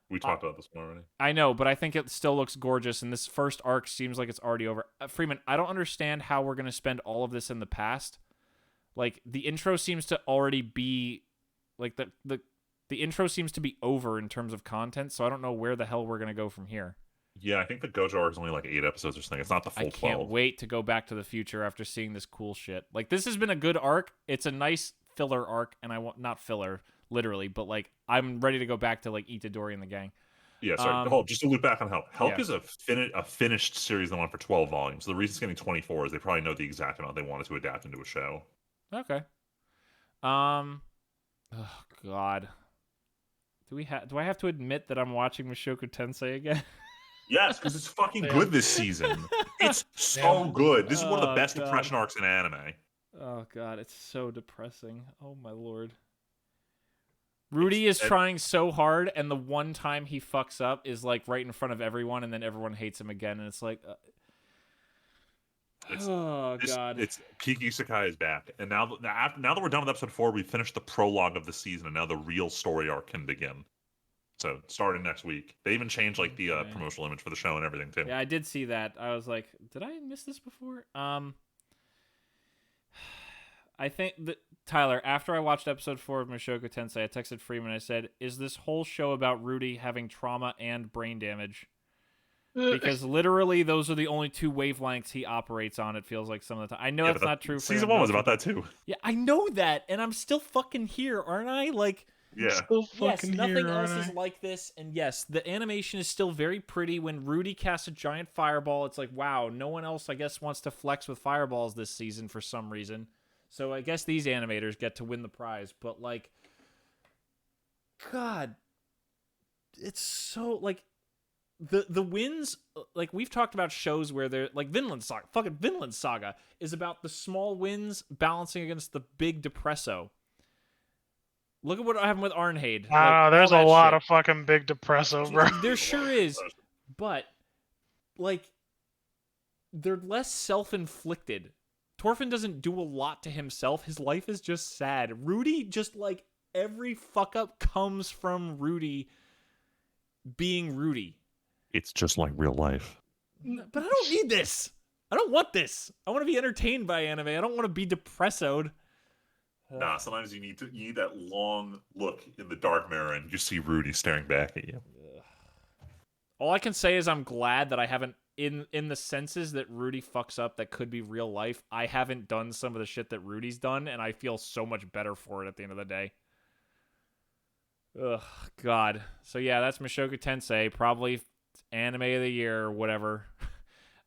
We talked about this one already. I know, but I think it still looks gorgeous, and this first arc seems like it's already over. Freeman, I don't understand how we're going to spend all of this in the past. Like, the intro seems to already be... Like, the intro seems to be over in terms of content, so I don't know where the hell we're going to go from here. Yeah, I think the Gojo arc is only like 8 episodes or something. It's not the full 12. I can't wait to go back to the future after seeing this cool shit. Like, this has been a good arc. It's a nice filler arc, and I want... Not filler, literally, but, like, I'm ready to go back to, like, Itadori and the gang. Yeah, sorry. Hold, just to loop back on Helk. Helk Yeah. is a finished series that went for 12 volumes. The reason it's getting 24 is they probably know the exact amount they wanted to adapt into a show. Okay. Oh, God. Do I have to admit that I'm watching Mushoku Tensei again? Yes, because it's fucking Yeah. good this season. It's so good. This is one of the Oh, best God. depression arcs in anime. Oh god, it's so depressing. Oh my lord. Rudy is trying so hard, and the one time he fucks up is like right in front of everyone, and then everyone hates him again, and it's like, god. It's Kiki Sakai is back, and now that we're done with episode 4, we finished the prologue of the season, and now the real story arc can begin. So starting next week, they even changed like the promotional image for the show and everything too. Yeah, I did see that. I was like, did I miss this before? I think that Tyler, after I watched episode 4 of Mushoku Tensei, I texted Freeman. I said, "Is this whole show about Rudy having trauma and brain damage?" Because literally, those are the only two wavelengths he operates on. It feels like some of the time. I know that's not true. For season 1 was about that too. Yeah, I know that, and I'm still fucking here, aren't I? Like, yeah. Still yes, fucking nothing here, else aren't is I? like this, and yes, the animation is still very pretty. When Rudy casts a giant fireball, it's like, wow, no one else, I guess, wants to flex with fireballs this season for some reason. So I guess these animators get to win the prize, but like, God, it's so like the wins. Like we've talked about shows where they're like Vinland Saga. Fucking Vinland Saga is about the small wins balancing against the big depresso. Look at what happened with Arnheid. Like, There's all a that lot shit. of fucking big depresso, bro. There sure is, but like they're less self-inflicted. Thorfinn doesn't do a lot to himself. His life is just sad. Rudy, just like every fuck up comes from Rudy being Rudy. It's just like real life. But I don't need this. I don't want this. I want to be entertained by anime. I don't want to be depressoed. Nah, sometimes you need that long look in the dark mirror and you see Rudy staring back at you. All I can say is I'm glad that I haven't, in the senses that Rudy fucks up that could be real life, I haven't done some of the shit that Rudy's done, and I feel so much better for it at the end of the day. Ugh, God. So yeah, that's Mushoku Tensei, probably anime of the year or whatever.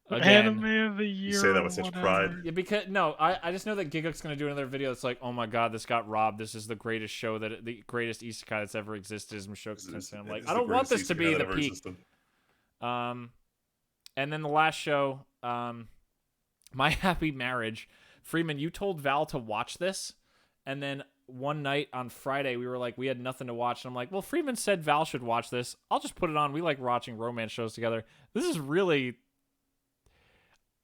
Again. Anime of the year. You say that with such pride. Yeah, because no, I just know that Giguk's gonna do another video. It's like, oh my god, this got robbed. This is the greatest show the greatest isekai that's ever existed is Mushoku Tensei. I'm like, I don't want this to be the peak. And then the last show, My Happy Marriage. Freeman, you told Val to watch this, and then one night on Friday we were like, we had nothing to watch, and I'm like, well, Freeman said Val should watch this. I'll just put it on. We like watching romance shows together. This is really,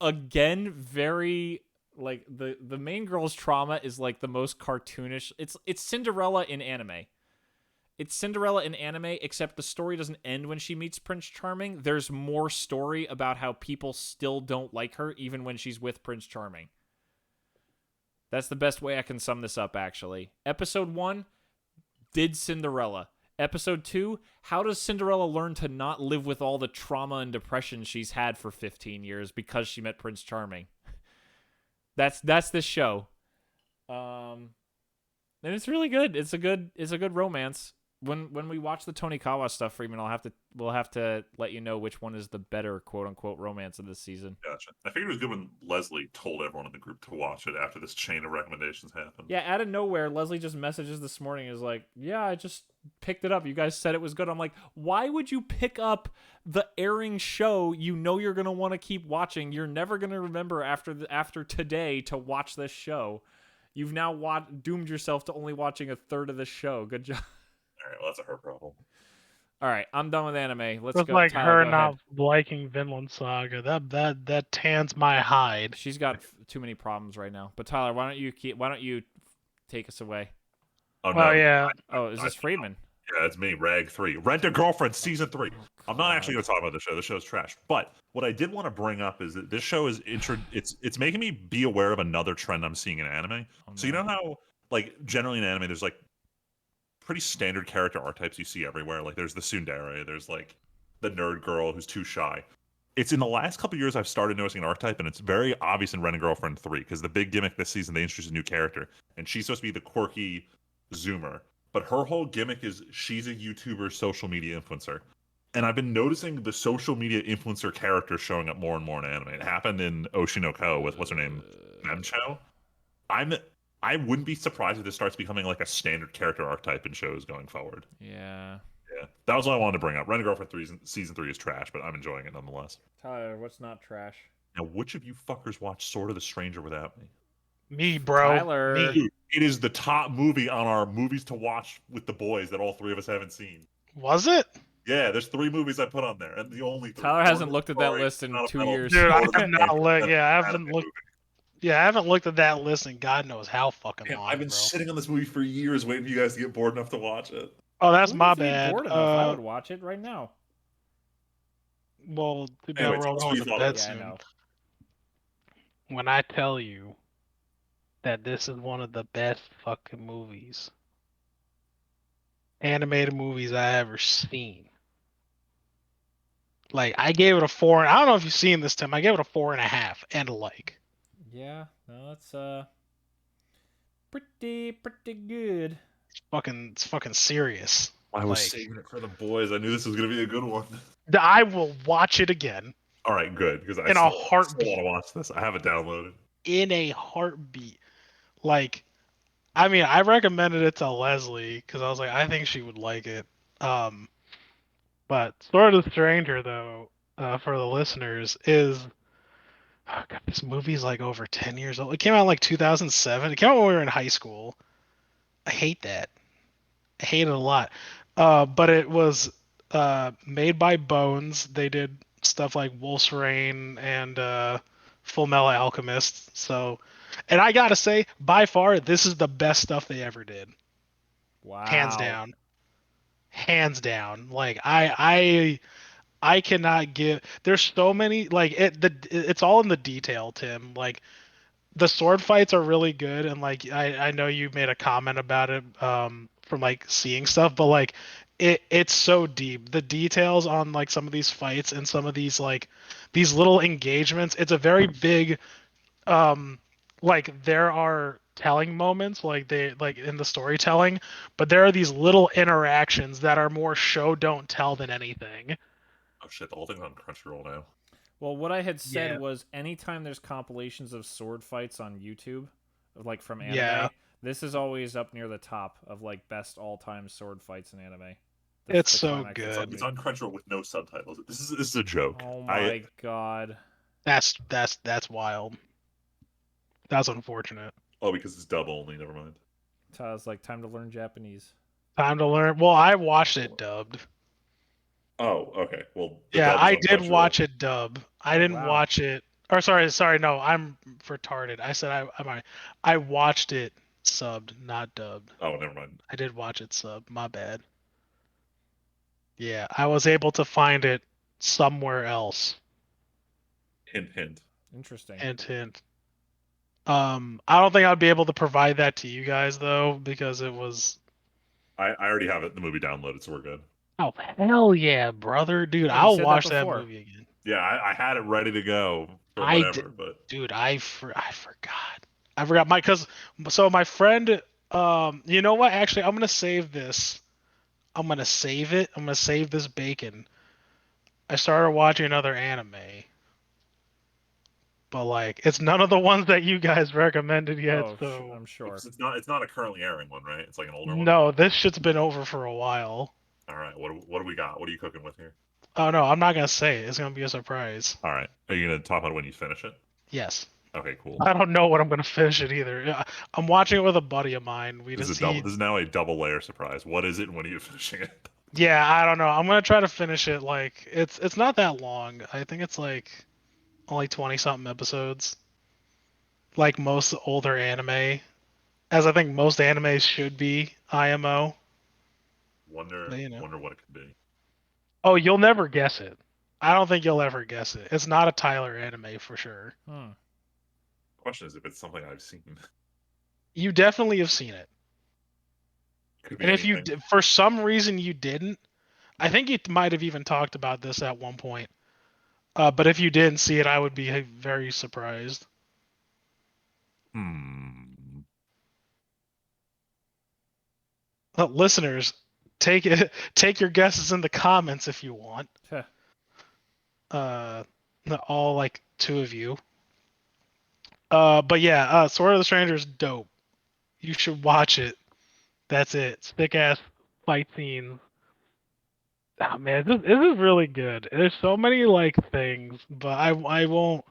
again, very like the main girl's trauma is like the most cartoonish. It's Cinderella in anime. It's Cinderella in anime, except the story doesn't end when she meets Prince Charming. There's more story about how people still don't like her, even when she's with Prince Charming. That's the best way I can sum this up, actually. Episode 1, did Cinderella. Episode 2, how does Cinderella learn to not live with all the trauma and depression she's had for 15 years because she met Prince Charming? That's this show. And it's really good. It's a good romance. When we watch the Tonikawa stuff, Freeman, we'll have to let you know which one is the better quote unquote romance of this season. Gotcha. I figured it was good when Leslie told everyone in the group to watch it after this chain of recommendations happened. Yeah, out of nowhere, Leslie just messages this morning is like, yeah, I just picked it up. You guys said it was good. I'm like, why would you pick up the airing show you know you're going to want to keep watching? You're never going to remember after today to watch this show. You've now doomed yourself to only watching a third of this show. Good job. All right, well, that's a her problem. All right, I'm done with anime. Let's It's go. like Tyler, her go not ahead. liking Vinland Saga. That tans my hide. She's got too many problems right now. But Tyler, why don't you take us away? Oh, Well, no. yeah. Is this Freeman? Yeah, it's me, Rag 3. Rent a Girlfriend, Season 3. I'm not actually going to talk about the show. The show's trash. But what I did want to bring up is that this show is it's making me be aware of another trend I'm seeing in anime. Oh, So you know how, like, generally in anime, there's, like, pretty standard character archetypes you see everywhere. Like, there's the tsundere, there's, like, the nerd girl who's too shy. It's in the last couple of years I've started noticing an archetype, and it's very obvious in Rent a Girlfriend 3, because the big gimmick this season, they introduced a new character, and she's supposed to be the quirky Zoomer. But her whole gimmick is she's a YouTuber social media influencer. And I've been noticing the social media influencer character showing up more and more in anime. It happened in Oshi no Ko with, what's her name? Memcho? I wouldn't be surprised if this starts becoming like a standard character archetype in shows going forward. Yeah. Yeah, that was what I wanted to bring up. Rent a Girlfriend season 3 is trash, but I'm enjoying it nonetheless. Tyler, what's not trash? Now, which of you fuckers watched Sword of the Stranger without me? Me, bro. Tyler. Me. Dude, it is the top movie on our movies to watch with the boys that all three of us haven't seen. Was it? Yeah, there's 3 movies I put on there, and the only 3. Tyler hasn't Lord looked of at the that Rings, list in Sound of 2 Metal, years. Dude, I Sword of the have not Stranger, looked. and Yeah, I anime haven't looked. movie. Yeah, I haven't looked at that list in God knows how fucking Damn, long, I've been bro. sitting on this movie for years, waiting for you guys to get bored enough to watch it. Oh, that's Who my needs to be bad. bored enough? I would watch it right now. Well, too bad Anyway, we're tell all us what going you to thought of bed it. Yeah, I soon. know. When I tell you that this is one of the best fucking movies, animated movies I ever seen. Like, I gave it a 4. I don't know if you've seen this, Tim. I gave it a 4.5 and a like. Yeah, no, it's pretty good. It's fucking serious. I was Like, saving it for the boys. I knew this was gonna be a good one. I will watch it again All right, good, because I in a still want heartbeat. to watch this. I have it downloaded. In a heartbeat. Like, I mean, I recommended it to Leslie because I was like, I think she would like it. But Sword of the Stranger, though, for the listeners, is oh God, this movie's like over 10 years old. It came out in like 2007. It came out when we were in high school. I hate that. I hate it a lot. But it was made by Bones. They did stuff like Wolf's Rain and Full Metal Alchemist. So, and I gotta say, by far, this is the best stuff they ever did. Wow. Hands down. Hands down. Like I cannot give. There's so many like it's all in the detail, Tim. Like the sword fights are really good, and like I know you made a comment about it from like seeing stuff, but like it's so deep. The details on like some of these fights and some of these like these little engagements. It's a very big like there are telling moments like they like in the storytelling, but there are these little interactions that are more show don't tell than anything. Oh shit, the whole thing's on Crunchyroll now. Well, what I had said Yeah. was anytime there's compilations of sword fights on YouTube, like from anime, Yeah. this is always up near the top of like best all-time sword fights in anime. It's the so climax It's, good. it's on Crunchyroll with no subtitles. This is a joke. Oh my god. That's wild. That's unfortunate. Oh, because it's dub only. Never mind. So I was like, time to learn Japanese. Time to learn. Well, I watched it dubbed. Oh, okay. Well, the Yeah, dub is I on did Crunchyroll. watch it dub. I Oh, didn't wow. watch it. Or sorry, no, I'm retarded. I said I watched it subbed, not dubbed. Oh, never mind. I did watch it subbed. My bad. Yeah, I was able to find it somewhere else. Hint, hint. Interesting. Hint, hint. I don't think I'd be able to provide that to you guys though because it was. I already have it, the movie downloaded, so we're good. Oh hell yeah, brother, dude! Yeah, you I'll said that watch that before. movie again. Yeah, I had it ready to go for I whatever, did, but dude. I forgot. I forgot my cause. So my friend, you know what? Actually, I'm gonna save this. I'm gonna save it. I'm gonna save this bacon. I started watching another anime, but like it's none of the ones that you guys recommended yet. Oh, So I'm sure. because it's not a currently airing one, right? It's like an older one. no, this shit's been over for a while. All right, what do we got? What are you cooking with here? Oh no, I'm not gonna say it. It's gonna be a surprise. All right, are you gonna talk about it when you finish it? Yes. Okay, cool. I don't know when I'm gonna finish it either. I'm watching it with a buddy of mine. We This just is a double. This is now a double layer surprise. What is it, and when are you finishing it? Yeah, I don't know. I'm gonna try to finish it. Like it's not that long. I think it's like only 20 something episodes. Like most older anime, as I think most animes should be IMO. Wonder, But, you know. wonder what it could be. Oh, you'll never guess it. I don't think you'll ever guess it. It's not a Tyler anime for sure. Question is if it's something I've seen. You definitely have seen it. Could be And if you anything. for some reason you didn't, I think you might have even talked about this at one point. But if you didn't see it, I would be very surprised. Listeners, take your guesses in the comments if you want. All like 2 of you. But yeah, Sword of the Stranger is dope. You should watch it. That's it. Thick ass fight scenes. Oh, man, this is really good. There's so many like things, but I won't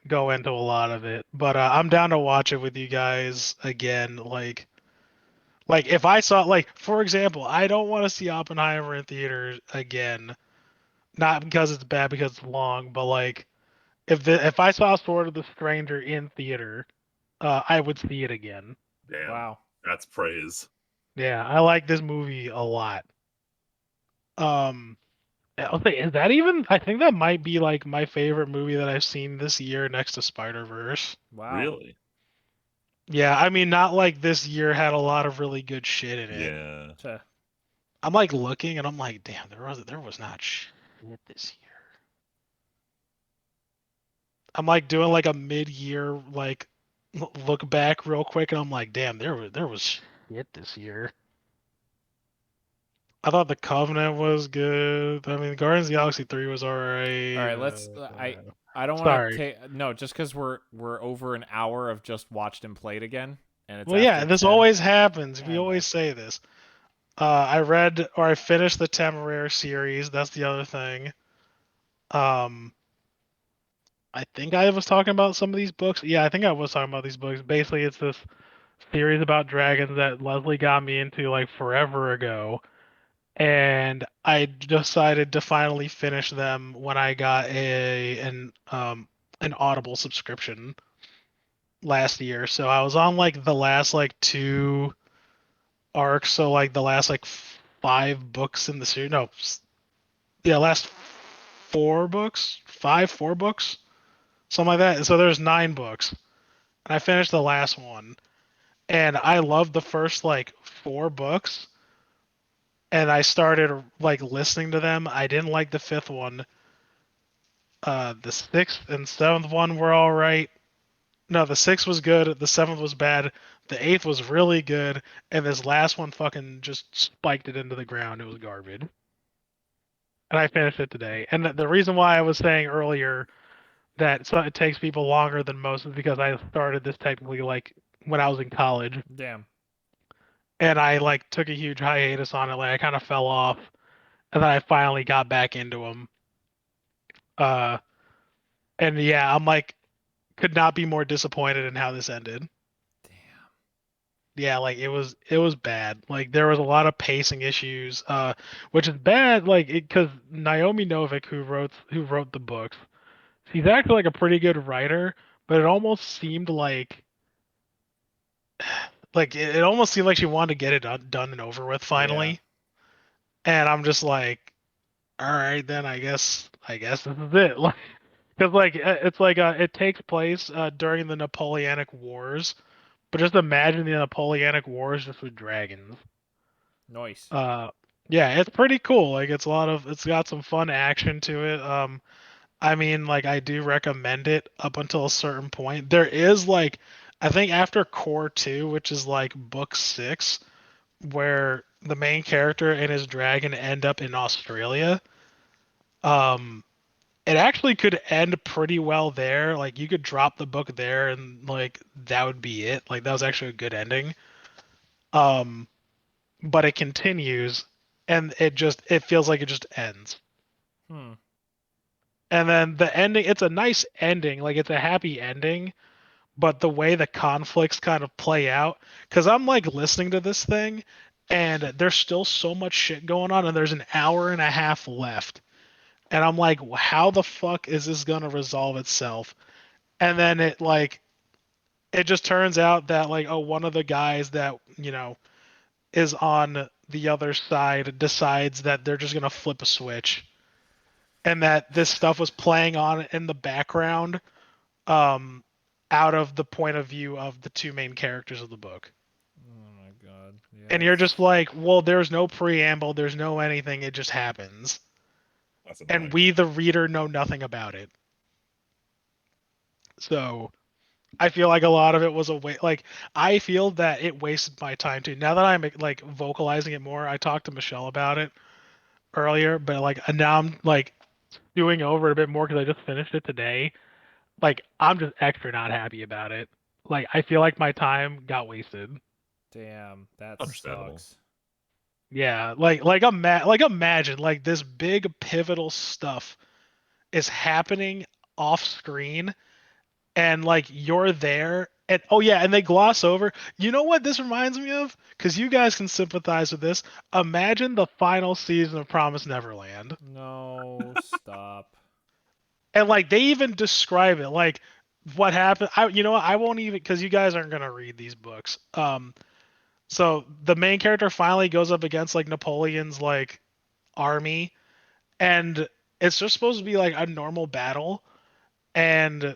go into a lot of it. But I'm down to watch it with you guys again. Like if I saw like for example, I don't want to see Oppenheimer in theaters again. Not because it's bad, because it's long, but like if I saw Sword of the Stranger in theater, I would see it again. Damn, Wow. that's praise. Yeah, I like this movie a lot. Um, I'll say, is that even? I think that might be like my favorite movie that I've seen this year, next to Spider-Verse. Wow. Really? Yeah, I mean, not like this year had a lot of really good shit in it. Yeah. Tuh. I'm like looking and I'm like, damn, there was not shit this year. I'm like doing like a mid-year like look back real quick, and I'm like, damn, there was shit this year. I thought The Covenant was good. I mean, Guardians of the Galaxy 3 was alright. All right, let's. I don't want to Sorry. take no, just because we're over an hour of just watched and played again, and it's Well, yeah, after this 10. always happens. We I know. always say this. I read or I finished the Temeraire series. That's the other thing. Um, I think I was talking about some of these books. Yeah, I think I was talking about these books. Basically, it's this series about dragons that Leslie got me into like forever ago, and I decided to finally finish them when I got an Audible subscription last year. So I was on like the last like two arcs, so like the last like five books in the series. No, yeah, last four books, four books, something like that. So there's nine books, and I finished the last one, and I loved the first like four books, and I started like listening to them. I didn't like the fifth one. The sixth and seventh one were all right. No, the sixth was good. The seventh was bad. The eighth was really good, and this last one fucking just spiked it into the ground. It was garbage. And I finished it today. And the reason why I was saying earlier that it takes people longer than most is because I started this technically like when I was in college, Damn. and I like took a huge hiatus on it. Like I kind of fell off, and then I finally got back into them. Uh, and yeah, I'm like could not be more disappointed in how this ended. Damn. Yeah, like it was bad. Like there was a lot of pacing issues, which is bad. Like because Naomi Novak, who wrote the books, she's actually like a pretty good writer, but it almost seemed like it almost seemed like she wanted to get it done and over with Yeah. finally. And I'm just like, all right, then I guess this is it. Like, because like it's like it takes place during the Napoleonic Wars, but just imagine the Napoleonic Wars just with dragons. Nice. Uh, yeah, it's pretty cool. Like it's got some fun action to it. I mean, like I do recommend it up until a certain point. There is like, I think after Core 2, which is like book 6, where the main character and his dragon end up in Australia. Um, it actually could end pretty well there. Like you could drop the book there and like that would be it. Like that was actually a good ending. Um, but it continues and it feels like it just ends. Hmm. And then the ending, it's a nice ending, like it's a happy ending, but the way the conflicts kind of play out, because I'm like listening to this thing and there's still so much shit going on and there's an hour and a half left. And I'm like, how the fuck is this gonna resolve itself? And then it just turns out that like, oh, one of the guys that, is on the other side decides that they're just gonna flip a switch and that this stuff was playing on in the background, um, out of the point of view of the two main characters of the book. Oh my god. Yeah. And you're just like, well, there's no preamble, there's no anything, it just happens. That's And annoying. we, the reader, know nothing about it. So I feel like a lot of it was a waste. Like I feel that it wasted my time too. Now that I'm like vocalizing it more, I talked to Michelle about it earlier, but like now I'm like doing over it a bit more because I just finished it today. Like I'm just extra not happy about it. Like I feel like my time got wasted. Damn. That Understandable. sucks. Yeah, like imagine like this big pivotal stuff is happening off screen and like you're there and oh yeah, and they gloss over. You know what this reminds me of? Because you guys can sympathize with this. Imagine the final season of Promise Neverland. No, stop. And like they even describe it like what happened. You know what? I won't even because you guys aren't gonna read these books. So the main character finally goes up against like Napoleon's like army, and it's just supposed to be like a normal battle, and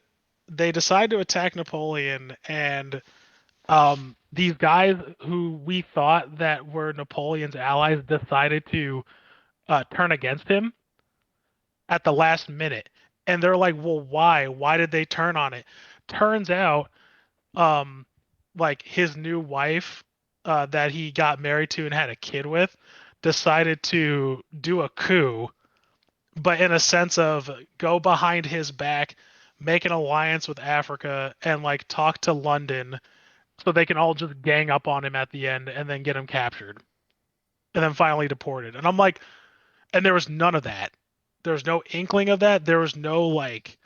they decide to attack Napoleon, and these guys who we thought that were Napoleon's allies decided to turn against him at the last minute. And they're like, well, why? Why did they turn on it? Turns out, um, like his new wife, that he got married to and had a kid with, decided to do a coup, but in a sense of go behind his back, make an alliance with Africa, and like talk to London so they can all just gang up on him at the end and then get him captured and then finally deported. And I'm like, and there was none of that. There was no inkling of that. There was no like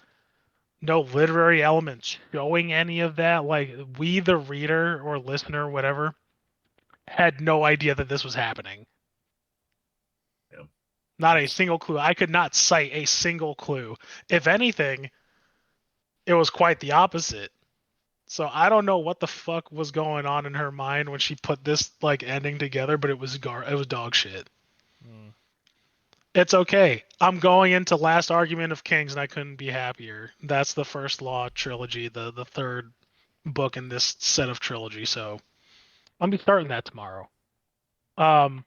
no literary elements showing any of that. Like we, the reader or listener, whatever, had no idea that this was happening. Yeah. Not a single clue. I could not cite a single clue. If anything, it was quite the opposite. So I don't know what the fuck was going on in her mind when she put this like ending together, but it was dog shit. Mm. It's okay. I'm going into Last Argument of Kings and I couldn't be happier. That's the first Law trilogy, the third book in this set of trilogy. So I'll be starting that tomorrow. Um,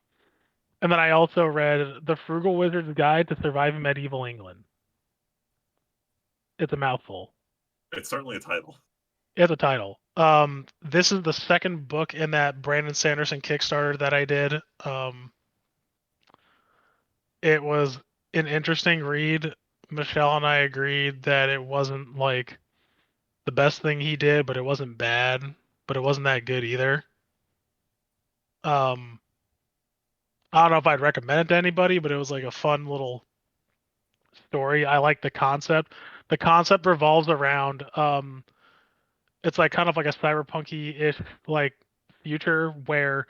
and then I also read The Frugal Wizard's Guide to Surviving Medieval England. It's a mouthful. It's certainly a title. It's a title. This is the second book in that Brandon Sanderson Kickstarter that I did. It was an interesting read. Michelle and I agreed that it wasn't like the best thing he did, but it wasn't bad, but it wasn't that good either. Um, I don't know if I'd recommend it to anybody, but it was like a fun little story. I like the concept. The concept revolves around it's like kind of like a cyberpunky-ish like future where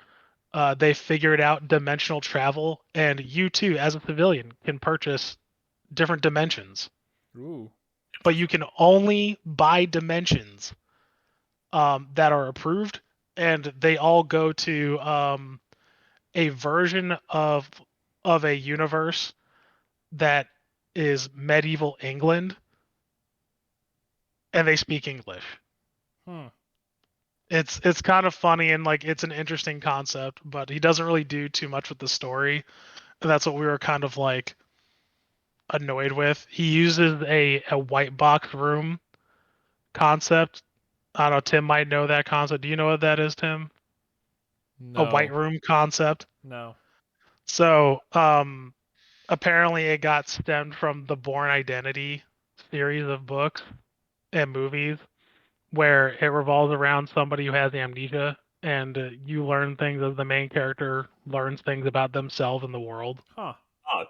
they figured out dimensional travel, and you too, as a civilian, can purchase different dimensions, Ooh. but you can only buy dimensions that are approved, and they all go to a version of a universe that is medieval England, and they speak English. Hmm. It's kind of funny and like it's an interesting concept, but he doesn't really do too much with the story. And that's what we were kind of like annoyed with. He uses a white box room concept. I don't know, Tim might know that concept. Do you know what that is, Tim? A white No. room concept. No. So, apparently it got stemmed from the Born Identity series of books and movies, where it revolves around somebody who has amnesia, and you learn things as the main character learns things about themselves and the world. Huh.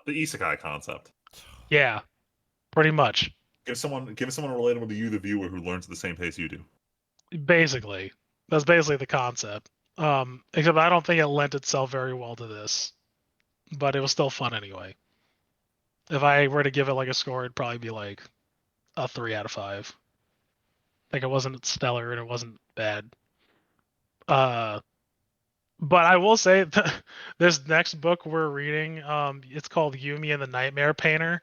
The isekai concept. Yeah, pretty much. Give someone relatable to you, the viewer, who learns at the same pace you do. Basically, that's basically the concept. Except I don't think it lent itself very well to this, but it was still fun anyway. If I were to give it like a score, it'd probably be like a 3 out of 5. Like it wasn't stellar and it wasn't bad. Uh, but I will say this next book we're reading, it's called Yumi and the Nightmare Painter.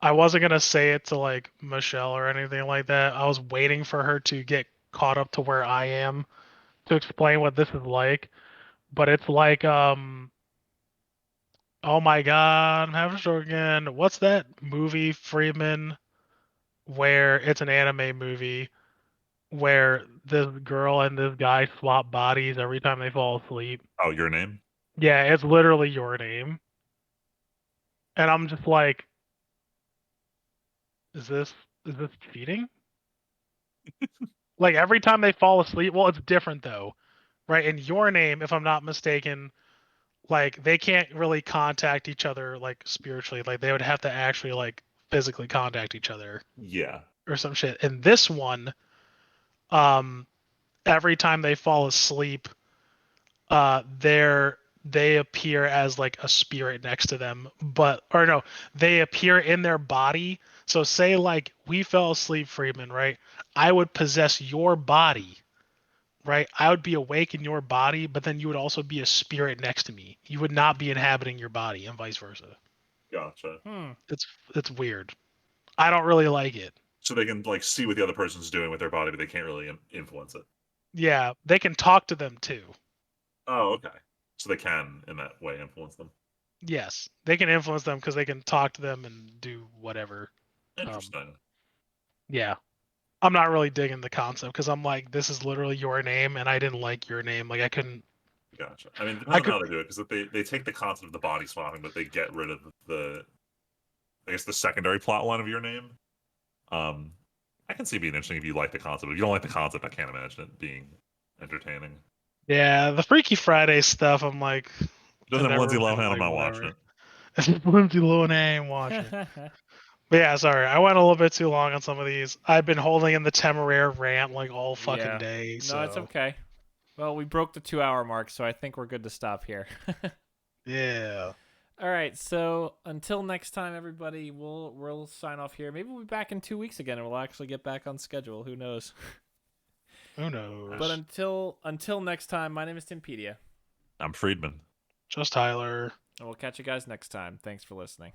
I wasn't gonna say it to like Michelle or anything like that. I was waiting for her to get caught up to where I am to explain what this is like. But it's like, oh my God, I'm having a stroke again. What's that movie, Freeman, where it's an anime movie where this girl and this guy swap bodies every time they fall asleep? Oh, your name? Yeah, it's literally Your Name. And I'm just like, is this cheating? Like every time they fall asleep, well, it's different though, right? In Your Name, if I'm not mistaken, like they can't really contact each other like spiritually. Like they would have to actually like physically contact each other Yeah. or some shit. And this one, um, every time they fall asleep, they appear as like a spirit next to them, or no, they appear in their body. So say like we fell asleep, Freeman, right? I would possess your body, right? I would be awake in your body, but then you would also be a spirit next to me. You would not be inhabiting your body, and vice versa. Gotcha. It's weird. I don't really like it. So they can like see what the other person's doing with their body, but they can't really influence it. Yeah, they can talk to them too. Oh, okay. So they can, in that way, influence them. Yes, they can influence them because they can talk to them and do whatever. Interesting. Yeah. I'm not really digging the concept because I'm like, this is literally your name, and I didn't like your name. Like, I couldn't. Gotcha. I mean, it I depends on could. how they do it, because they take the concept of the body swapping, but they get rid of I guess the secondary plot line of your name. Um, I can see it being interesting if you like the concept. If you don't like the concept, I can't imagine it being entertaining. Yeah, the Freaky Friday stuff. I'm like, I Doesn't have never Lindsay really Lohan, I'm like not watching whatever. it. Lindsay Lohan, I ain't watching. But yeah, sorry, I went a little bit too long on some of these. I've been holding in the Temeraire rant like all fucking Yeah. day. No, it's So okay. Well, we broke the 2-hour mark, so I think we're good to stop here. yeah. All right, so until next time, everybody, we'll sign off here. Maybe we'll be back in 2 weeks again, and we'll actually get back on schedule. Who knows? Who knows? But until next time, my name is Timpedia. I'm Friedman. Just Tyler. And we'll catch you guys next time. Thanks for listening.